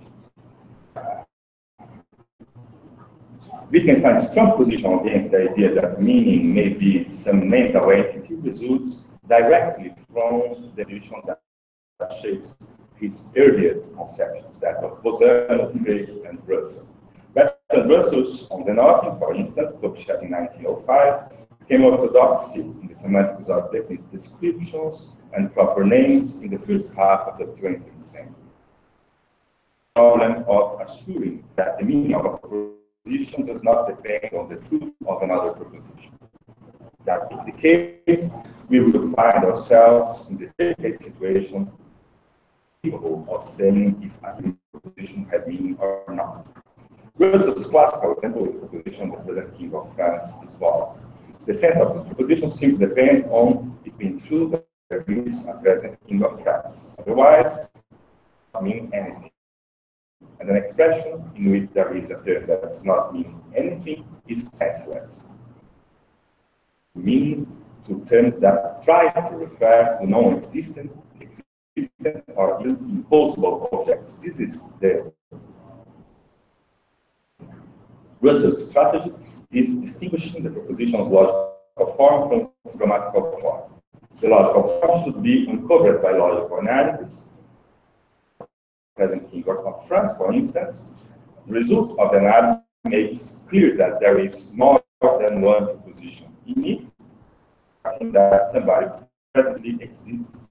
Speaker 11: Wittgenstein's strong position against the idea that meaning may be some mental entity results directly from the vision that shapes his earliest conceptions, that of Boswell, Frege, and Russell. Bertrand Russell's On the Nothing, for instance, published in 1905, became orthodoxy in the semantics of definite descriptions and proper names in the first half of the 20th century. The problem of assuring that the meaning of a proposition does not depend on the truth of another proposition. That being the case, we will find ourselves in the delicate situation capable of saying if a proposition has meaning or not. Russell's classical example is the proposition that the present King of France is bald. The sense of this proposition seems to depend on it being true that there is a present King of France. Otherwise, it doesn't mean anything. And an expression in which there is a term that does not mean anything is senseless. Meaning to terms that try to refer to non-existent, existent, or impossible objects. This is the Russell's strategy is distinguishing the proposition's logical form from its grammatical form. The logical form should be uncovered by logical analysis. Present King of France, for instance, the result of the analysis makes clear that there is more than one proposition in it, that somebody presently exists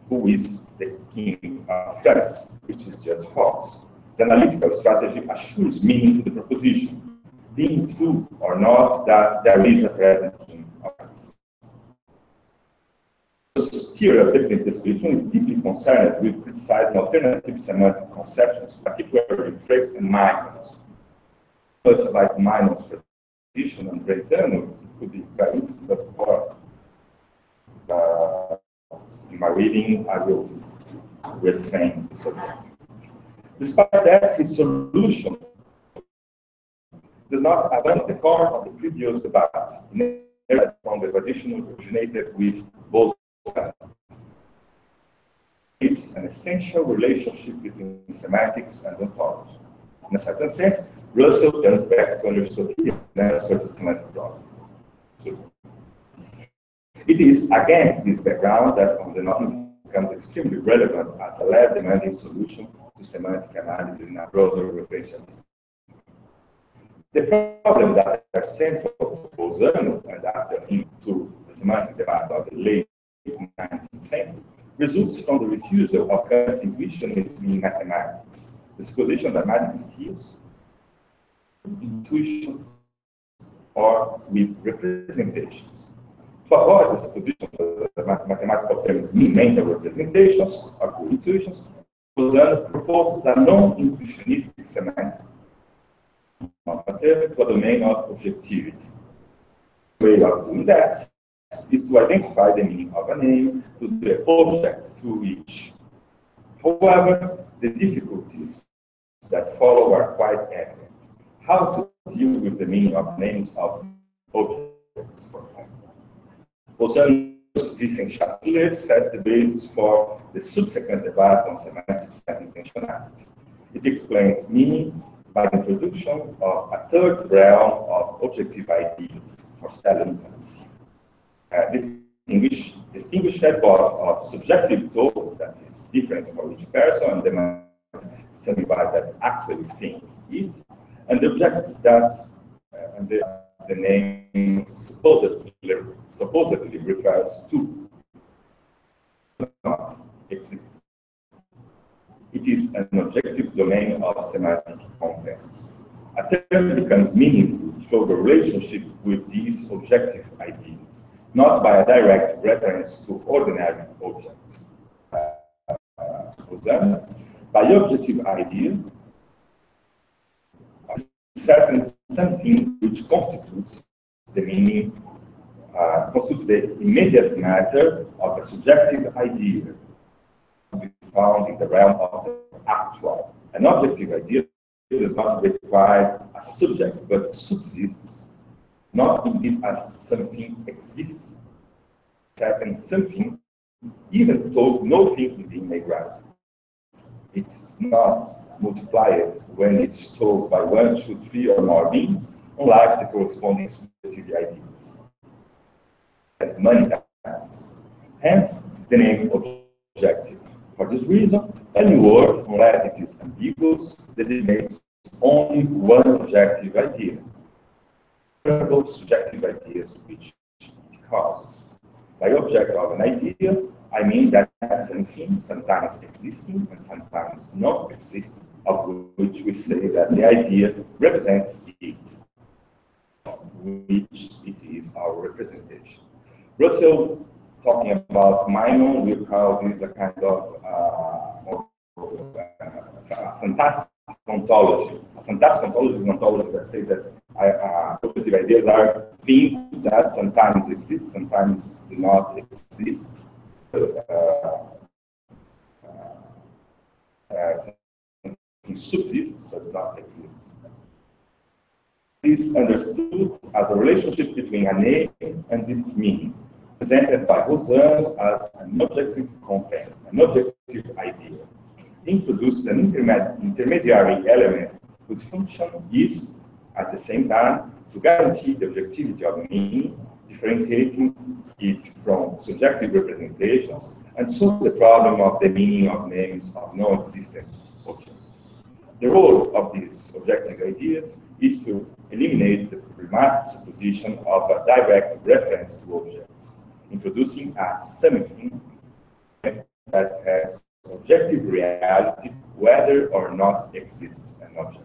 Speaker 11: who is the King of France, which is just false. The analytical strategy assures meaning to the proposition, being true or not that there is a present King of France. here, a definite description is deeply concerned with criticizing alternative semantic conceptions, particularly phrase and minors. Much like minors tradition and Bretano, it could be very interesting, but for in my reading, I will restrain the subject. Despite that, his solution does not abandon the core of the previous debate, from the tradition originated with both. It's an essential relationship between semantics and ontology. In a certain sense, Russell turns back to Aristotelian answer to semantic problem. So, it is against this background that on the nothing becomes extremely relevant as a less demanding solution to semantic analysis in a broader referentialism. The problem that are central to Bolzano and after him to the semantic debate of the late 19th century results from the refusal of Kant's intuitionism in mathematics. The supposition that mathematics deals intuition or with representations. To avoid the supposition that mathematical terms mean mental representations or pure intuitions, Bolzano proposes a non-intuitionistic semantic to a domain of objectivity. The way of doing that is to identify the meaning of a name to the object through which. However, the difficulties that follow are quite evident. How to deal with the meaning of names of objects, for example. Bolzano's Wissenschaftler sets the basis for the subsequent debate on semantics and intentionality. It explains meaning by the introduction of a third realm of objective ideas for saliency. Distinguished both of subjective thought that is different for each person and demands somebody that actually thinks it, and the objects that the name supposedly refers to not exist. It is an objective domain of semantic contents. A term becomes meaningful through the relationship with these objective ideas, not by a direct reference to ordinary objects. By objective idea, a certain something which constitutes the meaning, constitutes the immediate matter of a subjective idea, found in the realm of the actual. An objective idea does not require a subject, but subsists, not indeed as something existing. Certain something, even though no thinking being may grasp. It's not multiplied when it's told by 1, 2, 3 or more beings, unlike the corresponding subjective ideas. And many times. Hence, the name objective. For this reason, any word, unless it is ambiguous, designates only one objective idea. Subjective ideas which it causes. By object of an idea, I mean that something sometimes existing and sometimes not existing, of which we say that the idea represents it, which it is our representation. Russell, talking about Maimon, we call this a kind of fantastic ontology. A fantastic ontology is an ontology that says that objective ideas are things that sometimes exist, sometimes do not exist. Something subsists but does not exist. This is understood as a relationship between a name and its meaning, presented by Bolzano as an objective content, an objective idea. He introduces an intermediary element whose function is, at the same time, to guarantee the objectivity of meaning, differentiating it from subjective representations, and solve the problem of the meaning of names of non-existent objects. The role of these objective ideas is to eliminate the problematic supposition of a direct reference to objects, introducing a something that has objective reality whether or not exists an object.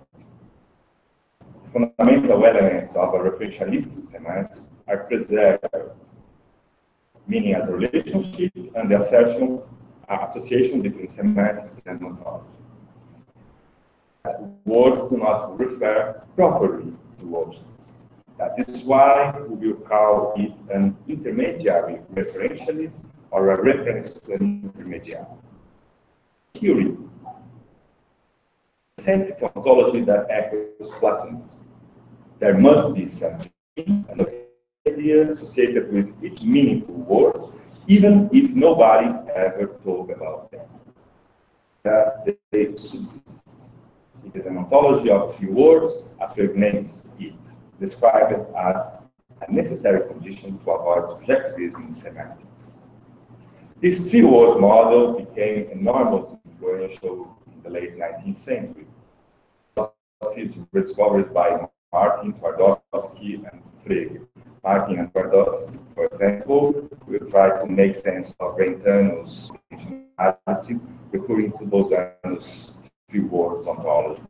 Speaker 11: The fundamental elements of a referentialistic semantic are preserved meaning as a relationship and the association between semantics and ontology. Words do not refer properly to objects. That is why we will call it an intermediary referentialism or a reference to an intermediary. Theory. Centric ontology that echoes Platonism. There must be something, an idea associated with each meaningful word, even if nobody ever talked about them. That they subsist. It is an ontology of few words, as Frege names it, described as a necessary condition to avoid subjectivism in semantics. This three-word model became enormously influential in the late 19th century. It was rediscovered by Martin, Twardowski, and Frege. Martin and Twardowski, for example, will try to make sense of Brentano's originality, recurring to Bolzano's three words ontology.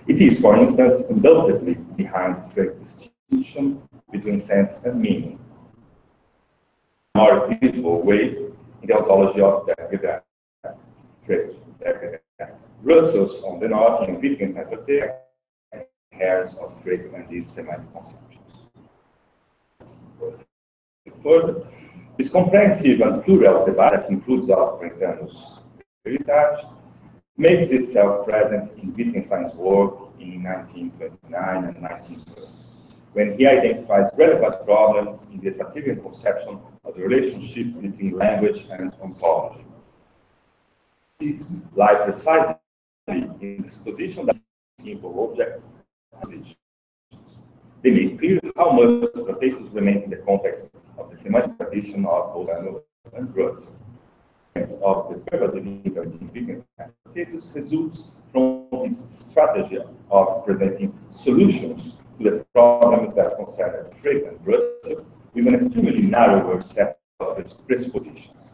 Speaker 11: It is, for instance, undoubtedly behind Frege's distinction between sense and meaning. In a more visible way, in the ontology of Derrida, Frege, Russell's on the north and Wittgenstein Verteer, hairs of Frege and these semantic conceptions. Further, this comprehensive and plural debate that includes all Brentano's heritage makes itself present in Wittgenstein's work in 1929 and 1930, when he identifies relevant problems in the Trattorian conception of the relationship between language and ontology. These lie precisely in this position that simple objects and they make clear how much the thesis remains in the context of the semantic tradition of Bolzano and Russell. Of the pervasive interest in Wittgenstein thesis results from his strategy of presenting solutions to the problems that concern Frege and Russell with an extremely narrower set of presuppositions.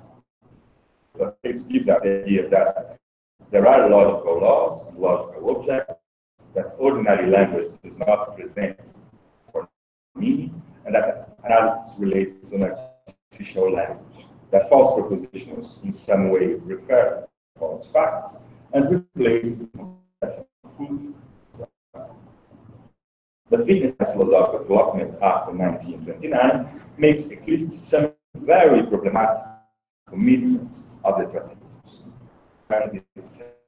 Speaker 11: The text gives us the idea that there are logical laws and logical objects that ordinary language does not present for meaning, and that analysis relates to an artificial language, that false propositions in some way refer to false facts, and replaces conceptual proof. But Wittgenstein's philosophical development after 1929 makes explicit some very problematic commitments of the Trattorians.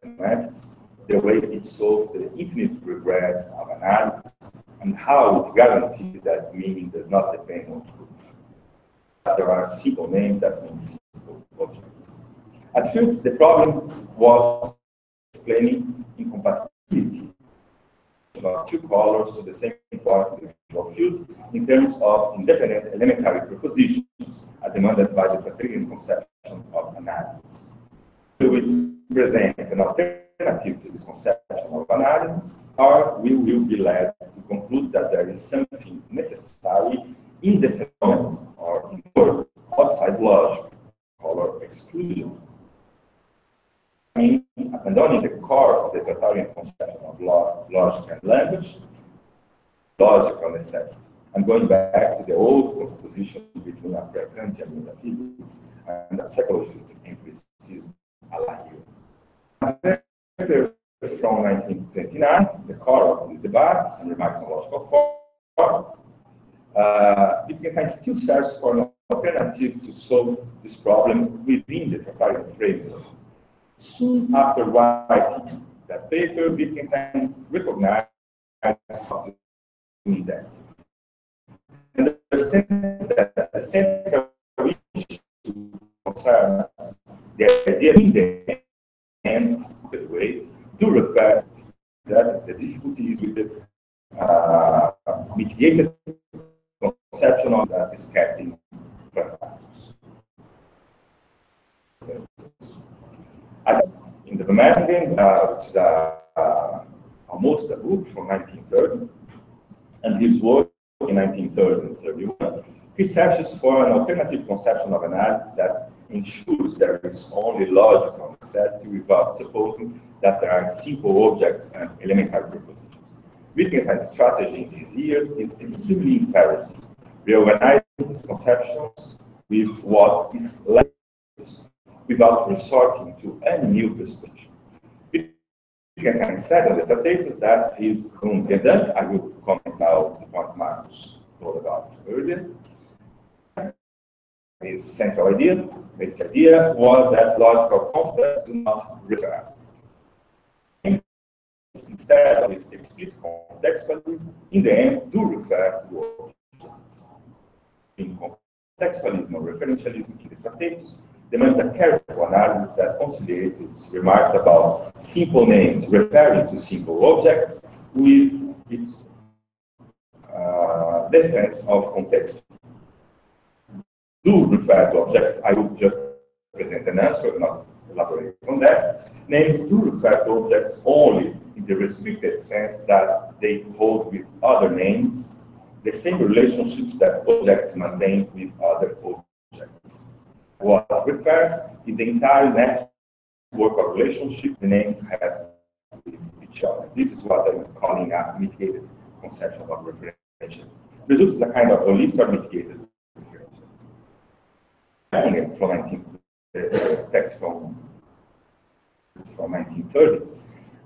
Speaker 11: Semantics, the way it solves the infinite regress of analysis, and how it guarantees that meaning does not depend on truth. That there are simple names that mean simple objects. At first, the problem was explaining incompatibility of two colors to the same part of the visual field in terms of independent elementary propositions as demanded by the Trattorian conception of analysis. So we present an alternative to this conception of analysis, or we will be led to conclude that there is something necessary in the phenomenon or in the outside logic, color exclusion. Means abandoning the core of the Trattorian conception of logic and language, logical necessity, and going back to the old contraposition between a pre-Kantian metaphysics and a psychologistic empiricism a la Hume. From 1929, the core of these debates and remarks on logical form, Wittgenstein still searches for an alternative to solve this problem within the Trattorian framework. Soon after writing that paper, Wittgenstein recognized doing that. And understand that the central issue concerns the idea in the end, the way, do refer that the difficulty is with the mitigated conception of that is kept in as in the Memorandum, which is almost a book from 1930, and his work in 1930 and 31, he searches for an alternative conception of analysis that ensures there is only logical necessity without supposing that there are simple objects and elementary propositions. Wittgenstein's strategy in these years is extremely interesting, reorganizing his conceptions with what is left without resorting to any new perspective. Wittgenstein said on the potatoes that his Grundgedanke, I will comment now the point Marcus told about earlier. His central idea, basic idea, was that logical concepts do not refer. Instead of this explicit contextualism, in the end, do refer to objects. In contextualism or referentialism in the Tractatus demands a careful analysis that conciliates its remarks about simple names referring to simple objects with its defense of context. Do refer to objects, I will just present an answer, not elaborate on that. Names do refer to objects only in the restricted sense that they hold with other names the same relationships that objects maintain with other objects. What refers is the entire network of relationship the names have with each other. This is what I'm calling a mitigated conception of referential. Results is a kind of holistic mitigated referential. From text from 1930,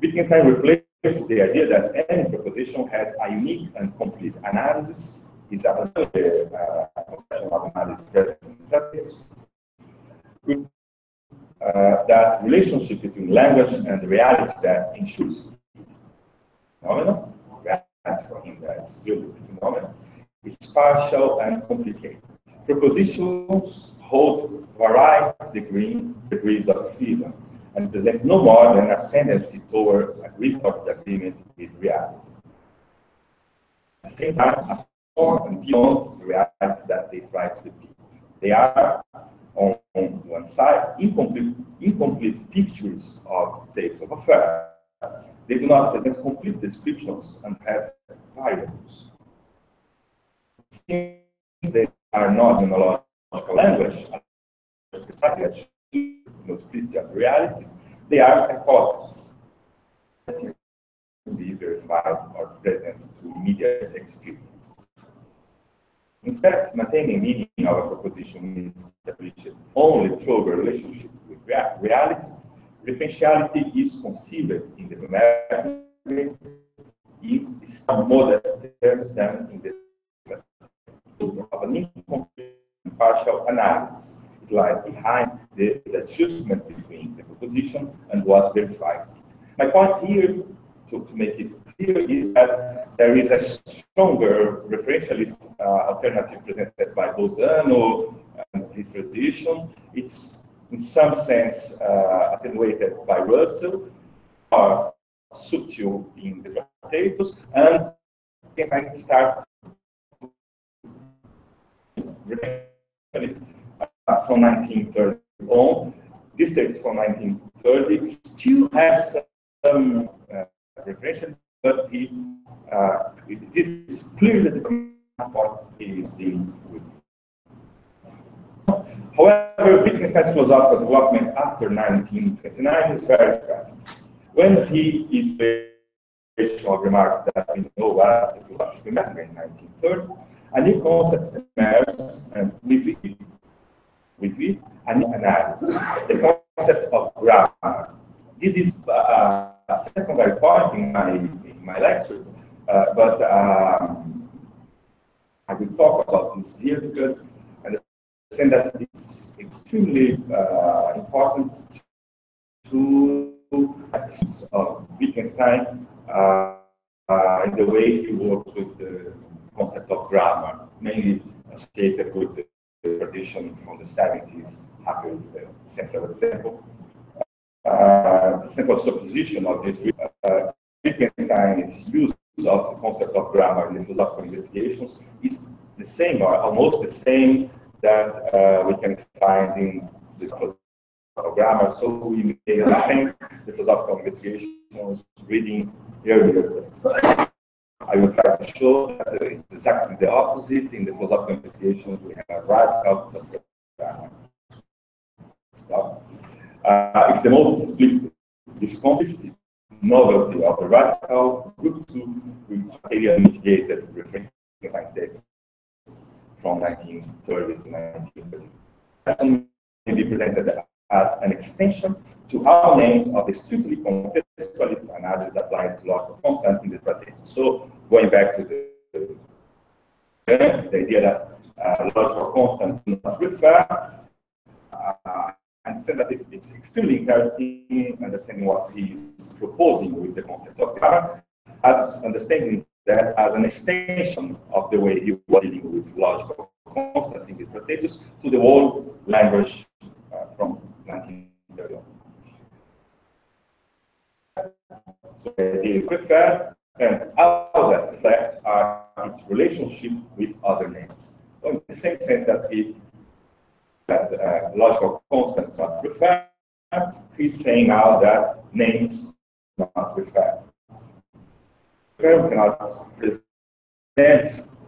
Speaker 11: Wittgenstein replaces the idea that any proposition has a unique and complete analysis. Is a conception of analysis present in Tractatus. That relationship between language and reality that ensures phenomenon, reality for him that's really the phenomenon, is partial and complicated. Propositions hold varied degrees of freedom and present no more than a tendency toward agreement or disagreement with reality. At the same time, a form and beyond the reality that they try to depict. They are, on one side, incomplete pictures of states of affairs. They do not present complete descriptions and have variables. Since they are not in a logical language, precisely multiplicity of reality, they are hypotheses that can be verified or present to immediate experience. Instead, maintaining meaning in our proposition is established only through a relationship with reality. Referentiality is conceived in the numeric in some modest terms than in the of an incomplete and partial analysis. It lies behind the adjustment between the proposition and what verifies it. My point here, to make it clear, is that there is a stronger referentialist alternative presented by Bolzano and his tradition. It's in some sense attenuated by Russell, or subtle in the Tractatus, and I start from 1930 on. This text from 1930 still has some references, but it is clear that the part is dealing with. However, Wittgenstein's philosophical development after 1929 is very fast. When he is of remarks that we know as the philosophical method in 1930, a new concept emerges, and with it, a new analysis, the concept of grammar. This is a secondary point in my lecture, but I will talk about this here because I understand that it's extremely important to access of Wittgenstein in the way he works with the concept of grammar, mainly associated with the tradition from the 70s. Hacker is the central example. The central supposition of this Wittgenstein's use of the concept of grammar in the philosophical investigations is the same, or almost the same, that we can find in the philosophical grammar. So we may understand the philosophical investigations reading earlier. I will try to show that it's exactly the opposite. In the philosophical investigations, we have a radical grammar. It's the most explicit, disconsistent novelty of the radical group 2 with material mitigated reference texts from 1930 to 1930. Can be presented as an extension to all names of the strictly contextualist analysis applied to logical constants in the Plato. So going back to the idea that logical constants do not refer, and said that it's extremely interesting understanding what he's proposing with the concept of grammar, as understanding that as an extension of the way he was dealing with logical constants in the Plato to the whole language from 1931. So it is referred, and how that's left are its relationship with other names. So in the same sense that logical constants not refer, he's saying now that names not refer. We cannot present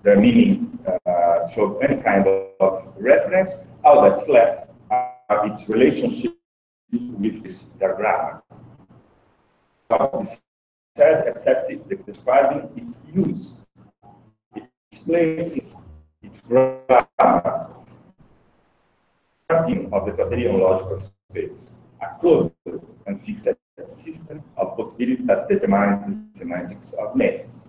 Speaker 11: their meaning show any kind of reference. All that's left are its relationship with their grammar. Said except describing its use, its place, its grammar of the Platonian logical space, a closed and fixed system of possibilities that determines the semantics of names.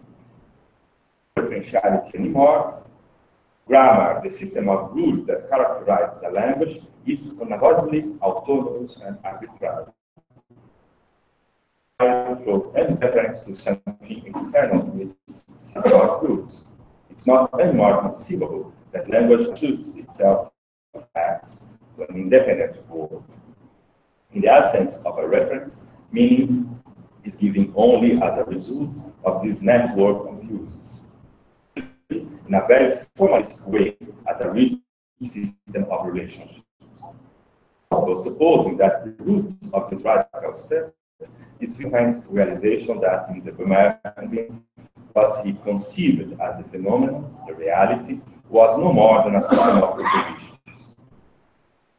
Speaker 11: Differentiality anymore. Grammar, the system of rules that characterizes a language, is unavoidably autonomous and arbitrary. And reference to something external with system of rules. It's not any more conceivable that language chooses itself to facts when independent word. In the absence of a reference, meaning is given only as a result of this network of uses. In a very formalistic way, as a rigid system of relationships. So supposing that the root of this radical step is Wittgenstein's realization that in the Bemerkung, what he conceived as the phenomenon, the reality, was no more than a system of propositions.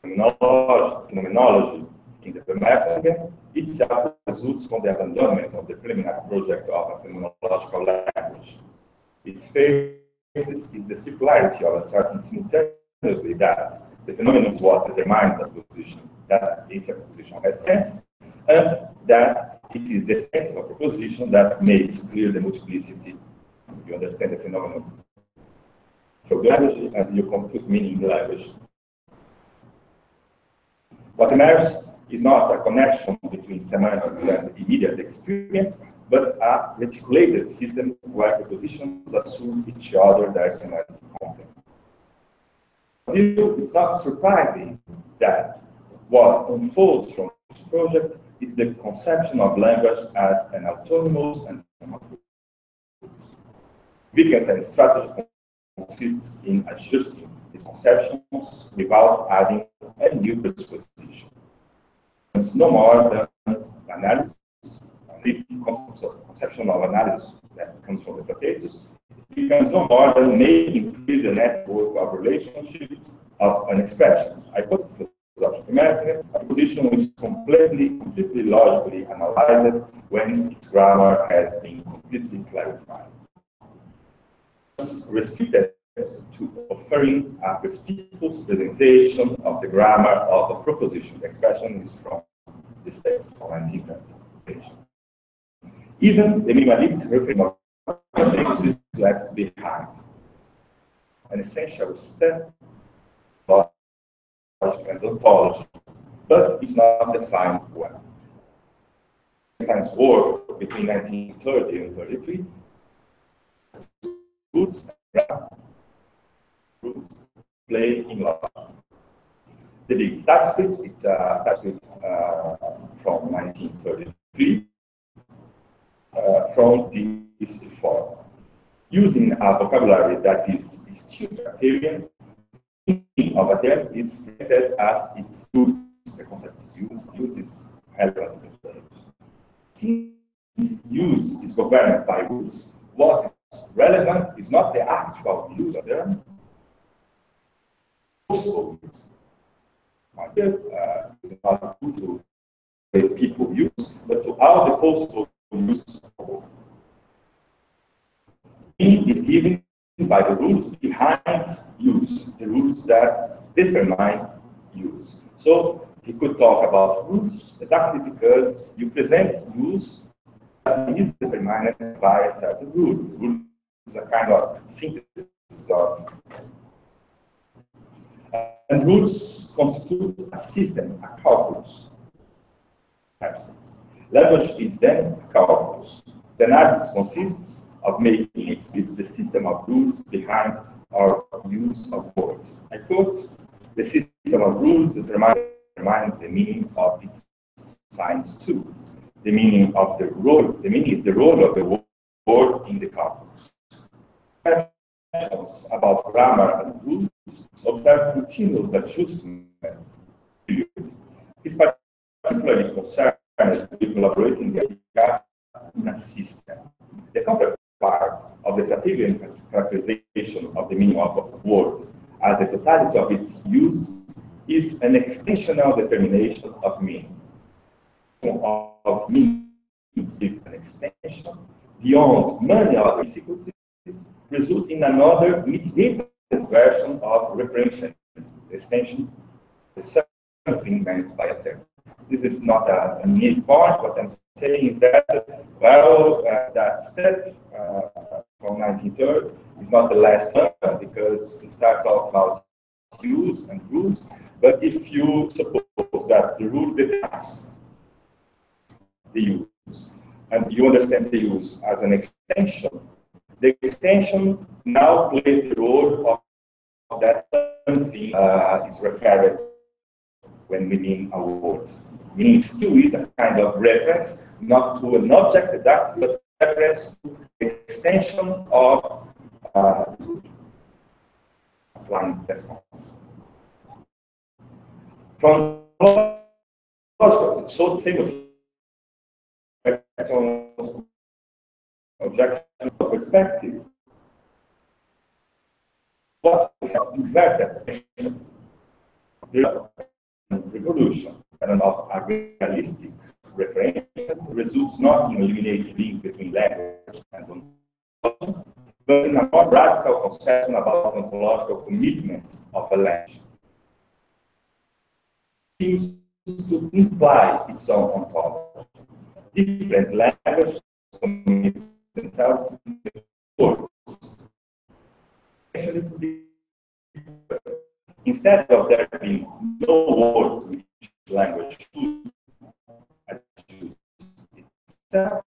Speaker 11: Phenomenology in the Bemerkung itself results from the abandonment of the preliminary project of a phenomenological language. It faces is the circularity of asserting simultaneously that the phenomenon is what determines a proposition, that if a proposition has sense, and that it is the sense of a proposition that makes clear the multiplicity. You understand the phenomenon of language, and you compute meaning in the language. What emerges is not a connection between semantics and immediate experience, but a reticulated system where propositions assume each other their semantic content. It's not surprising that what unfolds from this project is the conception of language as an autonomous and Wittgenstein's strategy consists in adjusting its conceptions without adding any new presupposition. It's no more than analysis, the conceptual analysis that comes from the Plato. It becomes no more than making clear the network of relationships of an expression. I put of American, a position is completely logically analyzed when its grammar has been completely clarified. It's restricted to offering a perspicuous presentation of the grammar of a proposition. The expression is from this text of 1930. Even the minimalist reframe of things is left behind. An essential step of and ontology, but it's not defined well. Wittgenstein's work between 1930 and 33 roots play in logic. The big tax script, it's a tax script from 1933 from this form. Using a vocabulary that is still criterion, of a term is treated as its use. The concept is used. Use is relevant to the Since use is governed by rules, what is relevant is not the actual use of the term, possible use. Not to the people use, but to how the possible use. Meaning is given by the rules behind use, the rules that determine use. So he could talk about rules exactly because you present use that is determined by a certain rule. Rule is a kind of synthesis of, and rules constitute a system, a calculus. Language is then a calculus. The analysis consists of making explicit the system of rules behind our use of words. I quote, the system of rules determines the meaning of its signs too. The meaning of the role, the meaning is the role of the word in the calculus. Questions about grammar and rules observe continuous adjustments. It's particularly concerned with collaborating in a system. The counterpart of the Cartesian characterization of the meaning of a word as the totality of its use is an extensional determination of meaning. Of meaning with an extension beyond many other difficulties results in another mitigated version of referential extension, something meant by a term. This is not an easy part. What I'm saying is that, well, that step from 1930 is not the last one because we start talking about use and rules. But if you suppose that the rule determines the use, and you understand the use as an extension, the extension now plays the role of that something is referred when we mean a word. Meaning still is a kind of reference, not to an object exactly, but reference to the extension of applying that concept. From logical, so the same objection perspective, what we have inverted revolution and of a realistic reference results not in eliminating link between language and ontology, but in a more radical conception about ontological commitments of a language. It seems to imply its own ontology. Different languages commit themselves to the words. Instead of there being no word which language should choose itself,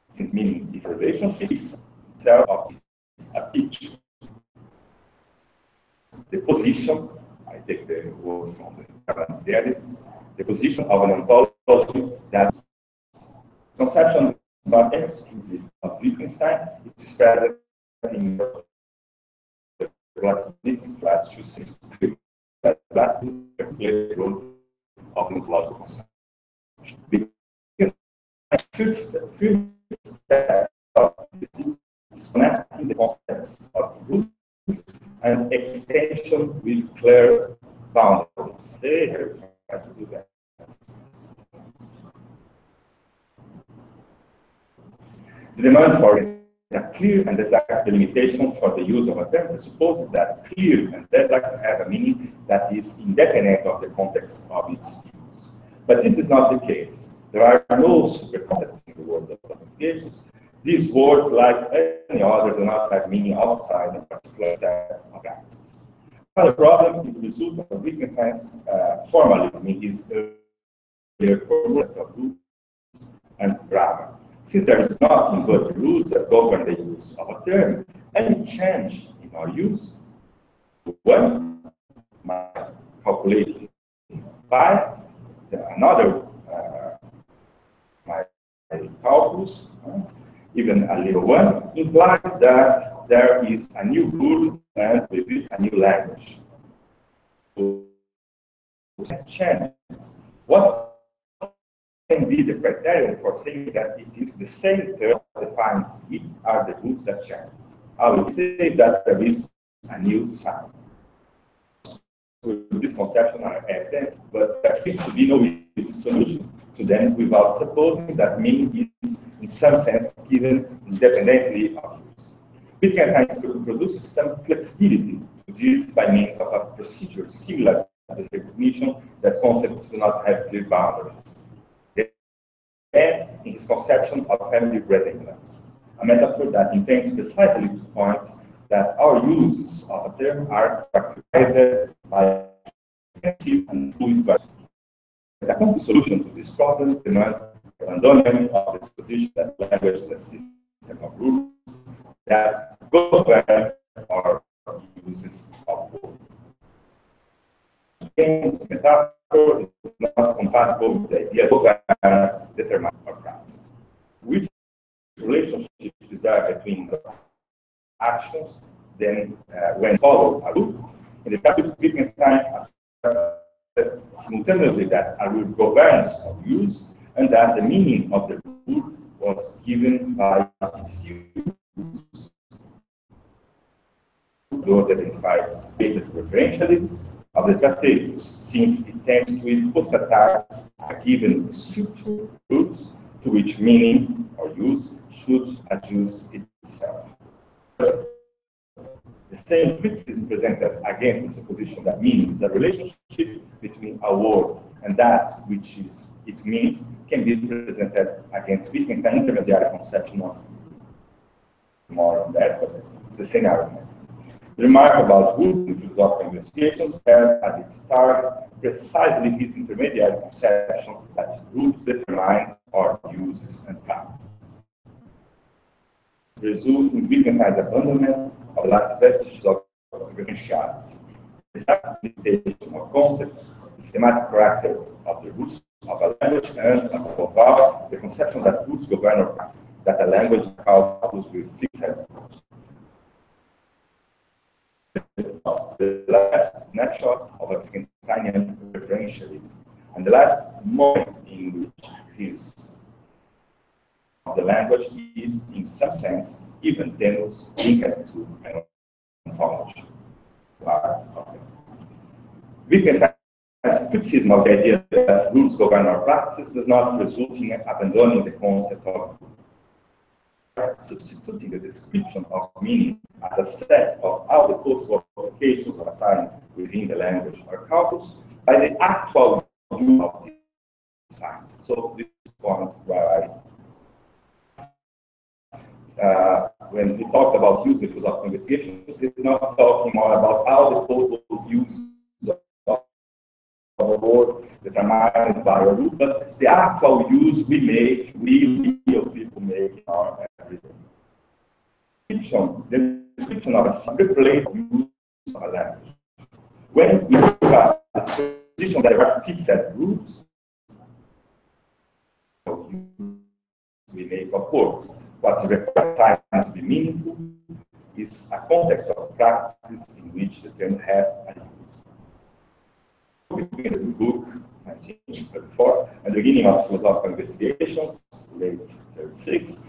Speaker 11: since meaning is a relationship itself of a picture. The position, I take the word from the parenthesis, the position of an ontology that conception is not exclusive of Wittgenstein, it is present in the relativistic class to see that plays the role of ontological conception. Because first step is disconnecting the concepts of root and extension with clear boundaries. They have tried to do that. The demand for a clear and exact delimitation for the use of a term presupposes that clear and exact have a meaning that is independent of the context of its use. But this is not the case. There are no super concepts in the world of investigations. These words, like any other, do not have meaning outside a particular set of acts. Another problem is the result of Wittgenstein's formalism in his earlier formula of rules and grammar. Since there is nothing but the rules that govern the use of a term, any change in our use, one might calculate by another calculus, even a little one, implies that there is a new rule and with it a new language. So, has changed. What can be the criterion for saying that it is the same term that defines it are the rules that change? I will say that there is a new sign. So this conception are evident, but there seems to be no easy solution to them without supposing that meaning is, in some sense, given independently of use. Wittgenstein produces some flexibility to this by means of a procedure similar to the recognition that concepts do not have clear boundaries. And in his conception of family resemblance, a metaphor that intends precisely to point that our uses of a term are characterized by extensive and fluid variety. The complete solution to this problem demands the abandonment of the supposition that language is a system of rules that govern our uses of words. This metaphor is not compatible with the idea of govern, determine, or practice. Which relationship is there between the actions then when follow a rule? In the case of Wittgenstein, simultaneously that a rule governs our use and that the meaning of the rule was given by its use. Those identified with referentialism of the Tractatus, since it tends to impose a given structure rules to which meaning or use should adjust itself. The same criticism presented against the supposition that meaning is a relationship between a word and that which is it means can be presented against Wittgenstein's intermediary conception of more on that, but it's the same argument. The remark about rules in philosophical investigations has as its start precisely his intermediary conception that rules determine our uses and practices. Results in Wittgenstein's abandonment of the last vestiges of referentiality, the limitation of concepts, the systematic character of the roots of a language, and above all, the conception that roots govern our practice, that a language calculus will fix it. The last snapshot of a Wittgensteinian referentialism, and the last moment in which his the language is, in some sense, even tenuous, linked to an ontology. Wittgenstein's criticism of the idea that rules govern our practices does not result in abandoning the concept of substituting the description of meaning as a set of all the possible applications of a sign within the language or corpus by the actual use of the signs. So this is the point where when he talks about use in philosophical investigations, he's not talking more about how the possible use of a word determined by a rule, but the actual use we make, we people make in our everyday. The description of a secret place of use of a language. When we have a position that there are fixed rules, we make of words. What's required time to be meaningful is a context of practices in which the term has a use. Between the book 1934 and the beginning of philosophical investigations, late 36,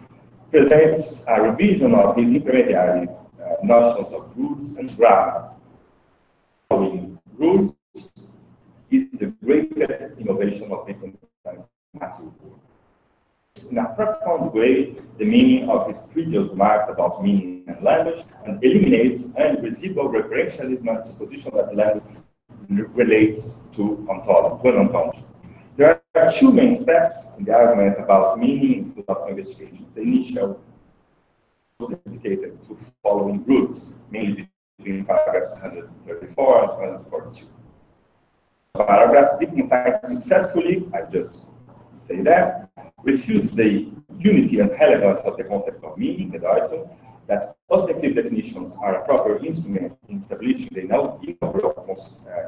Speaker 11: presents a revision of his intermediary notions of rules and grammar. Following rules is the greatest innovation of Wittgenstein's material work. In a profound way, the meaning of his previous remarks about meaning and language, and eliminates any residual referentialism and supposition that language relates to an ontology. There are two main steps in the argument about meaning in philosophical investigations. The initial was dedicated to following rules, mainly between paragraphs 134 and 142. Paragraphs Wittgenstein successfully, I just say that, refused the unity and relevance of the concept of meaning, the Deutung, that ostensive definitions are a proper instrument in establishing the inaugural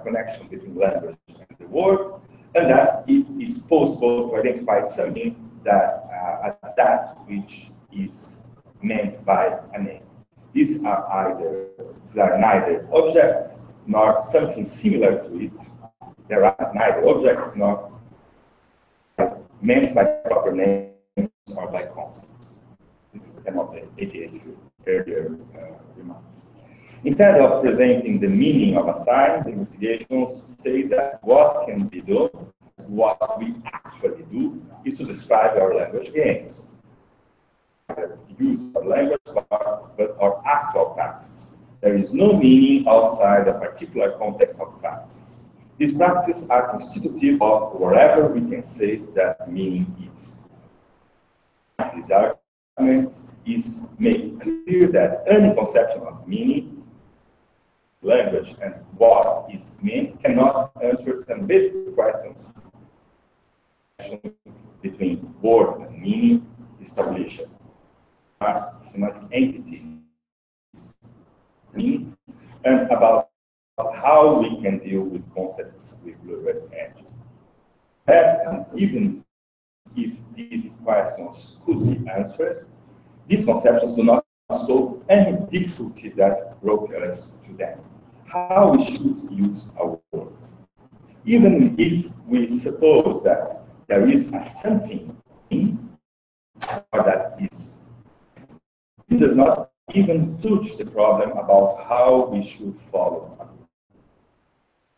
Speaker 11: connection between language and the word, and that it is possible to identify something that as that which is meant by a name. These are neither object nor something similar to it. They are neither object nor meant by proper names or by concepts. This is the end of the 88 earlier remarks. Instead of presenting the meaning of a sign, the investigations say that what can be done, what we actually do, is to describe our language games. use of language, but our actual practice. There is no meaning outside a particular context of practice. These practices are constitutive of whatever we can say that meaning is. These arguments is make clear that any conception of meaning, language, and what is meant cannot answer some basic questions between word and meaning established. Semantic entity and about how we can deal with concepts with blurred edges. And even if these questions could be answered, these conceptions do not solve any difficulty that brought us to them. How we should use our word. Even if we suppose that there is a something or that is, this does not even touch the problem about how we should follow.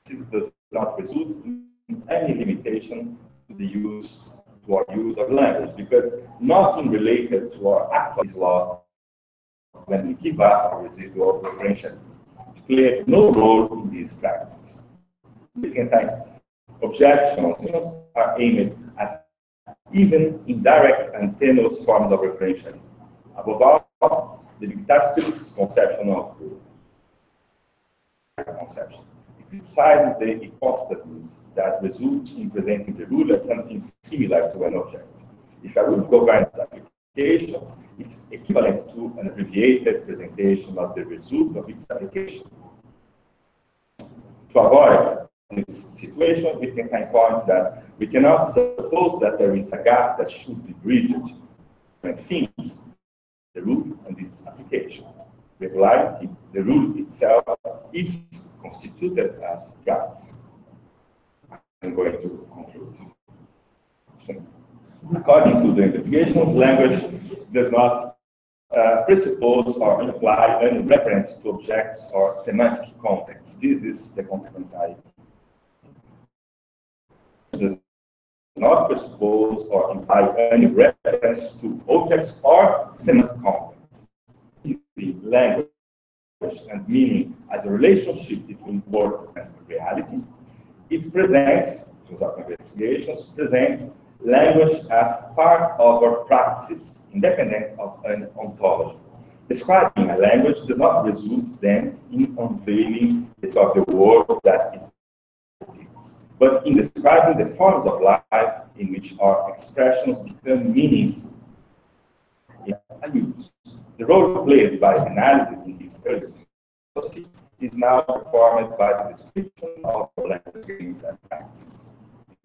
Speaker 11: This does not result in any limitation to our use of language, because nothing related to our actual is lost when we give up our residual referentialism. It played no role in these practices. Wittgenstein's objections are aimed at even indirect and tenuous forms of referentialism. Above all, the TypeScript's conception of the conception. It criticizes the hypostasis that results in presenting the rule as something similar to an object. If a rule governs application, it's equivalent to an abbreviated presentation of the result of its application. To avoid this situation, Wittgenstein points that we cannot suppose that there is a gap that should be bridged when things, the rule and its application. Regularity, the rule itself, is constituted as gaps. I'm going to conclude. So, according to the investigations, language does not presuppose or imply any reference to objects or semantic context. This is the consequence I does not presuppose or imply any reference to objects or semantic context. The language and meaning as a relationship between word and reality. It presents, through our investigations, presents language as part of our practice, independent of an ontology. Describing a language does not result then in unveiling the sort of world that it is, but in describing the forms of life in which our expressions become meaningful in a use. The role played by analysis in this early philosophy is now performed by the description of language games and practices.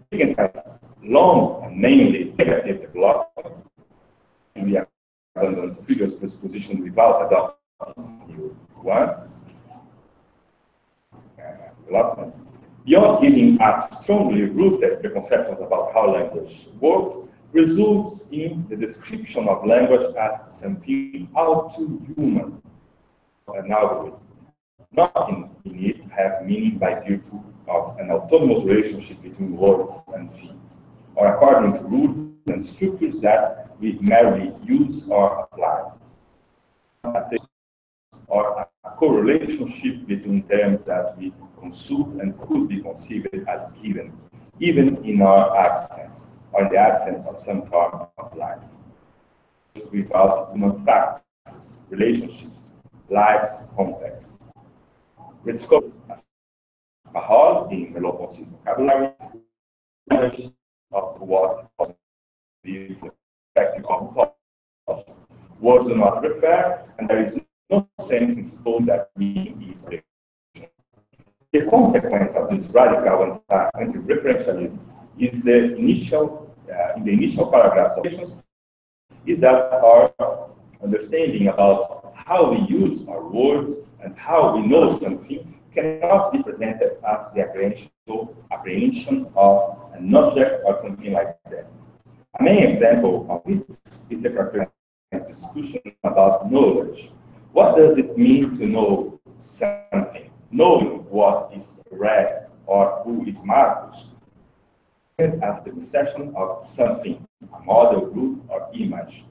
Speaker 11: Wittgenstein's long and mainly negative development, we abandon previous presupposition without adopting new ones. Development. Beyond giving up strongly rooted preconceptions about how language works, results in the description of language as something all too human, an algorithm. Nothing in it have meaning by virtue of an autonomous relationship between words and things, or according to rules and structures that we merely use or apply, or a correlationship between terms that we consult and could be conceived as given, even in our absence, or in the absence of some form of life, without human practices, relationships, lives, context. We discover as a whole in Merleau-Ponty's vocabulary, knowledge of what the effective of words do not refer, and there is no sense in supposing that meaning is relational. The consequence of this radical anti-referentialism is the initial, in the initial paragraphs of questions, is that our understanding about how we use our words and how we know something cannot be presented as the apprehension of an object or something like that. A main example of it is the characteristic discussion about knowledge. What does it mean to know something? Knowing what is read or who is Marcus as the possession of something, a model, group, or image.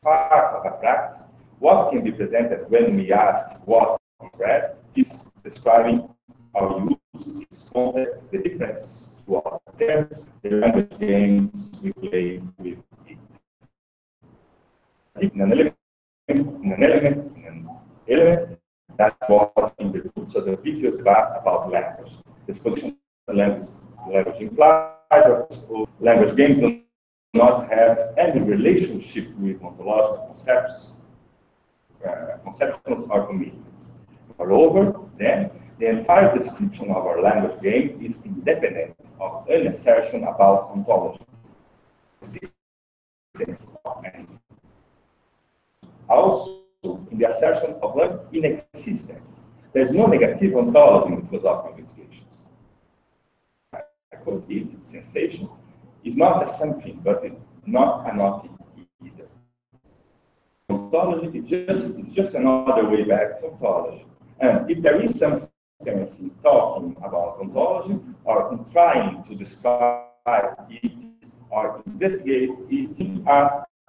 Speaker 11: part of a practice, what can be presented when we ask what we read is describing our use, its context, the difference to our terms, the language games we play with it. An element that was in the roots of the previous debate about language. This position of language implies that language games do not have any relationship with ontological conceptions or commitments. Moreover, then, the entire description of our language game is independent of any assertion about ontology. Also, in the assertion of inexistence, there is no negative ontology in philosophical investigations. I quote it, sensation is not a something, but it's not a nothing either. Ontology is just another way back to ontology. And if there is some sense in talking about ontology or in trying to describe it or investigate it in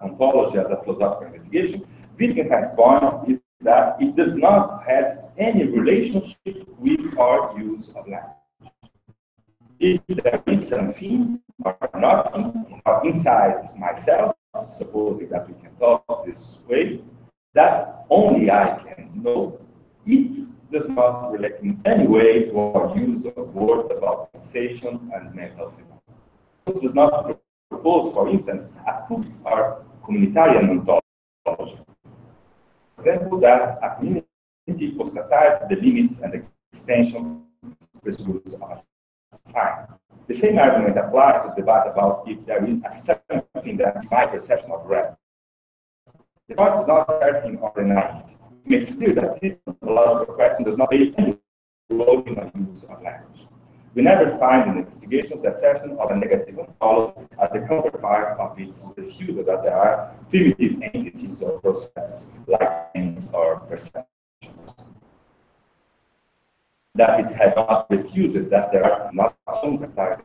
Speaker 11: ontology as a philosophical investigation, Wittgenstein's point is that it does not have any relationship with our use of language. If there is something or nothing inside myself, supposing that we can talk this way, that only I can know, it does not relate in any way to our use of words about sensation and mental phenomena. It does not propose, for instance, a group or communitarian ontology. For example, that a community constatates the limits and extension pursuits of a sign. The same argument applies to the debate about if there is a something that is my perception of red. The point is not certain or denying it. It makes clear that this ontological question does not play any role in the use of language. We never find in investigations the assertion of a negative ontology as the counterpart of its refusal that there are primitive entities or processes like things or perceptions. That it had not refused that there are not concretized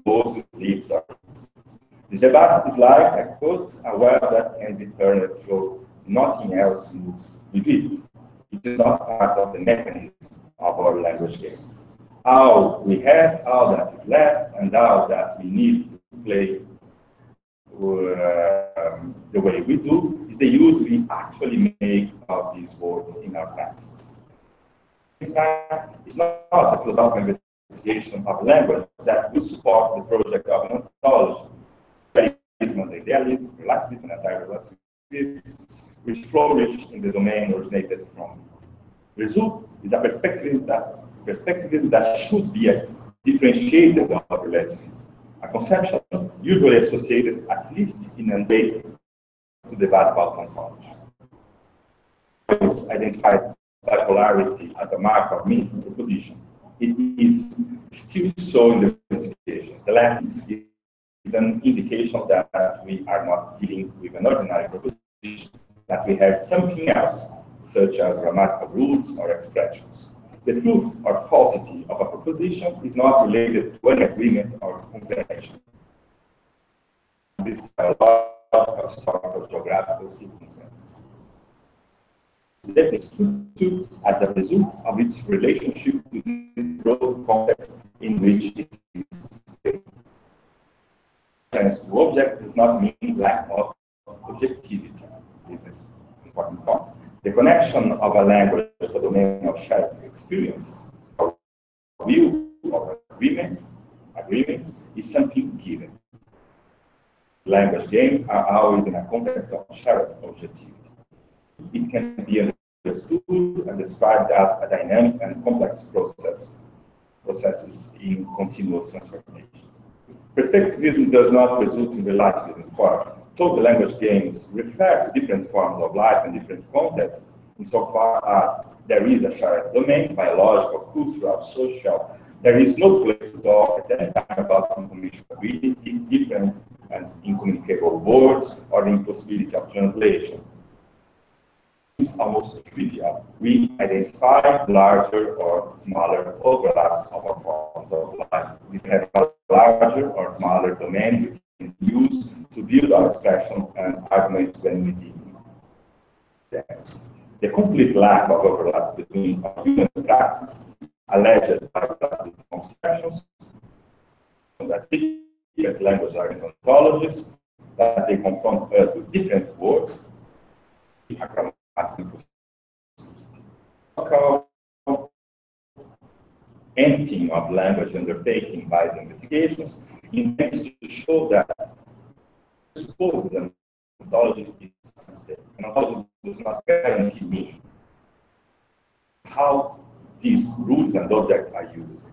Speaker 11: those leaves or things. This debate is like a quote, a well that can be turned through nothing else moves with it. It is not part of the mechanism of our language games. All we have, all that is left, and all that we need to play the way we do is the use we actually make of these words in our practices. It's not a philosophical investigation of language that will support the project of an ontology, realism, idealism, relativism, and anti-relativism, which flourish in the domain originated from it. The result is a perspectivism that should be differentiated of relativism, a conception usually associated, at least in a way, to the debate about ontology. It is identified bipolarity as a mark of meaningful proposition. It is still so in the investigations. The latter is an indication that we are not dealing with an ordinary proposition, that we have something else, such as grammatical rules or expressions. The truth or falsity of a proposition is not related to any agreement or comprehension. It's a lot of historical geographical circumstances. That is structured as a result of its relationship to this broad context in which it exists. Reference to objects does not mean lack of objectivity. This is an important point. The connection of a language to the domain of shared experience, or will, or agreement is something given. Language games are always in a context of shared objectivity. It can be understood and described as a dynamic and complex processes in continuous transformation. Perspectivism does not result in relativism, for though the language games refer to different forms of life and different contexts, insofar as there is a shared domain, biological, cultural, social, there is no place to talk at any time about incommunicability, different and incommunicable words, or the impossibility of translation. It's almost trivial. We identify larger or smaller overlaps of our forms of life. We have a larger or smaller domain we can use to build individual expression and arguments when within them. The complete lack of overlaps between human practice alleged by plastic conceptions that different language are in ontologies, that they confront us with different words, emptying of language undertaken by the investigations intends to show that suppose an ontology is unstable. An ontology does not guarantee meaning. How these rules and objects are used.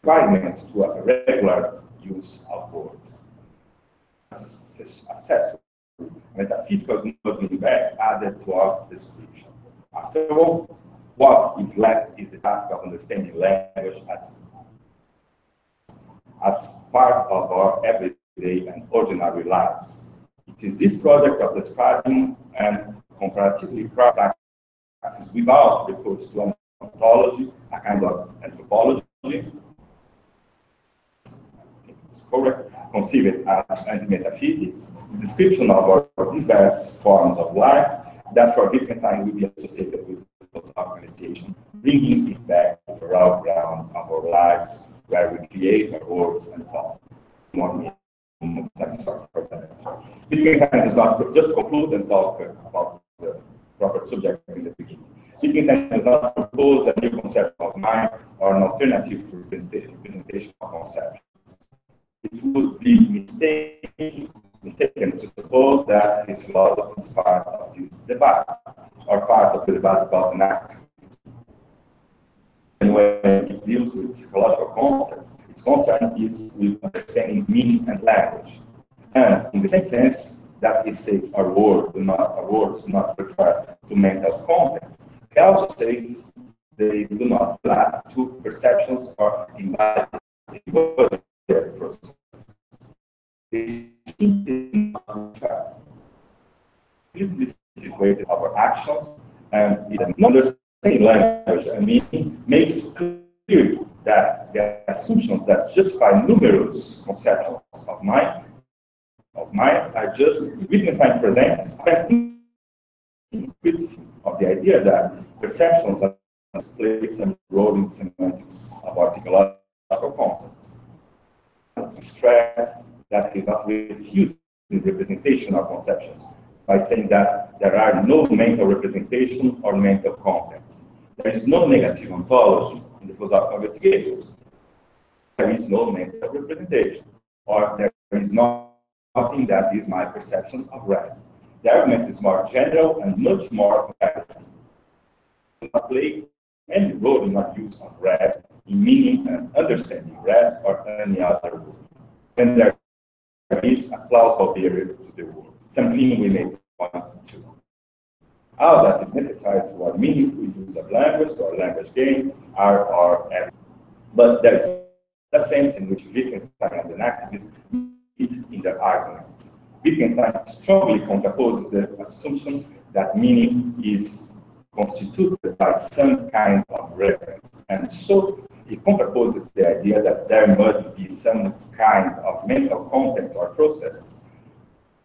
Speaker 11: Requirements to a regular use of words. Assessment. Metaphysical knowledge back added to our description. After all, what is left is the task of understanding language as part of our everyday and ordinary lives. It is this project of describing and comparatively practices without recourse to an ontology, a kind of anthropology, it's correct, conceived as anti-metaphysics, the description of our diverse forms of life that for Wittgenstein will be associated with organization, bringing it back to the raw ground of our lives, where we create our words and thought. Wittgenstein does not just conclude and talk about the proper subject in the beginning. Wittgenstein does not propose a new concept of mind or an alternative to representation of conceptions. It would be mistaken to suppose that his philosophy is part of this debate, or part of the debate about Enaction. And when it deals with psychological concepts, its concern is with understanding meaning and language. And in the same sense that he says our words do not refer to mental contents, he also says they do not relate to perceptions or embodied processes. Completely situated our actions, and understanding language and meaning makes clear that the assumptions that justify numerous conceptions of mind are just Wittgenstein presents of the idea that perceptions play some role in semantics of articulable concepts. Stress that he's not refusing the representation of conceptions by saying that there are no mental representation or mental contents. There is no negative ontology in the philosophical investigations. There is no mental representation, or there is nothing that is my perception of red. The argument is more general and much more complex. It does not play any role in our use of red, in meaning and understanding red or any other word. And there is a plausible barrier to the word, something we may point to. All that is necessary to our meaningful use of language, to our language gains, are our efforts. But there is a sense in which Wittgenstein and the activists fit in their arguments. Wittgenstein strongly contraposes the assumption that meaning is constituted by some kind of reference, and so he contraposes the idea that there must be some kind of mental content or process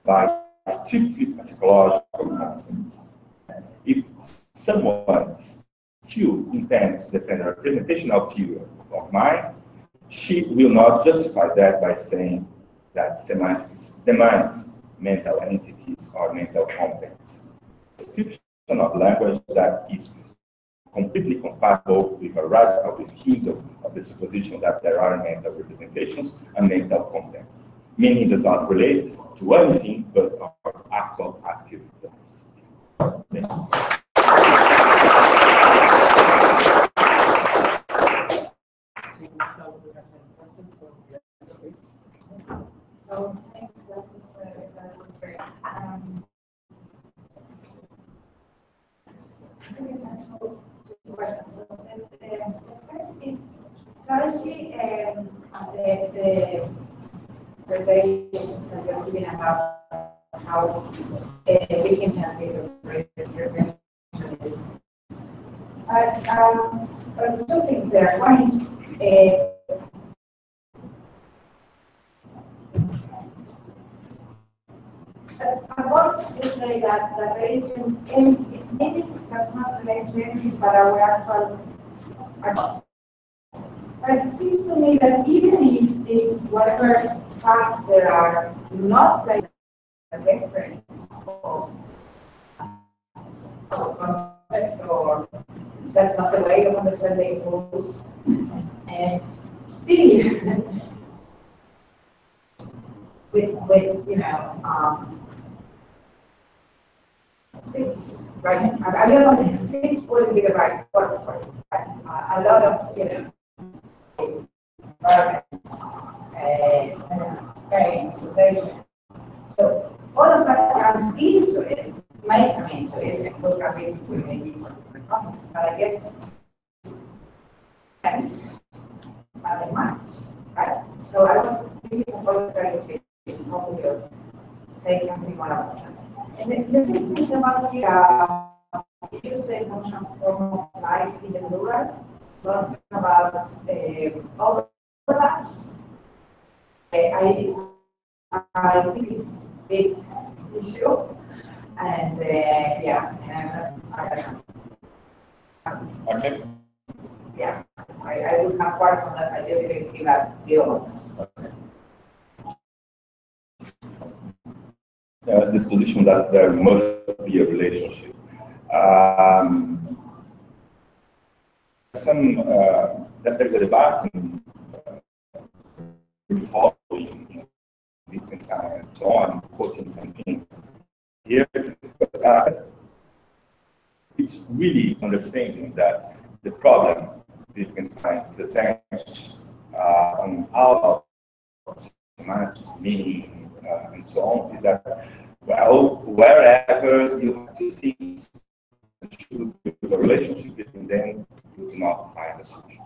Speaker 11: by strictly psychological concepts. If someone still intends to defend a representational theory of mind, she will not justify that by saying that semantics demands mental entities or mental contents. Description of language that is completely compatible with a radical refusal of the supposition that there are mental representations and mental contents. Meaning does not relate to anything but our actual active lives. Thank you.
Speaker 7: So thanks, that was great. The first is, so actually, the relation that you're giving about how we can have the interventionism. Two things there. One is that there isn't any, maybe that's not related to anything, but our actual. But it seems to me that even if this, whatever facts there are, do not like a reference or concepts, or that's not the way of understanding rules, and still, with you know, things, right? I don't know, things wouldn't be the right word for it. A lot of, you know, pain, sensation. So all of that comes into it, may come into it, and will come into it maybe from the process. But I guess depends on the mind, right? So this is a whole clarification. Hopefully you'll say something more about that. And the second is about the use the notion of form of life in the plural, talking about overlaps. I think this is a big issue, and yeah, I don't know.
Speaker 11: Okay.
Speaker 7: Yeah, I will have parts on that. I didn't give up the others.
Speaker 11: This position that there must be a relationship. That there's a debate in following Wittgenstein and so on, quoting some things here. But it's really understanding that the problem Wittgenstein presents on how semantics, meaning, and so on, is that, well, wherever you have two things, should be a relationship between them, you do not find a solution.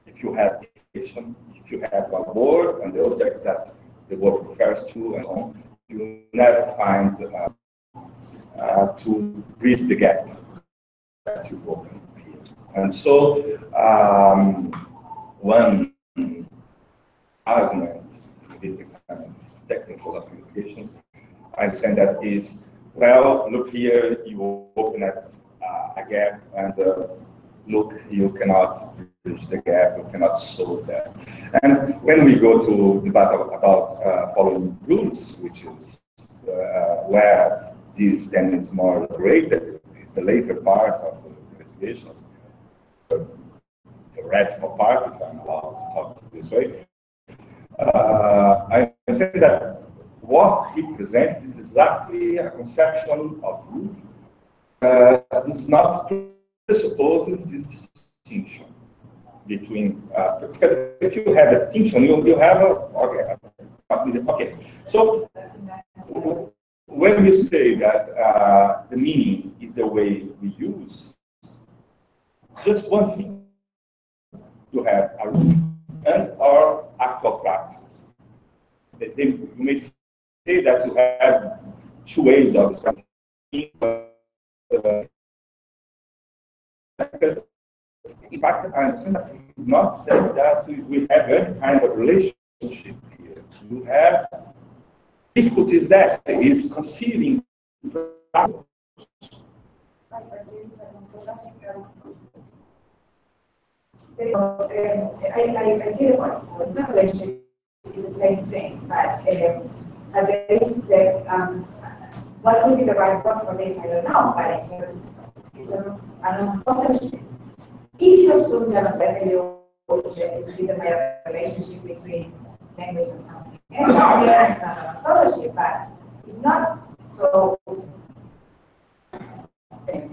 Speaker 11: If you have action, if you have a word and the object that the word refers to, and so on, you never find to bridge the gap that you open here. And so, one argument with Wittgenstein's technical investigations, I understand that is, well, look here, you open a gap, and look, you cannot bridge the gap, you cannot solve that. And when we go to debate about following rules, which is where this then is more elaborated, is the later part of the investigation, the theoretical part, if I'm allowed to talk this way. I say that what he presents is exactly a conception of rule that does not presupposes this distinction between, because if you have a distinction, you have a, okay. So when you say that the meaning is the way we use, just one thing, you have a rule and our actual practices. You may say that you have two ways of expressing, because in fact, I understand that it's not said that we have any kind of relationship here. You have difficulties that is conceiving.
Speaker 7: I see the point. It's not a relationship, it's the same thing. But there is the, what would be the right word for this? I don't know, but it's an ontology. If you assume that it's given by a relationship between language and something else, yeah, it's not an ontology, but it's not so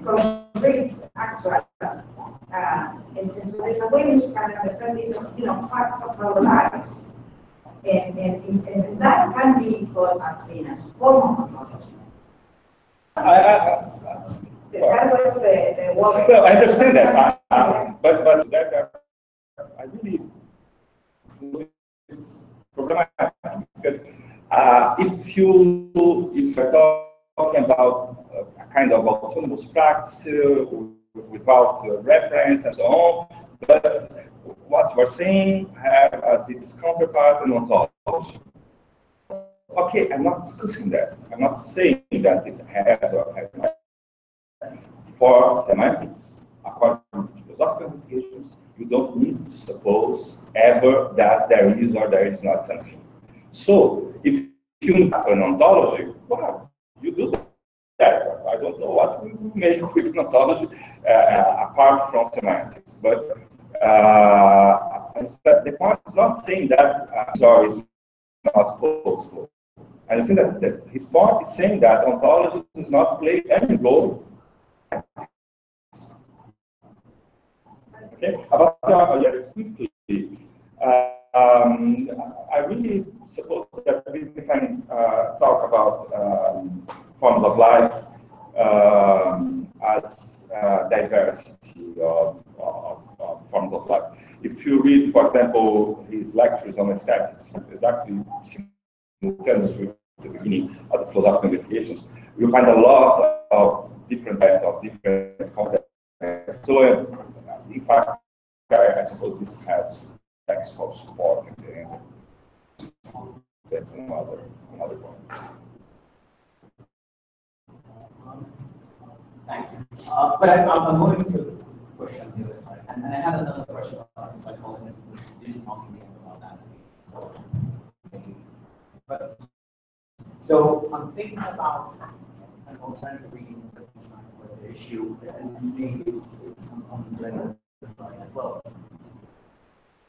Speaker 7: concrete, actual. And so there's a way in which you can understand these as, facts of our lives. And that can be thought as being a form of ontology. That was the word.
Speaker 11: Well, I understand that, but that I really, it's problematic because if you're talking about a kind of autonomous practice without reference and so on, but what we're saying has as its counterpart an ontology. okay, I'm not discussing that. I'm not saying that it has or has not. For semantics, according to philosophical investigations, you don't need to suppose ever that there is or there is not something. So if you have an ontology, well, you do that. I don't know what we will make with an ontology apart from semantics. But the point is not saying that story is not possible. And I think that his point is saying that ontology does not play any role. Okay, about quickly, I really suppose that Wittgenstein talk about forms of life as diversity of forms of life. If you read, for example, his lectures on aesthetics, exactly simultaneous with the beginning of the philosophical investigations, you find a lot of different types of different contexts. So, in fact, I suppose this has textual support in the end. That's another point.
Speaker 12: Thanks. But I'm going to push on the other side. And I have another question about psychologists who didn't talk to me about that. So I'm thinking about an alternative reading of the issue, and maybe it's on the other side as well.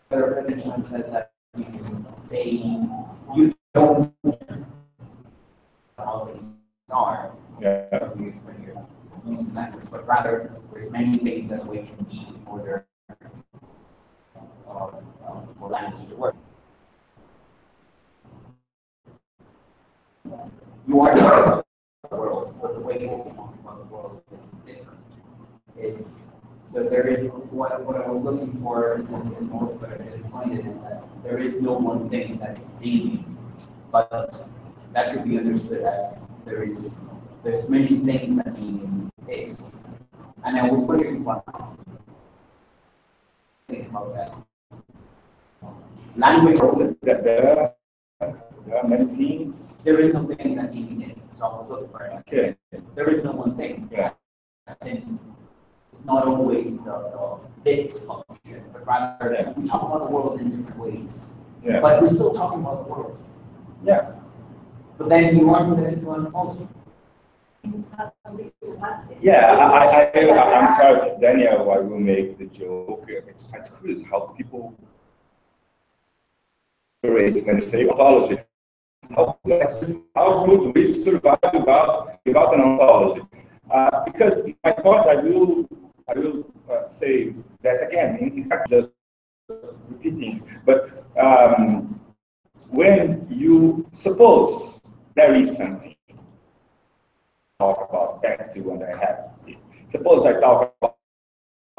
Speaker 12: Whether Wittgenstein says that you can say you don't know how things are when you're using language, but rather there's many things that way can be in order for language to work. You are talking about the world, but the way you talk about the world is different. So there is what I was looking for in order, but I didn't find it, is that there is no one thing that's daily, but that could be understood as there's many things that meaning is. And I was wondering what think about that. Language.
Speaker 11: There are many things.
Speaker 12: There is no thing that meaning is. So I was looking for it.
Speaker 11: Okay.
Speaker 12: There is no one thing.
Speaker 11: Yeah.
Speaker 12: It's not always this function, but rather we talk about the world in different ways.
Speaker 11: Yeah.
Speaker 12: But we're still talking about the world.
Speaker 11: Yeah.
Speaker 12: But then you aren't going to ontology.
Speaker 11: Yeah, I'm sorry, Daniel, I will make the joke. It's quite curious how people when you say ontology. How would we survive without an ontology? Because my point, I will say that again. In fact, just repeating. But when you suppose there is something, talk about taxi when I have it. Suppose I talk about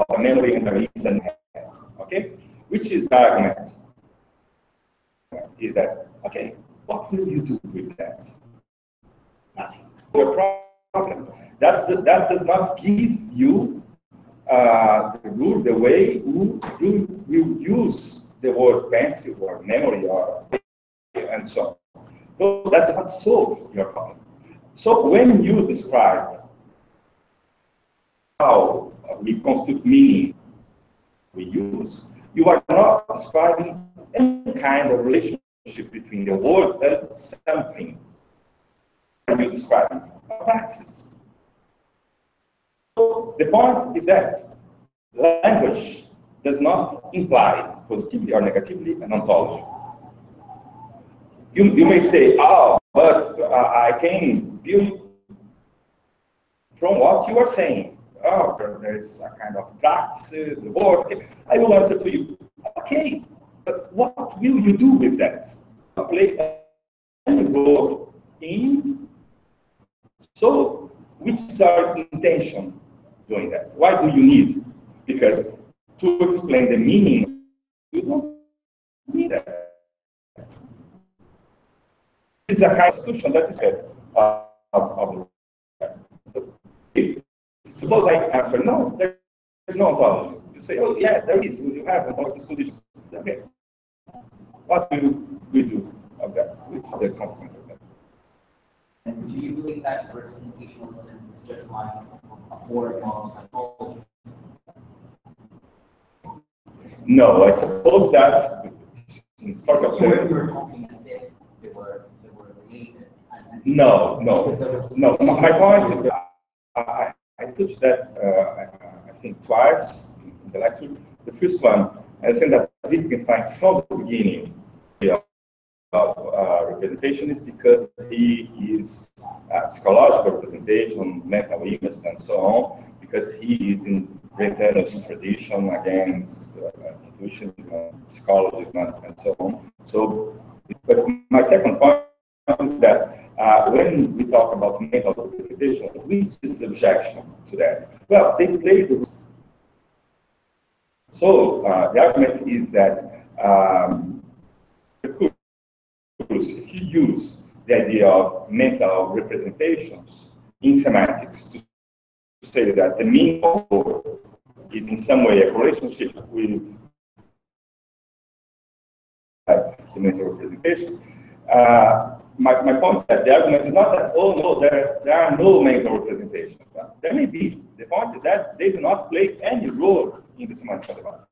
Speaker 11: a memory and there is an head. Okay, which is the argument? Is that okay? What will you do with that? Nothing. Your problem. That does not give you the rule, the way you will use the word pencil or memory or and so on. So that does not solve your problem. So when you describe how we construct meaning we use, you are not describing any kind of relationship between the word and something. You describe a praxis. So the point is that language does not imply positively or negatively an ontology. You may say, oh, but I can build from what you are saying. Oh, there is a kind of practice, the word. Okay. I will answer to you. Okay, but what will you do with that? Play any role in. So, which is our intention doing that? Why do you need? Because to explain the meaning, you don't need that. This is a kind of discussion that is good of suppose I answer, no, there is no ontology. You say, oh, yes, there is. You have ontological dispositions. Okay. What do we do of that? What's the consequence of that?
Speaker 12: And do you believe that representationalism is just like a form of psychology?
Speaker 11: No, I suppose that in sort of
Speaker 12: You were talking as if they were related.
Speaker 11: No. My point is, I touched that I think twice in the lecture. The first one, I think that Wittgenstein from the beginning of representation is because he is psychological representation, mental images, and so on, because he is in Bretain's tradition against intuition, psychology, and so on. So, but my second point is that when we talk about mental representation, which is the objection to that? Well, they play the. So the argument is that if you use the idea of mental representations in semantics to say that the meaning of the word is in some way a relationship with the mental representation, my point is that the argument is not that, oh no, there are no mental representations. There may be. The point is that they do not play any role in the semantic development.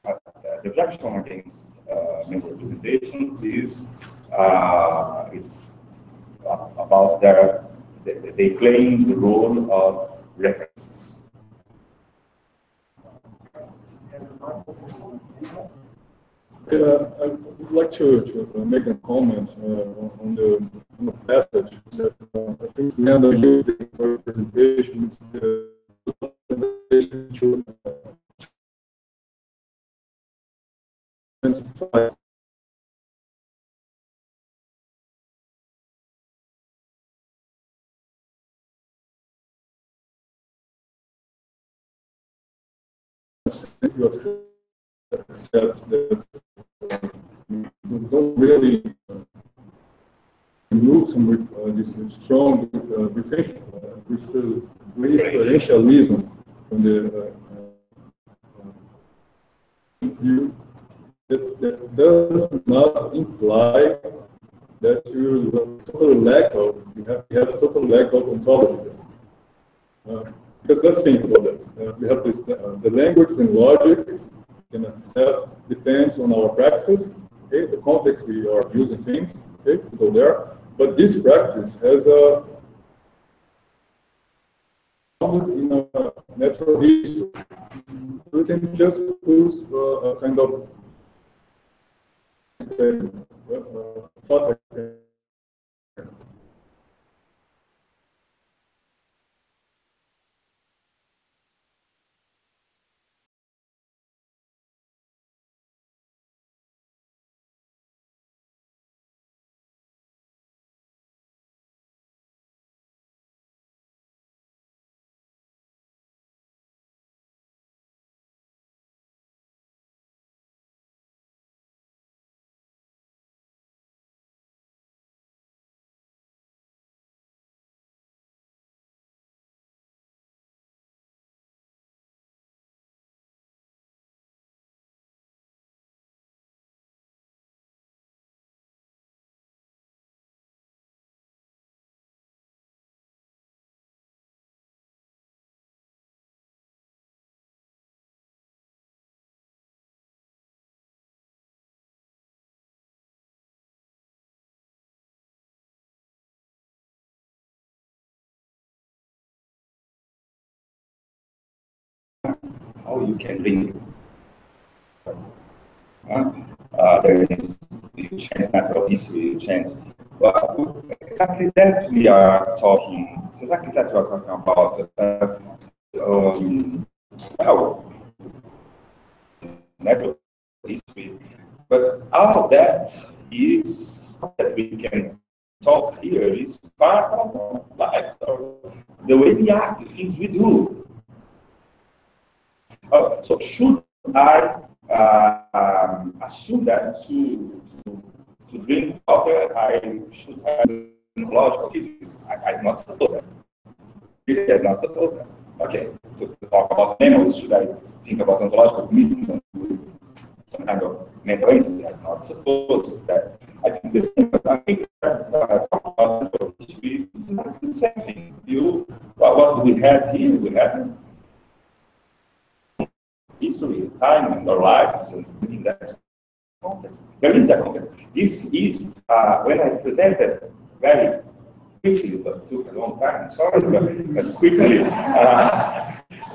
Speaker 11: The objection against mental representations is about they playing the role of references.
Speaker 10: I would like to make a comment on the passage that I think we have a new representation to identify accept that we don't really remove some this strong referentialism from the view. That does not imply that you have a total lack of ontology. Because let's think about that. We have this the language and logic in itself depends on our practice, okay, the context we are using things, okay, to go there. But this practice has a in a natural history. We can just put a kind of thought.
Speaker 11: How you can link. There is you change natural history, you change. Well, exactly that we are talking. It's exactly that we are talking about. Well, natural history, but all of that is that we can talk here is part of our life, or the way we act, the things we do. So should I assume that to drink water, I should have logical physics? I'm not supposed that. Really, I'm not supposed that. Okay, to talk about memories, should I think about ontological commitment with some kind of mental entity? I'm not supposed that. I think that talk about spirit, it's exactly the same thing. What we have here, we have history, time, and our lives, and in that context. There is a context. This is, when I presented very quickly, but took a long time, sorry, but quickly,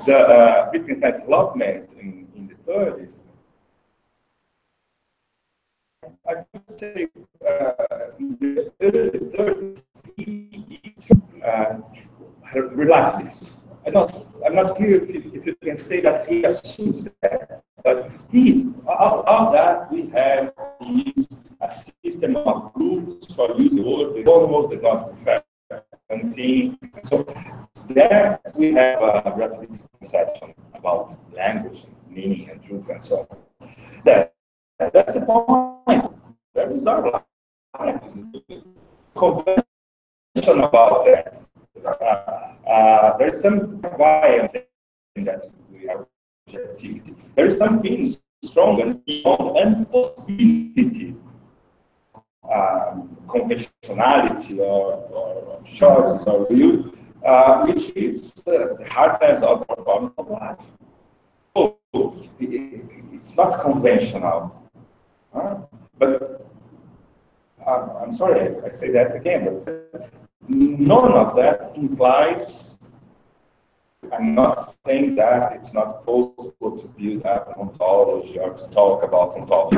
Speaker 11: the Wittgenstein development in the 30s, I could say in the early 30s, he is a relativist. I'm not clear if you can say that he assumes that, but all that we have is a system of rules for using the word. They almost did not prefer anything. So there we have a relativistic conception about language, and meaning, and truth, and so on. That's the point. There is our life. Convention about that. There's some why I'm saying that we have objectivity. There is something strong and beyond and possibility, conventionality or choices or view, which is the hardness of performance of life. So it's not conventional, but I'm sorry I say that again, but none of that implies, I'm not saying that it's not possible to build up ontology or to talk about ontology.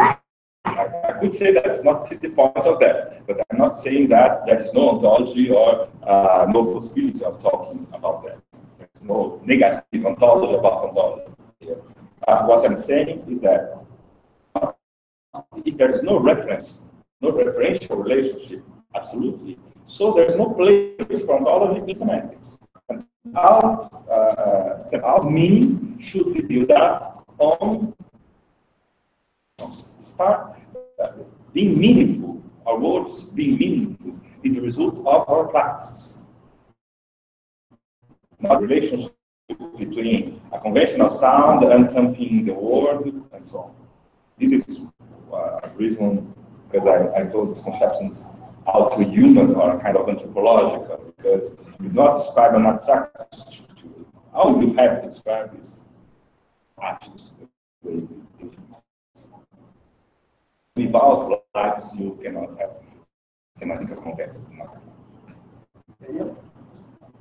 Speaker 11: I could say that, not see the point of that, but I'm not saying that there is no ontology or no possibility of talking about that. There's no negative ontology about ontology. What I'm saying is that if there is no reference, no referential relationship, absolutely. So there's no place for ontology in semantics. And our meaning should be built up on being meaningful. Our words being meaningful is the result of our practices. Not relationship between a conventional sound and something in the world and so on. This is a reason, because I told these conceptions out to human or kind of anthropological, because you do not describe an abstract structure. All you have to describe is actions. Without lives, you cannot have semantic content.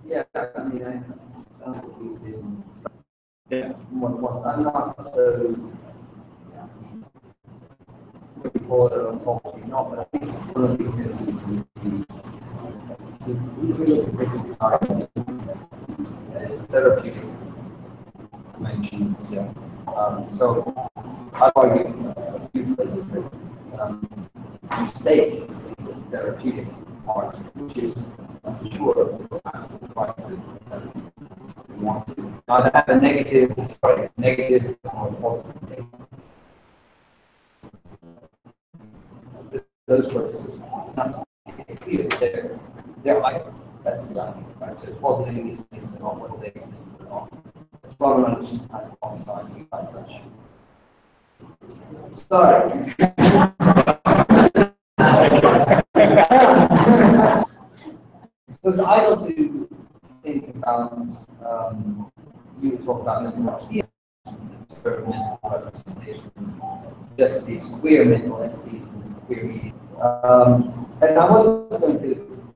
Speaker 6: Yeah, I mean, I'm not so looking forward to ontology, not, but I think one of the abilities would be to really look at Wittgenstein as a therapeutic dimension. Yeah. So I've argued a few places that it's a mistake to think of therapeutic art, which is, I'm sure, absolutely right. We want to either have a negative or positive take. Those purposes, it's not clear they're like that's the right? So positing these things are not what they exist at all. It's rather than just kind of emphasizing by such. Sorry. So it's idle to think about, you were talking about mental mental representations, just these queer mental entities and queer media. And I was going to,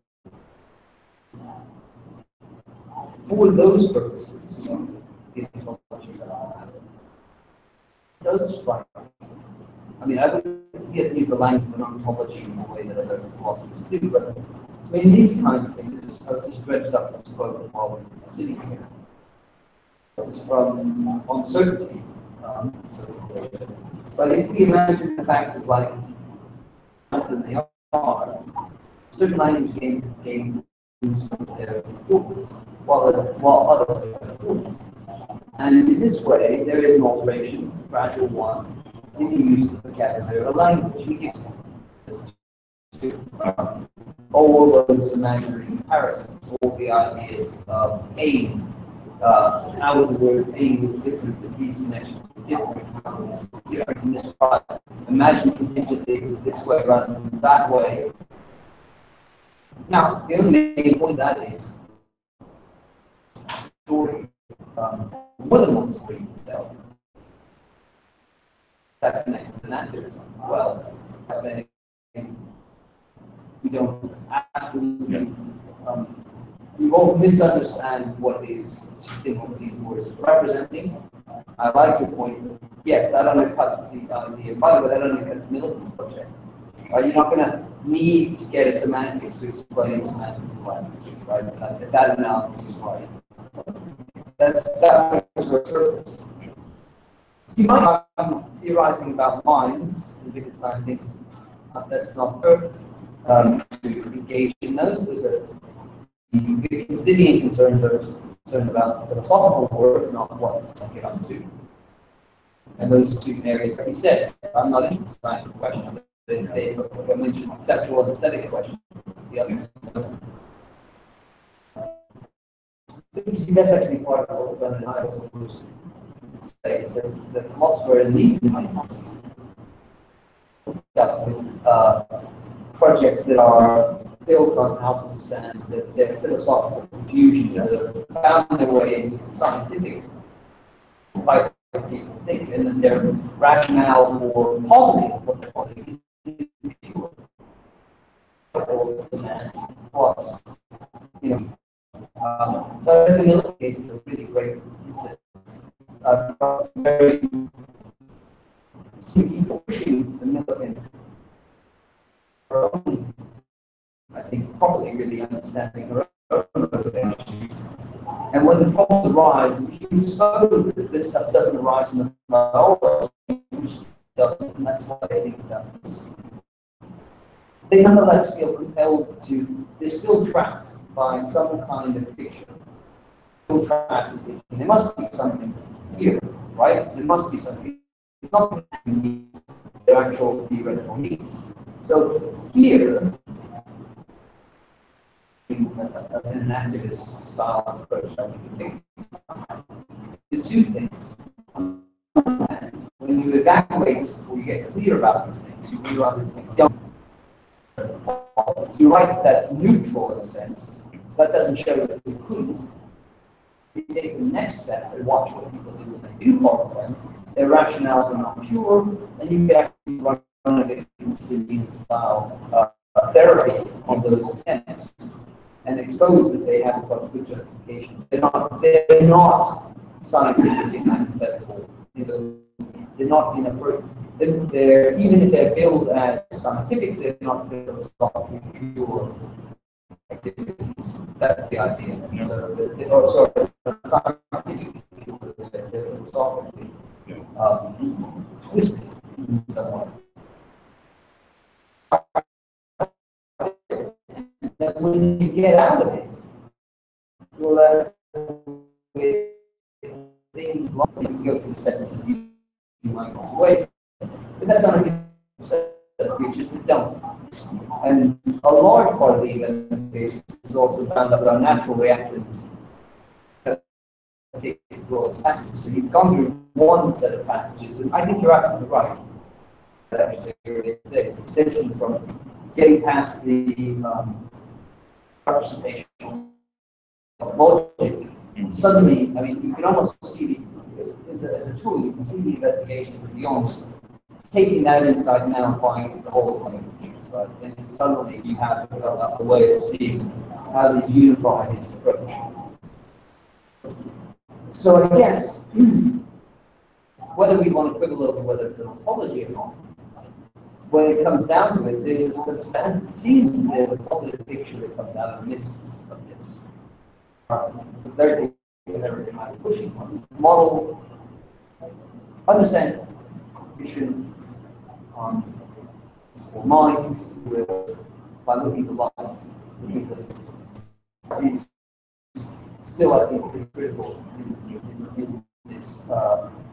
Speaker 6: for those purposes, does strike me. I mean, I wouldn't use the language of ontology in the way that other philosophers do, but I mean, these kind of things are just dredged up this quote while we're sitting here. It's from uncertainty. But if we imagine the facts of life as they are, certain language gain some of their importance, while others are important. And in this way, there is an alteration, a gradual one, in the use of vocabulary or language. We use all those imaginary comparisons, all the ideas of pain, how the word pain was different, the these connections were different in this trial. Imagine contingently it was this way rather than that way. Now, the only main point of that is story, more than one story itself. That connects with naturalism. Well, I say we don't absolutely, we won't misunderstand what is think of these words as representing. I like your point. Yes, that undercuts the idea. By the way, that undercuts Milton's project. You're not going to need to get a semantics to explain semantics in language, right? If that analysis is right. That was your purpose. You might be theorizing about minds, and Wittgenstein thinks that's not perfect to engage in those. Those are the Wittgensteinian concerns are concerned about philosophical work, not what I get up to. And those two areas, like he says, I'm not interested in scientific questions. They mentioned conceptual and aesthetic questions. The other. You see, that's actually part of what Ben and I also Bruce say, is that the philosopher in these minds with projects that are built on houses of sand, that they're philosophical confusions that have found their way into the scientific type of people think, and then their rationale for positing what they're positing is pure. Plus, you know, so I think the Miller case is a really great instance. Because very people pushing the Millikan, I think, probably really understanding her own motivations. And when the problems arise, if you suppose that this stuff doesn't arise from the biology, which doesn't, and that's why I think it does, they nonetheless feel compelled to, they're still trapped by some kind of fiction. Still trapped in thinking. There must be something here, right? There must be something. It's not their actual theoretical needs. So here, an activist style approach, I think it makes the two things. And when you evaluate or you get clear about these things, you realize that you don't. You're right, that's neutral in a sense. So that doesn't show that you couldn't. You take the next step and watch what people do when they do posit them. Their rationales are not pure, and you can actually run a Wittgensteinian style therapy on those attempts and expose that they have got good justification. They're not scientifically hypothetical. They're not inappropriate. They're even if they're billed as scientific, they're not philosophically pure activities. That's the idea. Yeah. So, scientifically pure, they're philosophically twisted in some way. That when you get out of it, you're left with things like you can go through the sentences you might go ways. But that's only a set of creatures that don't. And a large part of the investigation is also found out about natural reactions. So you've gone through one set of passages, and I think you're absolutely right. Actually, the extension from getting past the representation of logic, suddenly, I mean, you can almost see as a tool, you can see the investigations of beyond taking that insight and now applying it to the whole language, right? And suddenly you have a way of seeing how these unify this approach. So I guess whether we want to quibble over whether it's an apology or not, when it comes down to it, there's a substantive, it seems there's a positive picture that comes out of the midst of this. The very thing that everything I'm pushing on. Model, understand cognition, or minds, by looking for life, looking for existence. It's still, I think, pretty critical in this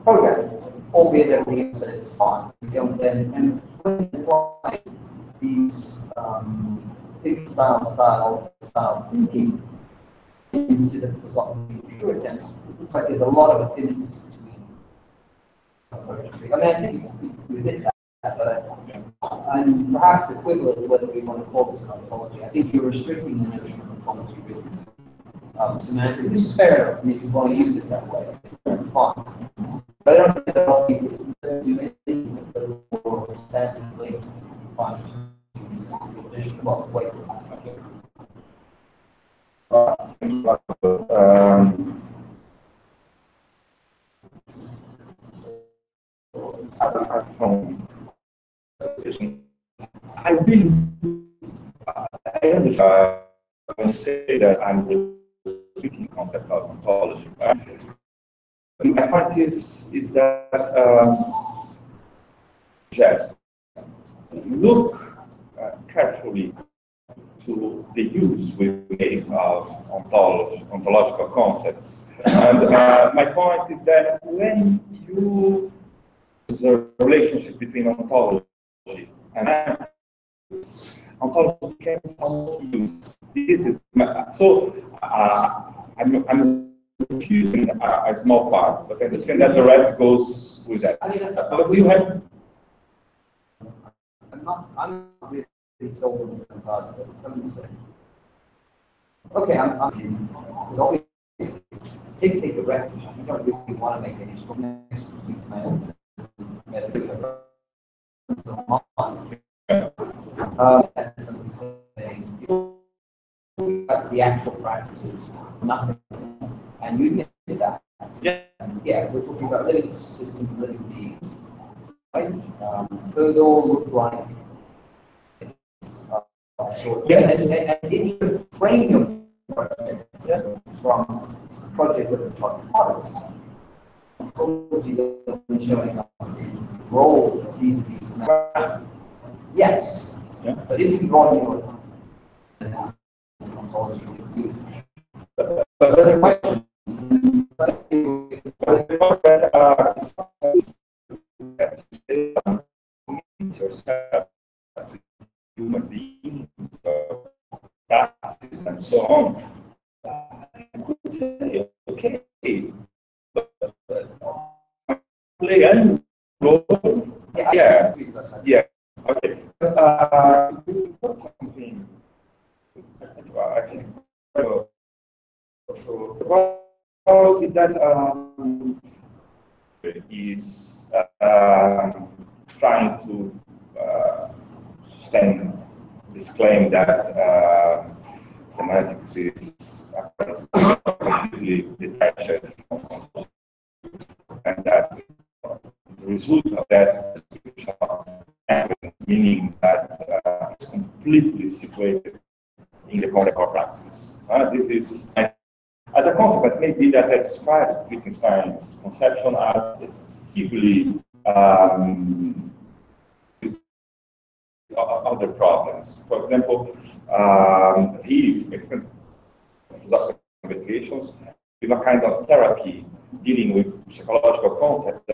Speaker 6: program, albeit everything else is fine. And when you apply these style thinking into the philosophical pure attempts, it looks like there's a lot of affinities between approaches. I mean, I think we did that, but I and perhaps the quibble is whether we want to call this an ontology. I think you're restricting the notion of ontology really semantic, which is fair enough. I mean, if you want to use it that way, that's fine. But I don't think that all people do anything that will substantively find this tradition of ways of
Speaker 11: I really, I understand when you say that I'm restricting the concept of ontology. My point is that just look carefully to the use we make of ontological concepts. And my point is that when you the relationship between ontology and ethics, ontology becomes almost used. This is so I'm confusing a small part, but I understand that the rest goes with that.
Speaker 6: I mean,
Speaker 11: but you have.
Speaker 6: I'm not really sold on this ontology, but somebody said, okay, because obviously, take the refuge. You don't really want to make any strong connections between semantics and somebody saying, the actual practices, nothing, and you admit that. Yeah, we're talking about living systems and living beings, right? Those all look like and if you frame your project from project with electronic products, probably showing up in role of these yes. Yeah. But if you draw your ontology, but the question
Speaker 11: human beings, practices, and so on. I could say, okay, but play a role. Yeah, okay. Put something. I think. What is that? Is trying to sustain this claim that semantics is completely detached from, and that the result of that is meaning that it's completely situated in the context of practice. This is, as a consequence, maybe that I describes Wittgenstein's conception as excessively other problems. For example, he extended philosophical investigations with a kind of therapy dealing with psychological concepts.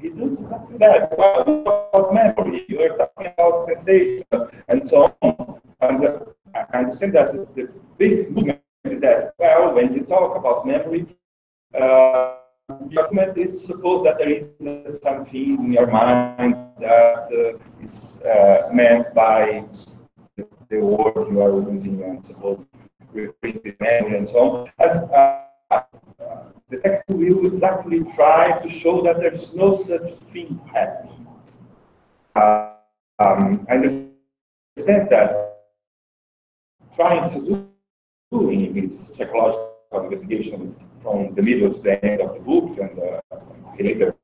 Speaker 11: He does exactly that. Well, about memory, you are talking about sensation, and so on. And I understand that the basic movement is that, well, when you talk about memory, the argument is suppose that there is something in your mind that is meant by the word you are using, and suppose referring to memory and so on. And the text will exactly try to show that there is no such thing happening. I understand that trying to do in his psychological investigation from the middle to the end of the book and later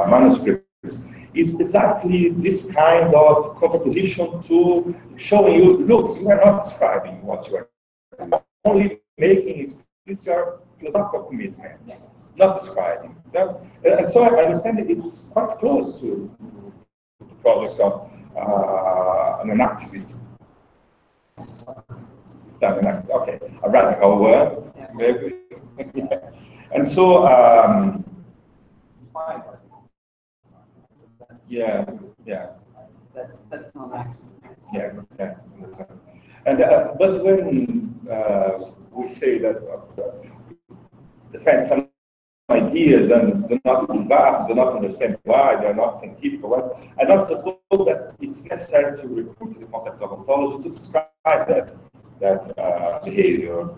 Speaker 11: manuscripts is exactly this kind of contraposition to showing you, look, you are not describing what you are doing. Only making is your philosophical commitments, not describing. And so I understand that it's quite close to the project of an activist. Okay, a radical word, maybe. Yeah. And so, yeah.
Speaker 6: That's not an accident.
Speaker 11: Yeah. And but when we say that defend some ideas and do not give up, do not understand why, they are not scientific or what, I don't suppose that it's necessary to recruit the concept of ontology to describe that behavior.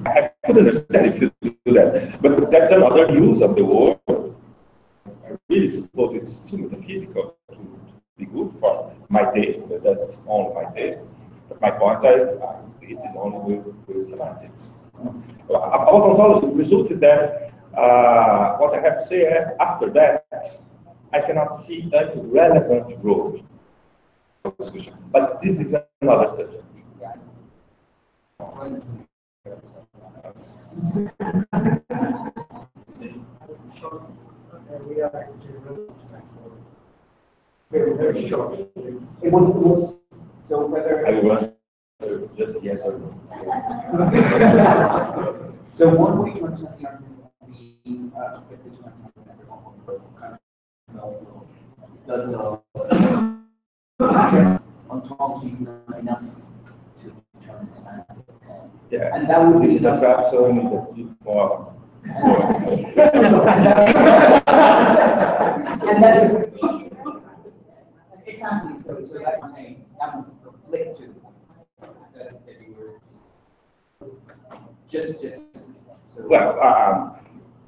Speaker 11: I could understand if you do that, but that's another use of the word. I really suppose it's too metaphysical to be good for my taste, but that's only my taste. But my point, it is only with semantics. About ontology, the result is that what I have to say after that, I cannot see any relevant role for discussion. But this is another subject.
Speaker 6: We are actually very short. It was so whether.
Speaker 11: I want just yes or no.
Speaker 6: So one way to understand the argument would be if this one the ontology is not enough to determine semantics.
Speaker 11: Yeah,
Speaker 6: and that would be
Speaker 11: this is a trap, so we need to keep more.
Speaker 6: And that is exactly so. So that would conflict to that you were just so.
Speaker 11: Well,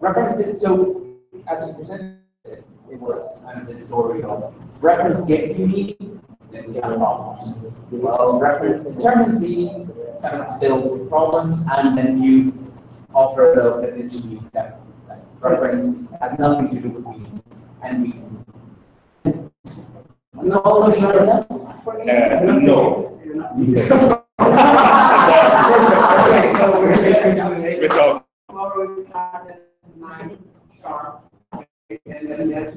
Speaker 6: reference it. So as you presented, it was kind of the story of reference gets you meaning, then we have problems. Well, reference determines meaning, kind of still problems, and then you offer the means that reference has nothing to do with meaning, and we can. No.
Speaker 7: Okay, so we're going to tomorrow we start at 9 sharp, and then that's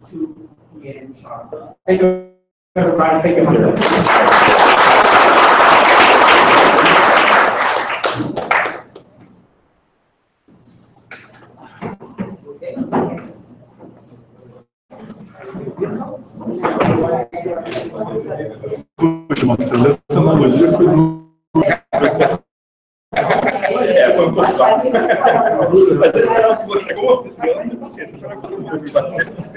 Speaker 7: 2 p.m. sharp.
Speaker 2: Thank you, everybody. Thank you.
Speaker 10: Poxa, Marcelo, essa analogia foi do.
Speaker 11: Foi um pouco fácil. Mas eu esperava que você, como anfitrião, porque você esperava que todo mundo me batesse.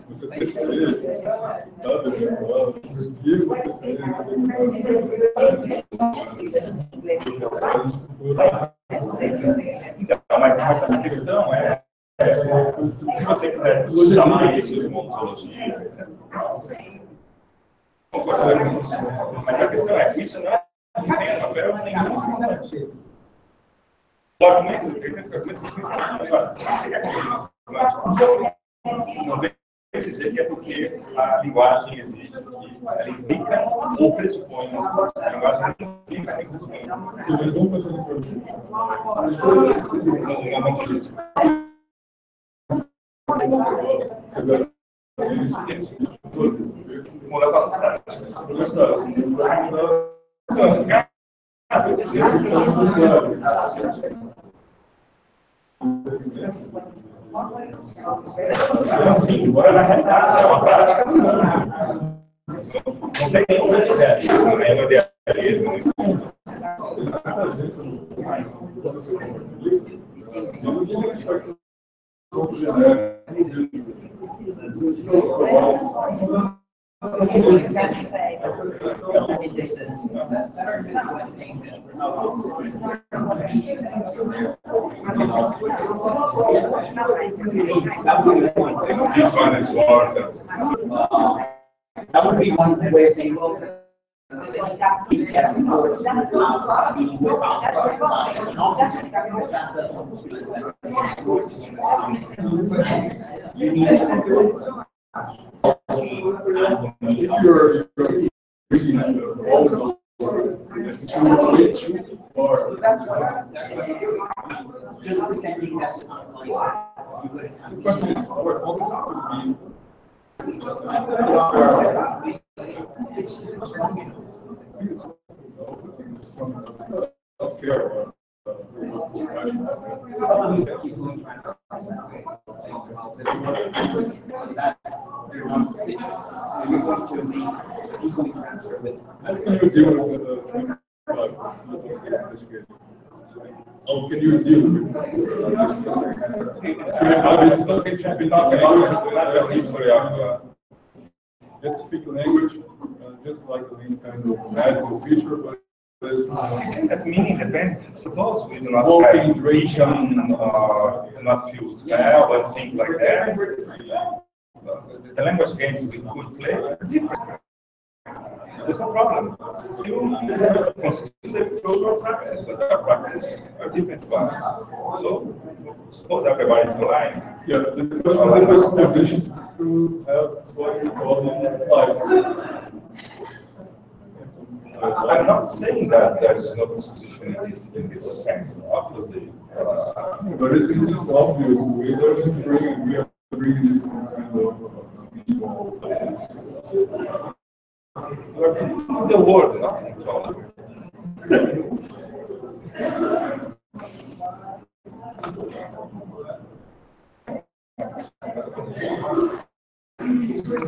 Speaker 10: Você percebe?
Speaker 11: Então, mas a questão é, se você quiser chamar isso de ontologia, etc. Mas a questão é, isso não tem papel nenhum. O argumento não vem dizer que é porque a linguagem exige que ela implica ou pressupõe. A linguagem implica e pressupõe. Muda as práticas. Sim, embora na realidade é uma prática não tem nenhum idealismo, nenhum idealismo.
Speaker 6: That would be one way of saying, well, just presenting that
Speaker 10: The question is, our also could be How can you deal with specific language, just like any kind of magical feature, but
Speaker 11: Isn't that meaning depends? Suppose we do not have vision, do not feel smell, and things like that. The language games we could play are different. There's no problem. Still consider cultural practices, but our practices are different ones. So suppose everybody's aligned.
Speaker 10: Yeah, the positions to have what we call life.
Speaker 11: I'm not saying that there is no disposition in this sense, obviously.
Speaker 10: But it's obvious. We are bringing this kind of
Speaker 11: the word, nothing at all.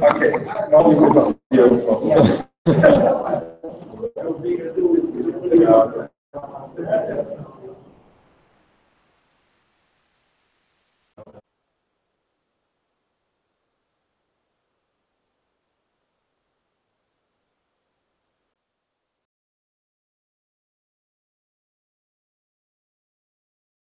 Speaker 10: Okay, now we move on.